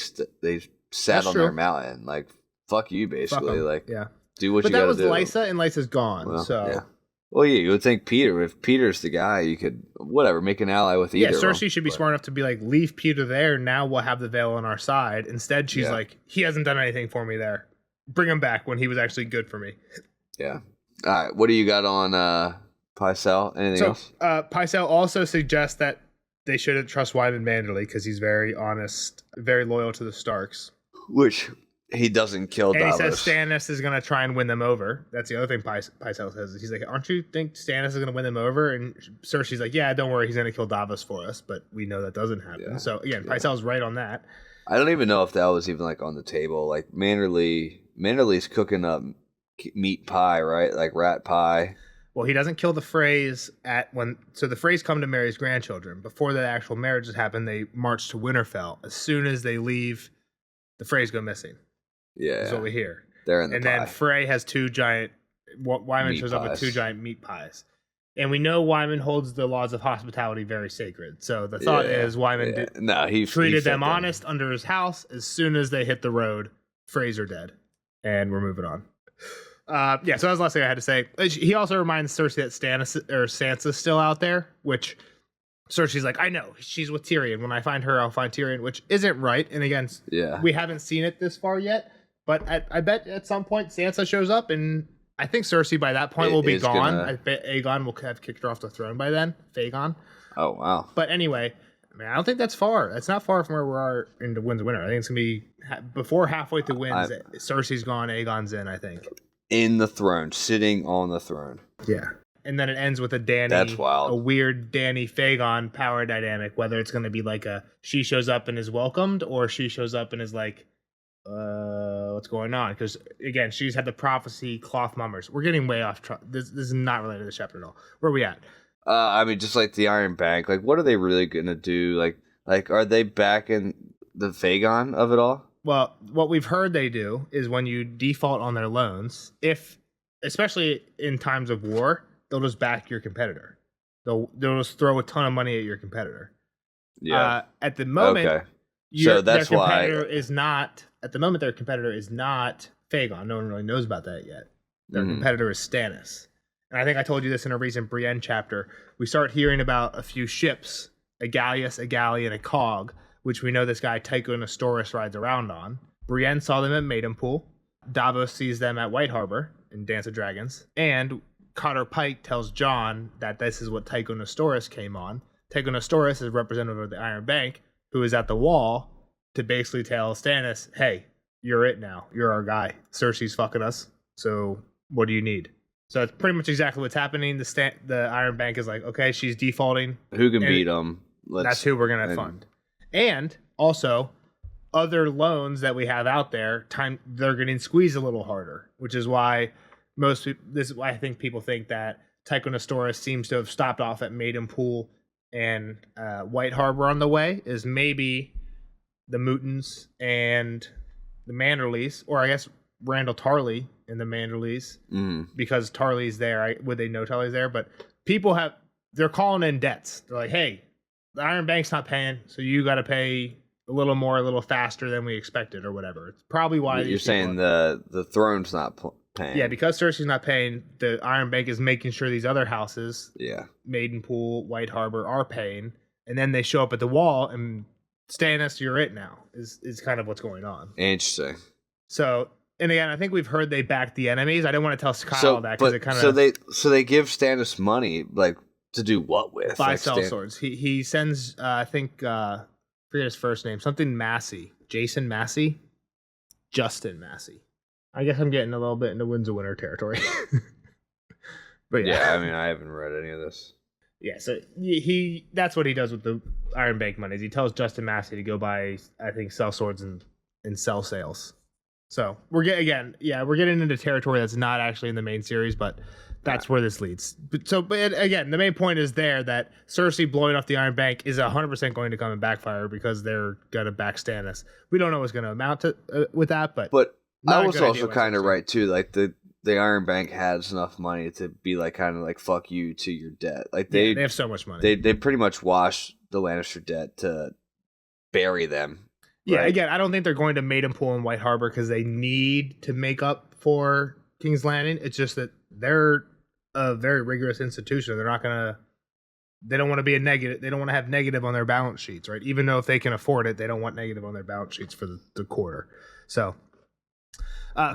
sat on their mountain. Like, fuck you, basically. Like, do what you gotta do. But that was Lysa, and Lysa's gone, so... Yeah. Well, yeah, you would think Peter. If Peter's the guy, you could, make an ally with either. Yeah, Cersei should be smart enough to be like, leave Peter there. Now we'll have the Vale on our side. Instead, she's like, he hasn't done anything for me there. Bring him back when he was actually good for me. Yeah. All right. What do you got on Pycelle? Anything else? Pycelle also suggests that they shouldn't trust Wyman Manderley because he's very honest, very loyal to the Starks. Which... he doesn't kill Davos. And he says Stannis is going to try and win them over. That's the other thing Pycelle says. He's like, aren't you think Stannis is going to win them over? And Cersei's like, yeah, don't worry. He's going to kill Davos for us. But we know that doesn't happen. Yeah. So, again, Pycelle's right on that. I don't even know if that was even, like, on the table. Like, Manderley's cooking up meat pie, right? Like, rat pie. Well, he doesn't kill the Freys so the Freys come to marry his grandchildren. Before the actual marriages happen, they march to Winterfell. As soon as they leave, the Freys go missing. Yeah, is what we hear. They're in the pie. Then Frey has two giant. Wyman shows up with two giant meat pies, and we know Wyman holds the laws of hospitality very sacred. So the thought is Wyman treated them honest under his house. As soon as they hit the road, Freys are dead, and we're moving on. So that was the last thing I had to say. He also reminds Cersei that Sansa's still out there, which Cersei's like, I know, she's with Tyrion. When I find her, I'll find Tyrion, which isn't right. And again, we haven't seen it this far yet. But I bet at some point Sansa shows up, and I think Cersei by that point will be gone. I bet Aegon will have kicked her off the throne by then. Fagon. Oh, wow. But anyway, I mean, I don't think that's far. That's not far from where we are in the Winds of Winter. I think it's going to be before halfway through Winds. Cersei's gone, Aegon's in, I think. In the throne, sitting on the throne. Yeah. And then it ends with a weird Dany Fagon power dynamic, whether it's going to be like she shows up and is welcomed, or she shows up and is like, what's going on? Because again, she's had the prophecy cloth mummers. We're getting way off track. This is not related to the chapter at all. Where are we at? I mean, just like the Iron Bank. Like, what are they really gonna do? Like, are they back in the Fagon of it all? Well, what we've heard they do is when you default on their loans, if especially in times of war, they'll just back your competitor. They'll just throw a ton of money at your competitor. Yeah. At the moment, so that's their competitor is not. At the moment, their competitor is not Phagon. No one really knows about that yet. Their competitor is Stannis. And I think I told you this in a recent Brienne chapter. We start hearing about a few ships, a galleass, a galley, and a cog, which we know this guy Tycho Nestoris rides around on. Brienne saw them at Maidenpool. Davos sees them at White Harbor in Dance of Dragons. And Cotter Pike tells Jon that this is what Tycho Nestoris came on. Tycho Nestoris is representative of the Iron Bank, who is at the wall to basically tell Stannis, hey, you're it now. You're our guy. Cersei's fucking us. So what do you need? So it's pretty much exactly what's happening. The Iron Bank is like, okay, she's defaulting. Who can beat them? That's who we're going to fund. And also, other loans that we have out there, they're getting squeezed a little harder, which is why this is why I think people think that Tycho Nestoris seems to have stopped off at Maidenpool and White Harbor on the way, is maybe the Mootons and the Manderleys, or I guess Randall Tarley in the Manderleys, because Tarley's there. Would they know Tarley's there? But they're calling in debts. They're like, hey, the Iron Bank's not paying, so you got to pay a little more, a little faster than we expected, or whatever. It's probably why you're saying the throne's not paying. Yeah, because Cersei's not paying, the Iron Bank is making sure these other houses, Maidenpool, White Harbor, are paying, and then they show up at the wall, and Stannis, you're it now, is kind of what's going on. Interesting. So, and again, I think we've heard they backed the enemies. I didn't want to tell Kyle that because it kind of so they give Stannis money like to do what with? Buy sellswords. He sends I think forget his first name, something Massey, Jason Massey, Justin Massey. I guess I'm getting a little bit into Winds of Winter territory. But yeah, I mean, I haven't read any of this. Yeah, so that's what he does with the Iron Bank money. Is he tells Justin Massey to go buy, I think, sellswords and sell sales. So we're getting into territory that's not actually in the main series, but that's where this leads. But again, the main point is there that Cersei blowing up the Iron Bank is 100% going to come and backfire because they're gonna back Stannis. We don't know what's gonna amount to with that, but I was also kind of right too. Like the Iron Bank has enough money to be like kind of like fuck you to your debt. Like they have so much money. They pretty much wash the Lannister debt to bury them. Yeah, right? Again, I don't think they're going to Maidenpool and White Harbor because they need to make up for King's Landing. It's just that they're a very rigorous institution. They don't want to be a negative. They don't want to have negative on their balance sheets, right? Even though if they can afford it, they don't want negative on their balance sheets for the quarter. So,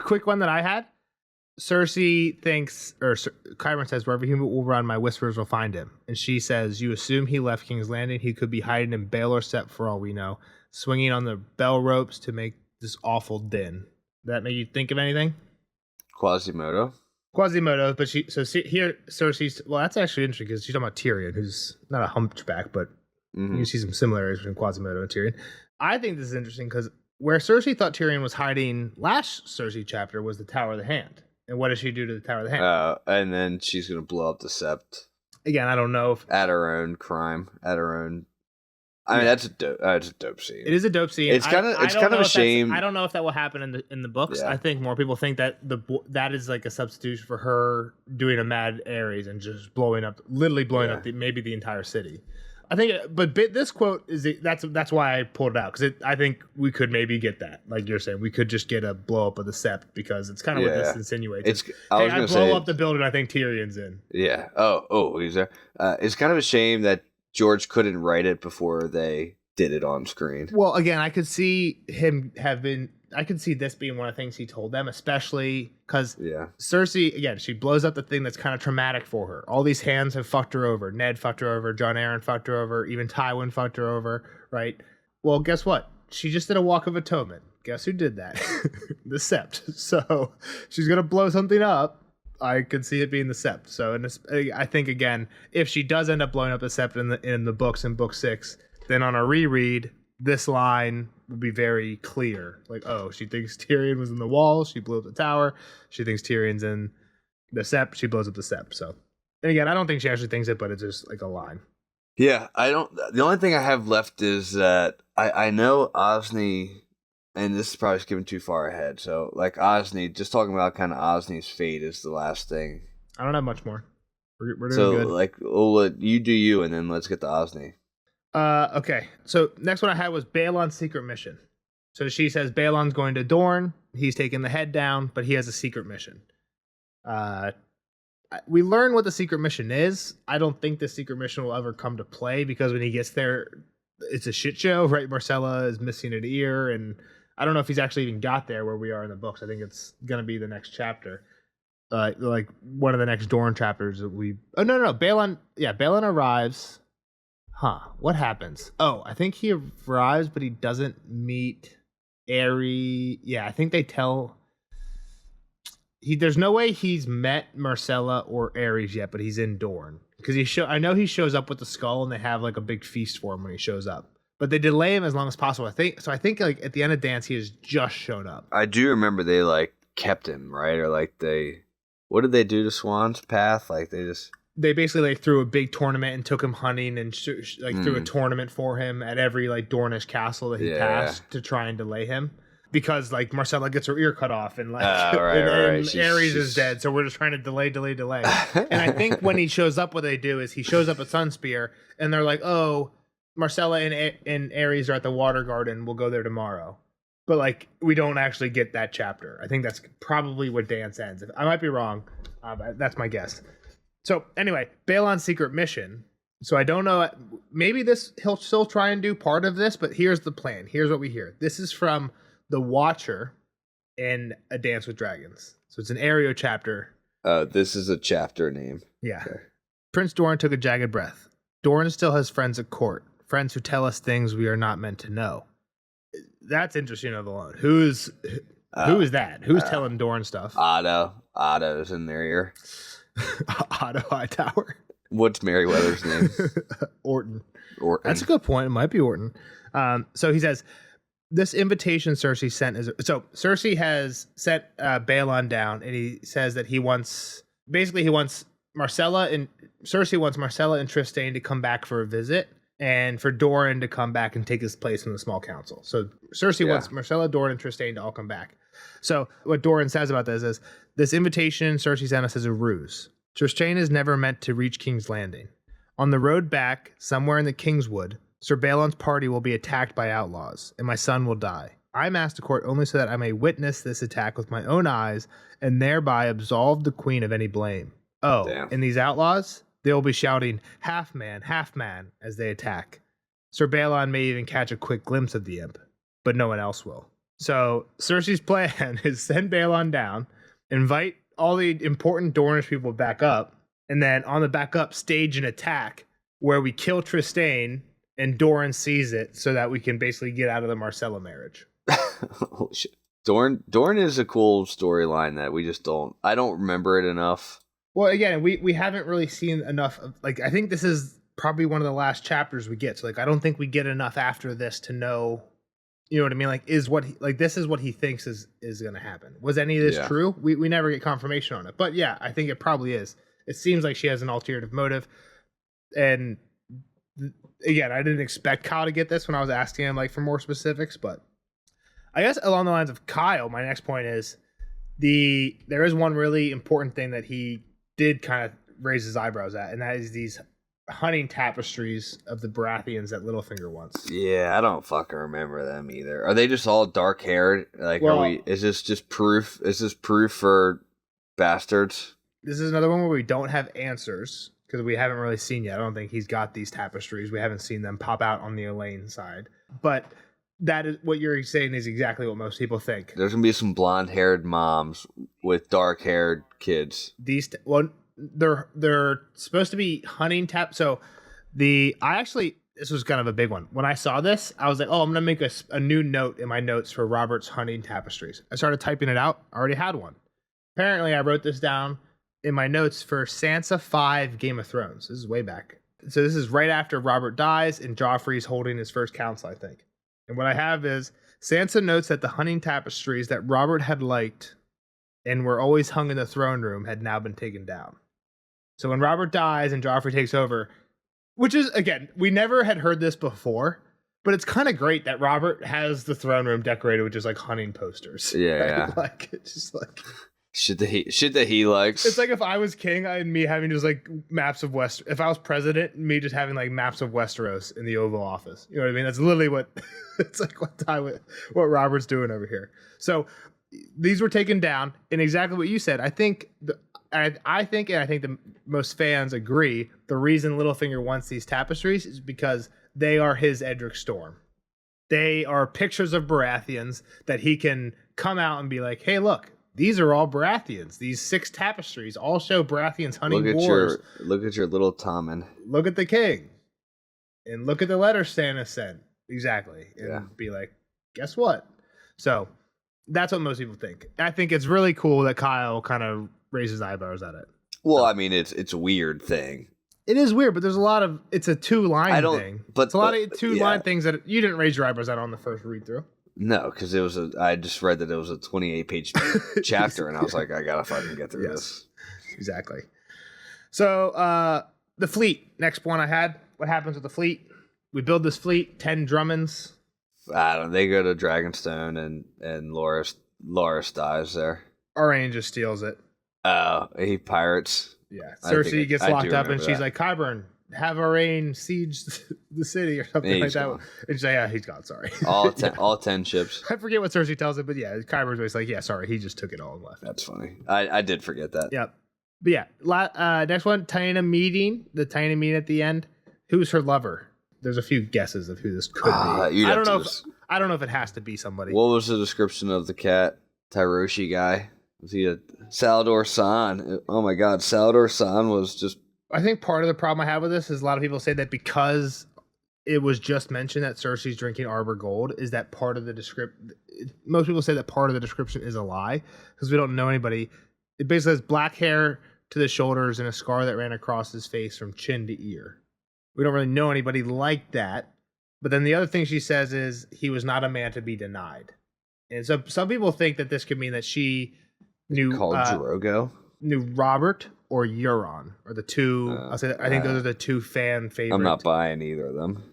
quick one that I had. Cersei thinks, or Kyron says, wherever he will run, my whispers will find him. And she says, you assume he left King's Landing. He could be hiding in Baelor Sept for all we know, swinging on the bell ropes to make this awful din. That make you think of anything? Quasimodo, but here Cersei's, well, that's actually interesting because she's talking about Tyrion, who's not a hunchback, but you see some similarities between Quasimodo and Tyrion. I think this is interesting because where Cersei thought Tyrion was hiding last Cersei chapter was the Tower of the Hand. And what does she do to the Tower of the Hand? And then she's going to blow up the Sept. Again, I don't know if... At her own crime. At her own... I mean, that's a dope scene. It is a dope scene. It's kind of a shame. I don't know if that will happen in the books. Yeah. I think more people think that that is like a substitution for her doing a Mad Ares and just literally blowing up maybe the entire city. I think, but this quote that's why I pulled it out because I think we could maybe get that, like you're saying, we could just get a blow up of the Sept because it's kind of what this insinuates. I blow up the building. I think Tyrion's in. Yeah. Oh, he's there. It's kind of a shame that George couldn't write it before they did it on screen. Well, again, I could see I could see this being one of the things he told them, especially because Cersei, again, she blows up the thing that's kind of traumatic for her. All these hands have fucked her over. Ned fucked her over. Jon Arryn fucked her over. Even Tywin fucked her over, right? Well, guess what? She just did a Walk of Atonement. Guess who did that? The Sept. So she's going to blow something up. I could see it being the Sept. So I think, again, if she does end up blowing up the Sept in the books in Book 6, then on a reread, this line will be very clear. Like, oh, she thinks Tyrion was in the wall. She blew up the tower. She thinks Tyrion's in the Sept. She blows up the Sept. So, and again, I don't think she actually thinks it, but it's just like a line. Yeah, I don't. The only thing I have left is that I know Osney and this is probably skipping too far ahead. So, like Osney, just talking about kind of Osney's fate is the last thing. I don't have much more. We're doing so, good. Like, you do you, and then let's get to Osney. Okay. So next one I had was Balon's secret mission. So she says Balon's going to Dorne. He's taking the head down, but he has a secret mission. We learn what the secret mission is. I don't think the secret mission will ever come to play because when he gets there, it's a shit show, right? Marcella is missing an ear, and I don't know if he's actually even got there where we are in the books. I think it's gonna be the next chapter, like one of the next Dorne chapters that we. Oh no, Balon. Yeah, Balon arrives. Huh? What happens? Oh, I think he arrives, but he doesn't meet Aerie. Yeah, I think they tell. There's no way he's met Marcella or Ares yet, but he's in Dorne because I know he shows up with the skull, and they have like a big feast for him when he shows up. But they delay him as long as possible. I think like at the end of Dance, he has just shown up. I do remember they like kept him, right? Or like what did they do to Swan's Path? Like they basically like threw a big tournament and took him hunting and threw a tournament for him at every like Dornish castle that he passed to try and delay him. Because like Marcella gets her ear cut off and like Ares is dead, so we're just trying to delay. And I think when he shows up, what they do is he shows up at Sunspear, and they're like, "Oh, Marcella and Ares are at the Water Garden. We'll go there tomorrow." But like we don't actually get that chapter. I think that's probably where Dance ends. I might be wrong, but that's my guess. So anyway, Balon's secret mission. So I don't know. Maybe he'll still try and do part of this, but here's the plan. Here's what we hear. This is from The Watcher in A Dance with Dragons. So it's an Aereo chapter. This is a chapter name. Yeah. Okay. Prince Doran took a jagged breath. Doran still has friends at court. Friends who tell us things we are not meant to know. That's interesting of alone. Who is that? Who's telling Doran stuff? Otto's in their ear. Otto Hightower. What's Merryweather's name? Orton. That's a good point. It might be Orton. So he says, this invitation Cersei sent is so Cersei has sent Balon down, and he says that he wants Marcella and Cersei wants Marcella and Trystane to come back for a visit, and for Doran to come back and take his place in the small council. So Cersei wants Marcella, Doran, and Trystane to all come back. So what Doran says about this is this invitation Cersei sent us is a ruse. Trystane is never meant to reach King's Landing. On the road back, somewhere in the Kingswood, Sir Balon's party will be attacked by outlaws, and my son will die. I'm asked to court only so that I may witness this attack with my own eyes, and thereby absolve the queen of any blame. Oh, damn. And these outlaws? They will be shouting, half man, as they attack. Sir Balon may even catch a quick glimpse of the imp, but no one else will. So Cersei's plan is send Balon down, invite all the important Dornish people back up, and then on the back up, stage an attack where we kill Trystane, and Doran sees it so that we can basically get out of the Marcella marriage. Holy shit. Doran is a cool storyline that we just I don't remember it enough. Well, again, we haven't really seen enough of, like, I think this is probably one of the last chapters we get. So like, I don't think we get enough after this to know, you know what I mean? Like, this is what he thinks is going to happen. Was any of this true? We never get confirmation on it, but yeah, I think it probably is. It seems like she has an alternative motive. And again, I didn't expect Kyle to get this when I was asking him like for more specifics, but I guess along the lines of Kyle, my next point is there is one really important thing that he did kind of raise his eyebrows at, and that is these hunting tapestries of the Baratheons that Littlefinger wants. Yeah, I don't fucking remember them either. Are they just all dark haired? Like, is this just proof? Is this proof for bastards? This is another one where we don't have answers because we haven't really seen yet. I don't think he's got these tapestries. We haven't seen them pop out on the Elaine side. But that is what you're saying is exactly what most people think. There's gonna be some blonde-haired moms with dark-haired kids. They're supposed to be hunting So this was kind of a big one. When I saw this, I was like, oh, I'm gonna make a new note in my notes for Robert's hunting tapestries. I started typing it out. I already had one. Apparently, I wrote this down in my notes for Sansa 5 Game of Thrones. This is way back. So this is right after Robert dies and Joffrey's holding his first council, I think. And what I have is Sansa notes that the hunting tapestries that Robert had liked and were always hung in the throne room had now been taken down. So when Robert dies and Joffrey takes over, which is, again, we never had heard this before, But it's kind of great that Robert has the throne room decorated with just like hunting posters. Yeah, right? yeah. Like it's just like shit that he likes. It's like if I was king and me having just like maps of West. If I was president, me just having like maps of Westeros in the Oval Office. You know what I mean? That's literally what it's like. What Robert's doing over here. So these were taken down, and exactly what you said. I think the most fans agree. The reason Littlefinger wants these tapestries is because they are his Edric Storm. They are pictures of Baratheons that he can come out and be like, hey, look, these are all Baratheons. These 6 tapestries all show Baratheons hunting wars. Look at your little Tommen. Look at the king. And look at the letter Stannis sent. Exactly. And be like, guess what? So that's what most people think. I think it's really cool that Kyle kind of raises eyebrows at it. Well, I mean, it's a weird thing. It is weird, but there's a lot of it's a 2-line thing. But it's a lot of 2-line things that you didn't raise your eyebrows at on the first read through. No, because I just read that it was a 28-page chapter, and I was like, I gotta fucking get through this. Exactly. So the fleet. Next one I had. What happens with the fleet? We build this fleet. 10 Drummonds. I don't know. They go to Dragonstone, and Loras dies there. Arain just steals it. Oh, he pirates. Yeah, Cersei gets locked up, and she's like, Qyburn, have Arain siege the city or something like that. And she's like, yeah, he's gone, sorry. all 10 ships. I forget what Cersei tells it, but yeah, Qyburn's always like, yeah, sorry, he just took it all and left. That's funny. I did forget that. Yep. But yeah, next one, Taina meeting. The Taina meeting at the end. Who's her lover? There's a few guesses of who this could be. I don't know if it has to be somebody. What was the description of the cat? Tyroshi guy? Was he a Salladhor Saan? Oh my God, Salladhor Saan was just. I think part of the problem I have with this is a lot of people say that because it was just mentioned that Cersei's drinking Arbor Gold, is that part of the description. Most people say that part of the description is a lie because we don't know anybody. It basically has black hair to the shoulders and a scar that ran across his face from chin to ear. We don't really know anybody like that. But then the other thing she says is he was not a man to be denied. And so some people think that this could mean that she knew Drogo, knew Robert or Euron are the two. I think those are the 2 fan favorites. I'm not buying either of them.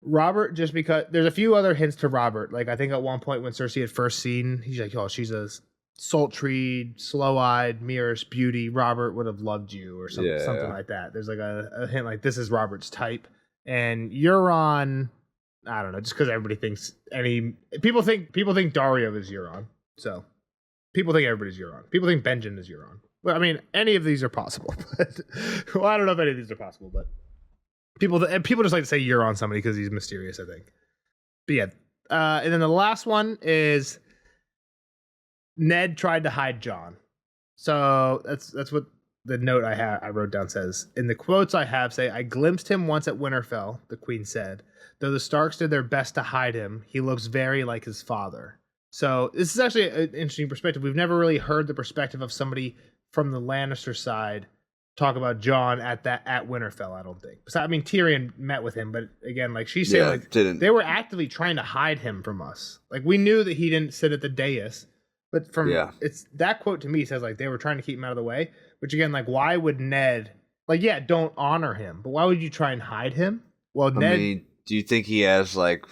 Robert, just because there's a few other hints to Robert. Like I think at one point when Cersei had first seen, he's like, "Oh, she's a sultry, slow-eyed, merest beauty. Robert would have loved you," or something like that. There's like a hint like this is Robert's type. And Euron, I don't know, just because everybody thinks people think Dario is Euron, so people think everybody's Euron. People think Benjen is Euron. Well, I mean, any of these are possible, but well, I don't know if any of these are possible, but people just like to say Euron somebody because he's mysterious, I think. But yeah, and then the last one is Ned tried to hide Jon. So that's what the note I wrote down says. In the quotes I have say, I glimpsed him once at Winterfell, the queen said. Though the Starks did their best to hide him, he looks very like his father. So this is actually an interesting perspective. We've never really heard the perspective of somebody from the Lannister side talk about Jon at Winterfell, I don't think. I mean, Tyrion met with him, but again, like she said, they were actively trying to hide him from us. Like we knew that he didn't sit at the dais, but it's that quote to me says like they were trying to keep him out of the way. Which again, like why would Ned don't honor him, but why would you try and hide him? Well, Ned. Mean, do you think he has like?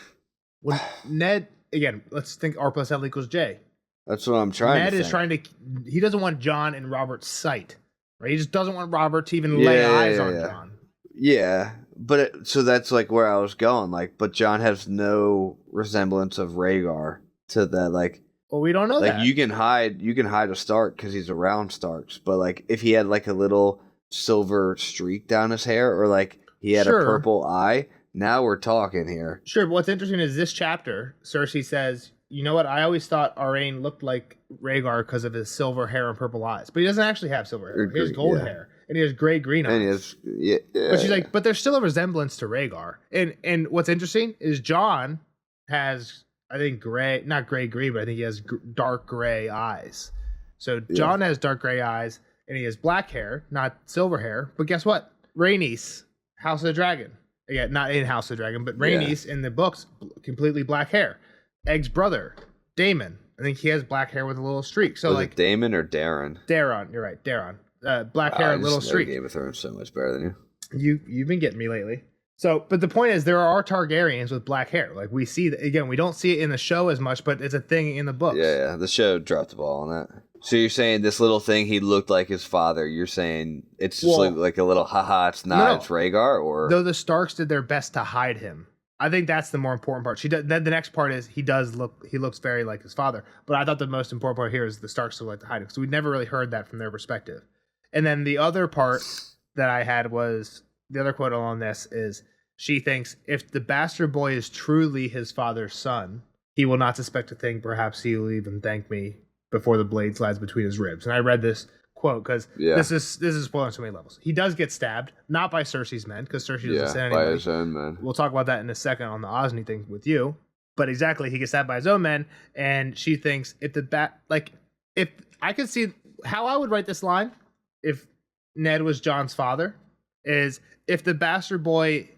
When Ned again, let's think R plus L equals J. That's what I'm trying. Ned is trying to. He doesn't want Jon in Robert's sight. Right? He just doesn't want Robert to even lay eyes on Jon. Yeah, but so that's like where I was going. Like, but Jon has no resemblance of Rhaegar to that. Like, well, we don't know that. Like, you can hide a Stark because he's around Starks. But like, if he had like a little silver streak down his hair, or like he had a purple eye, now we're talking here. Sure. But what's interesting is this chapter. Cersei says, "You know what? I always thought Arain looked like Rhaegar because of his silver hair and purple eyes, but he doesn't actually have silver hair. He has gold hair, and he has gray-green eyes. And he has, But she's like, but there's still a resemblance to Rhaegar. And what's interesting is Jon has, I think, not gray-green, but I think he has dark gray eyes. So Jon has dark gray eyes, and he has black hair, not silver hair. But guess what? Rhaenys, House of the Dragon. Yeah, not in House of the Dragon, but Rhaenys in the books, completely black hair. Egg's brother, Daemon. I think he has black hair with a little streak. So like Daemon or Daron? Daron, you're right, Daron. Black hair, and little streak. Game of Thrones so much better than you. You've been getting me lately. So, but the point is, there are Targaryens with black hair. Like, we see that, again, we don't see it in the show as much, but it's a thing in the books. Yeah, the show dropped the ball on that. So you're saying this little thing, he looked like his father. You're saying it's just like a little haha, it's not, it's Rhaegar? Or though the Starks did their best to hide him. I think that's the more important part. Then the next part is he looks very like his father. But I thought the most important part here is the Starks still like to hide him. So we never really heard that from their perspective. And then the other part that I had was, the other quote on this is, she thinks, if the bastard boy is truly his father's son, he will not suspect a thing. Perhaps he will even thank me before the blade slides between his ribs. And I read this quote because this is spoiling on so many levels. He does get stabbed, not by Cersei's men, because Cersei doesn't send anybody. By his own men. We'll talk about that in a second on the Osney thing with you. But exactly, he gets stabbed by his own men, and she thinks if I could see how I would write this line if Ned was Jon's father is, if the bastard boy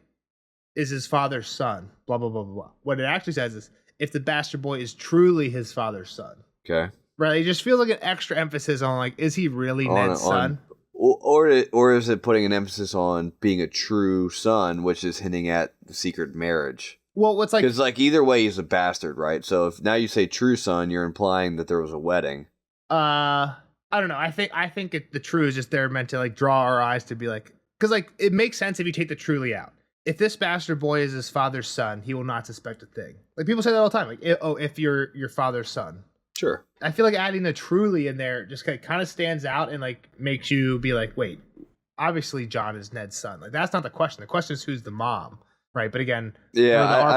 is his father's son, blah, blah, blah, blah, blah. What it actually says is, if the bastard boy is truly his father's son. Okay. Right? It just feels like an extra emphasis on, like, is he really Ned's son? Or is it putting an emphasis on being a true son, which is hinting at the secret marriage? Well, what's like... Because, like, either way, he's a bastard, right? So if now you say true son, you're implying that there was a wedding. I don't know. I think the true is just there meant to, like, draw our eyes to be like... Because, like, it makes sense if you take the truly out. If this bastard boy is his father's son, he will not suspect a thing. Like, people say that all the time. Like, if you're your father's son. Sure. I feel like adding the truly in there just kind of stands out and, like, makes you be like, wait, obviously Jon is Ned's son. Like, that's not the question. The question is who's the mom, right? But again, I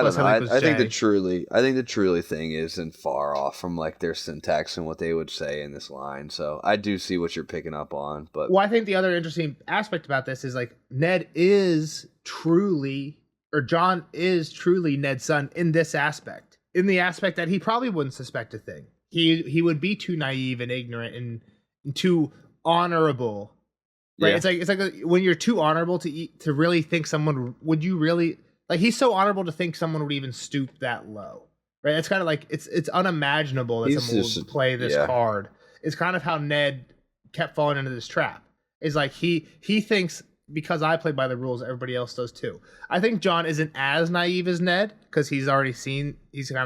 don't know. I think the truly thing isn't far off from, like, their syntax and what they would say in this line. So I do see what you're picking up on. But well, I think the other interesting aspect about this is, like, Jon is truly Ned's son in this aspect. In the aspect that he probably wouldn't suspect a thing. He would be too naive and ignorant and too honorable, right? Yeah. It's like when you're too honorable to really think someone would you really like. He's so honorable to think someone would even stoop that low, right? It's kind of like it's unimaginable that someone would play this card. It's kind of how Ned kept falling into this trap. Is like he thinks, because I play by the rules, everybody else does too. I think Jon isn't as naive as Ned because he's kind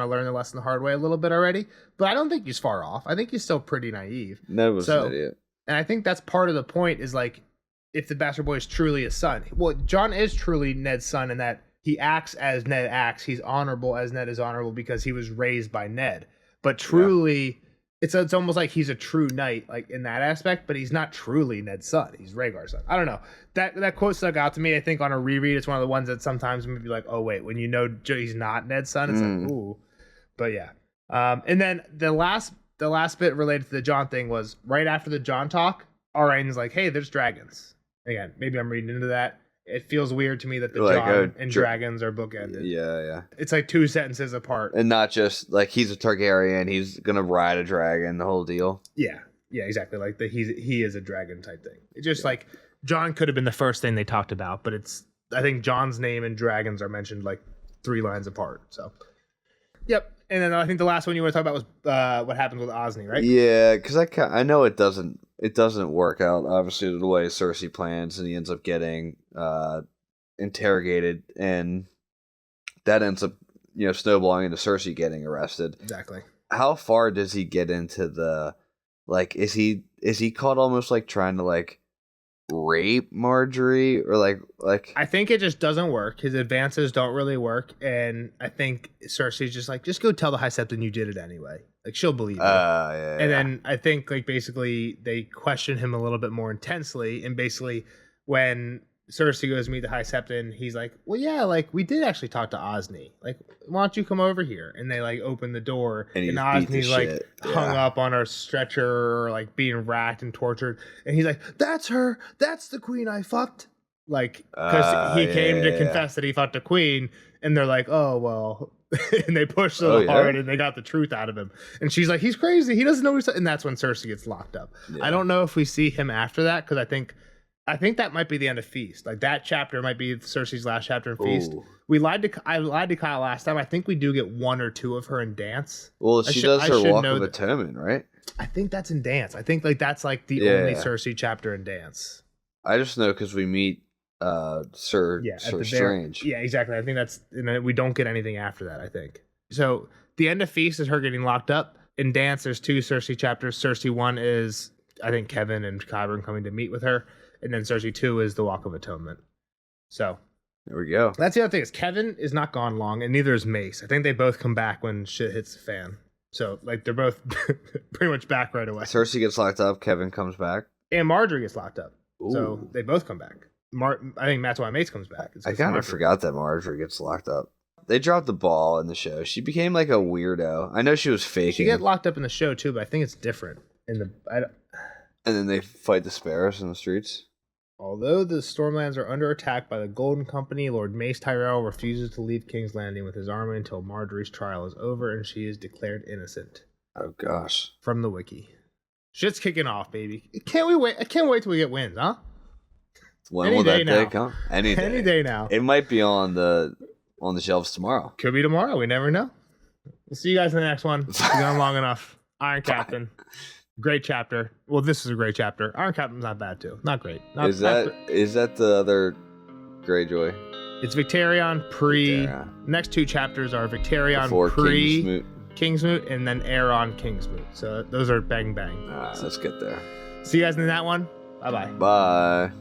of learned the lesson the hard way a little bit already. But I don't think he's far off. I think he's still pretty naive. Ned was an idiot. And I think that's part of the point is, like, if the bastard boy is truly his son. Well, Jon is truly Ned's son in that he acts as Ned acts. He's honorable as Ned is honorable because he was raised by Ned. But truly... It's almost like he's a true knight, like, in that aspect, but he's not truly Ned's son. He's Rhaegar's son. I don't know. That quote stuck out to me. I think on a reread, it's one of the ones that sometimes maybe like, oh wait, when you know he's not Ned's son, it's like, ooh. But yeah. And then the last bit related to the Jon thing was right after the Jon talk. Arianne's like, hey, there's dragons. Again, maybe I'm reading into that. It feels weird to me that the Jon and dragons are bookended. Yeah. It's like two sentences apart. And not just, like, he's a Targaryen, he's going to ride a dragon, the whole deal. Yeah, exactly. Like, he is a dragon type thing. It's just like, Jon could have been the first thing they talked about, but I think Jon's name and dragons are mentioned, like, 3 lines apart, so. Yep. And then I think the last one you want to talk about was what happens with Osney, right? Yeah, because I know it doesn't work out, obviously, the way Cersei plans, and he ends up getting interrogated, and that ends up, snowballing into Cersei getting arrested. Exactly. How far does he get into the, like, is he caught almost, like, trying to, like, rape Marjorie, or like I think it just doesn't work. His advances don't really work, and I think Cersei's just like, just go tell the High Septon you did it anyway. Like, she'll believe it. Then I think, like, basically they question him a little bit more intensely, and basically when Cersei goes to meet the High Septon, he's like, well, yeah, like, we did actually talk to Osney. Like, why don't you come over here? And they, like, open the door, and Osney's, like, hung up on a stretcher, or, like, being racked and tortured. And he's like, that's her. That's the queen I fucked. Like, because he came to confess that he fucked a queen. And they're like, oh, well. And they pushed so hard, and they got the truth out of him. And she's like, he's crazy. He doesn't know what he's... And that's when Cersei gets locked up. Yeah. I don't know if we see him after that, because I think that might be the end of Feast. Like, that chapter might be Cersei's last chapter in Feast. I lied to Kyle last time. I think we do get 1 or 2 of her in Dance. Well, she does her Walk of Atonement, right? I think that's in Dance. I think, like, that's, like, the only Cersei chapter in Dance. I just know because we meet Sir Strange. Yeah, exactly. I think and then we don't get anything after that, I think. So the end of Feast is her getting locked up. In Dance, there's 2 Cersei chapters. Cersei 1 is, I think, Kevin and Qyburn coming to meet with her. And then Cersei 2 is the Walk of Atonement. So there we go. That's the other thing is Kevin is not gone long, and neither is Mace. I think they both come back when shit hits the fan. So, like, they're both pretty much back right away. Cersei gets locked up. Kevin comes back. And Marjorie gets locked up. Ooh. So they both come back. I think that's why Mace comes back. I kind of forgot that Marjorie gets locked up. They dropped the ball in the show. She became like a weirdo. I know she was faking. She get locked up in the show too, but I think it's different And then they fight the sparrows in the streets. Although the Stormlands are under attack by the Golden Company, Lord Mace Tyrell refuses to leave King's Landing with his army until Marjorie's trial is over and she is declared innocent. Oh gosh! From the wiki, shit's kicking off, baby. Can't we wait? I can't wait till we get wins, huh? When will that day come? Any day now. It might be on the shelves tomorrow. Could be tomorrow. We never know. We'll see you guys in the next one. We've gone long enough. Iron Captain. Great chapter. Well, this is a great chapter. Iron Captain's not bad too. Not great. Is that the other Greyjoy? It's Victarion pre. Next 2 chapters are Victarion before pre Kingsmoot and then Aeron Kingsmoot. So those are bang bang. All right, let's get there. See you guys in that one. Bye-bye. Bye.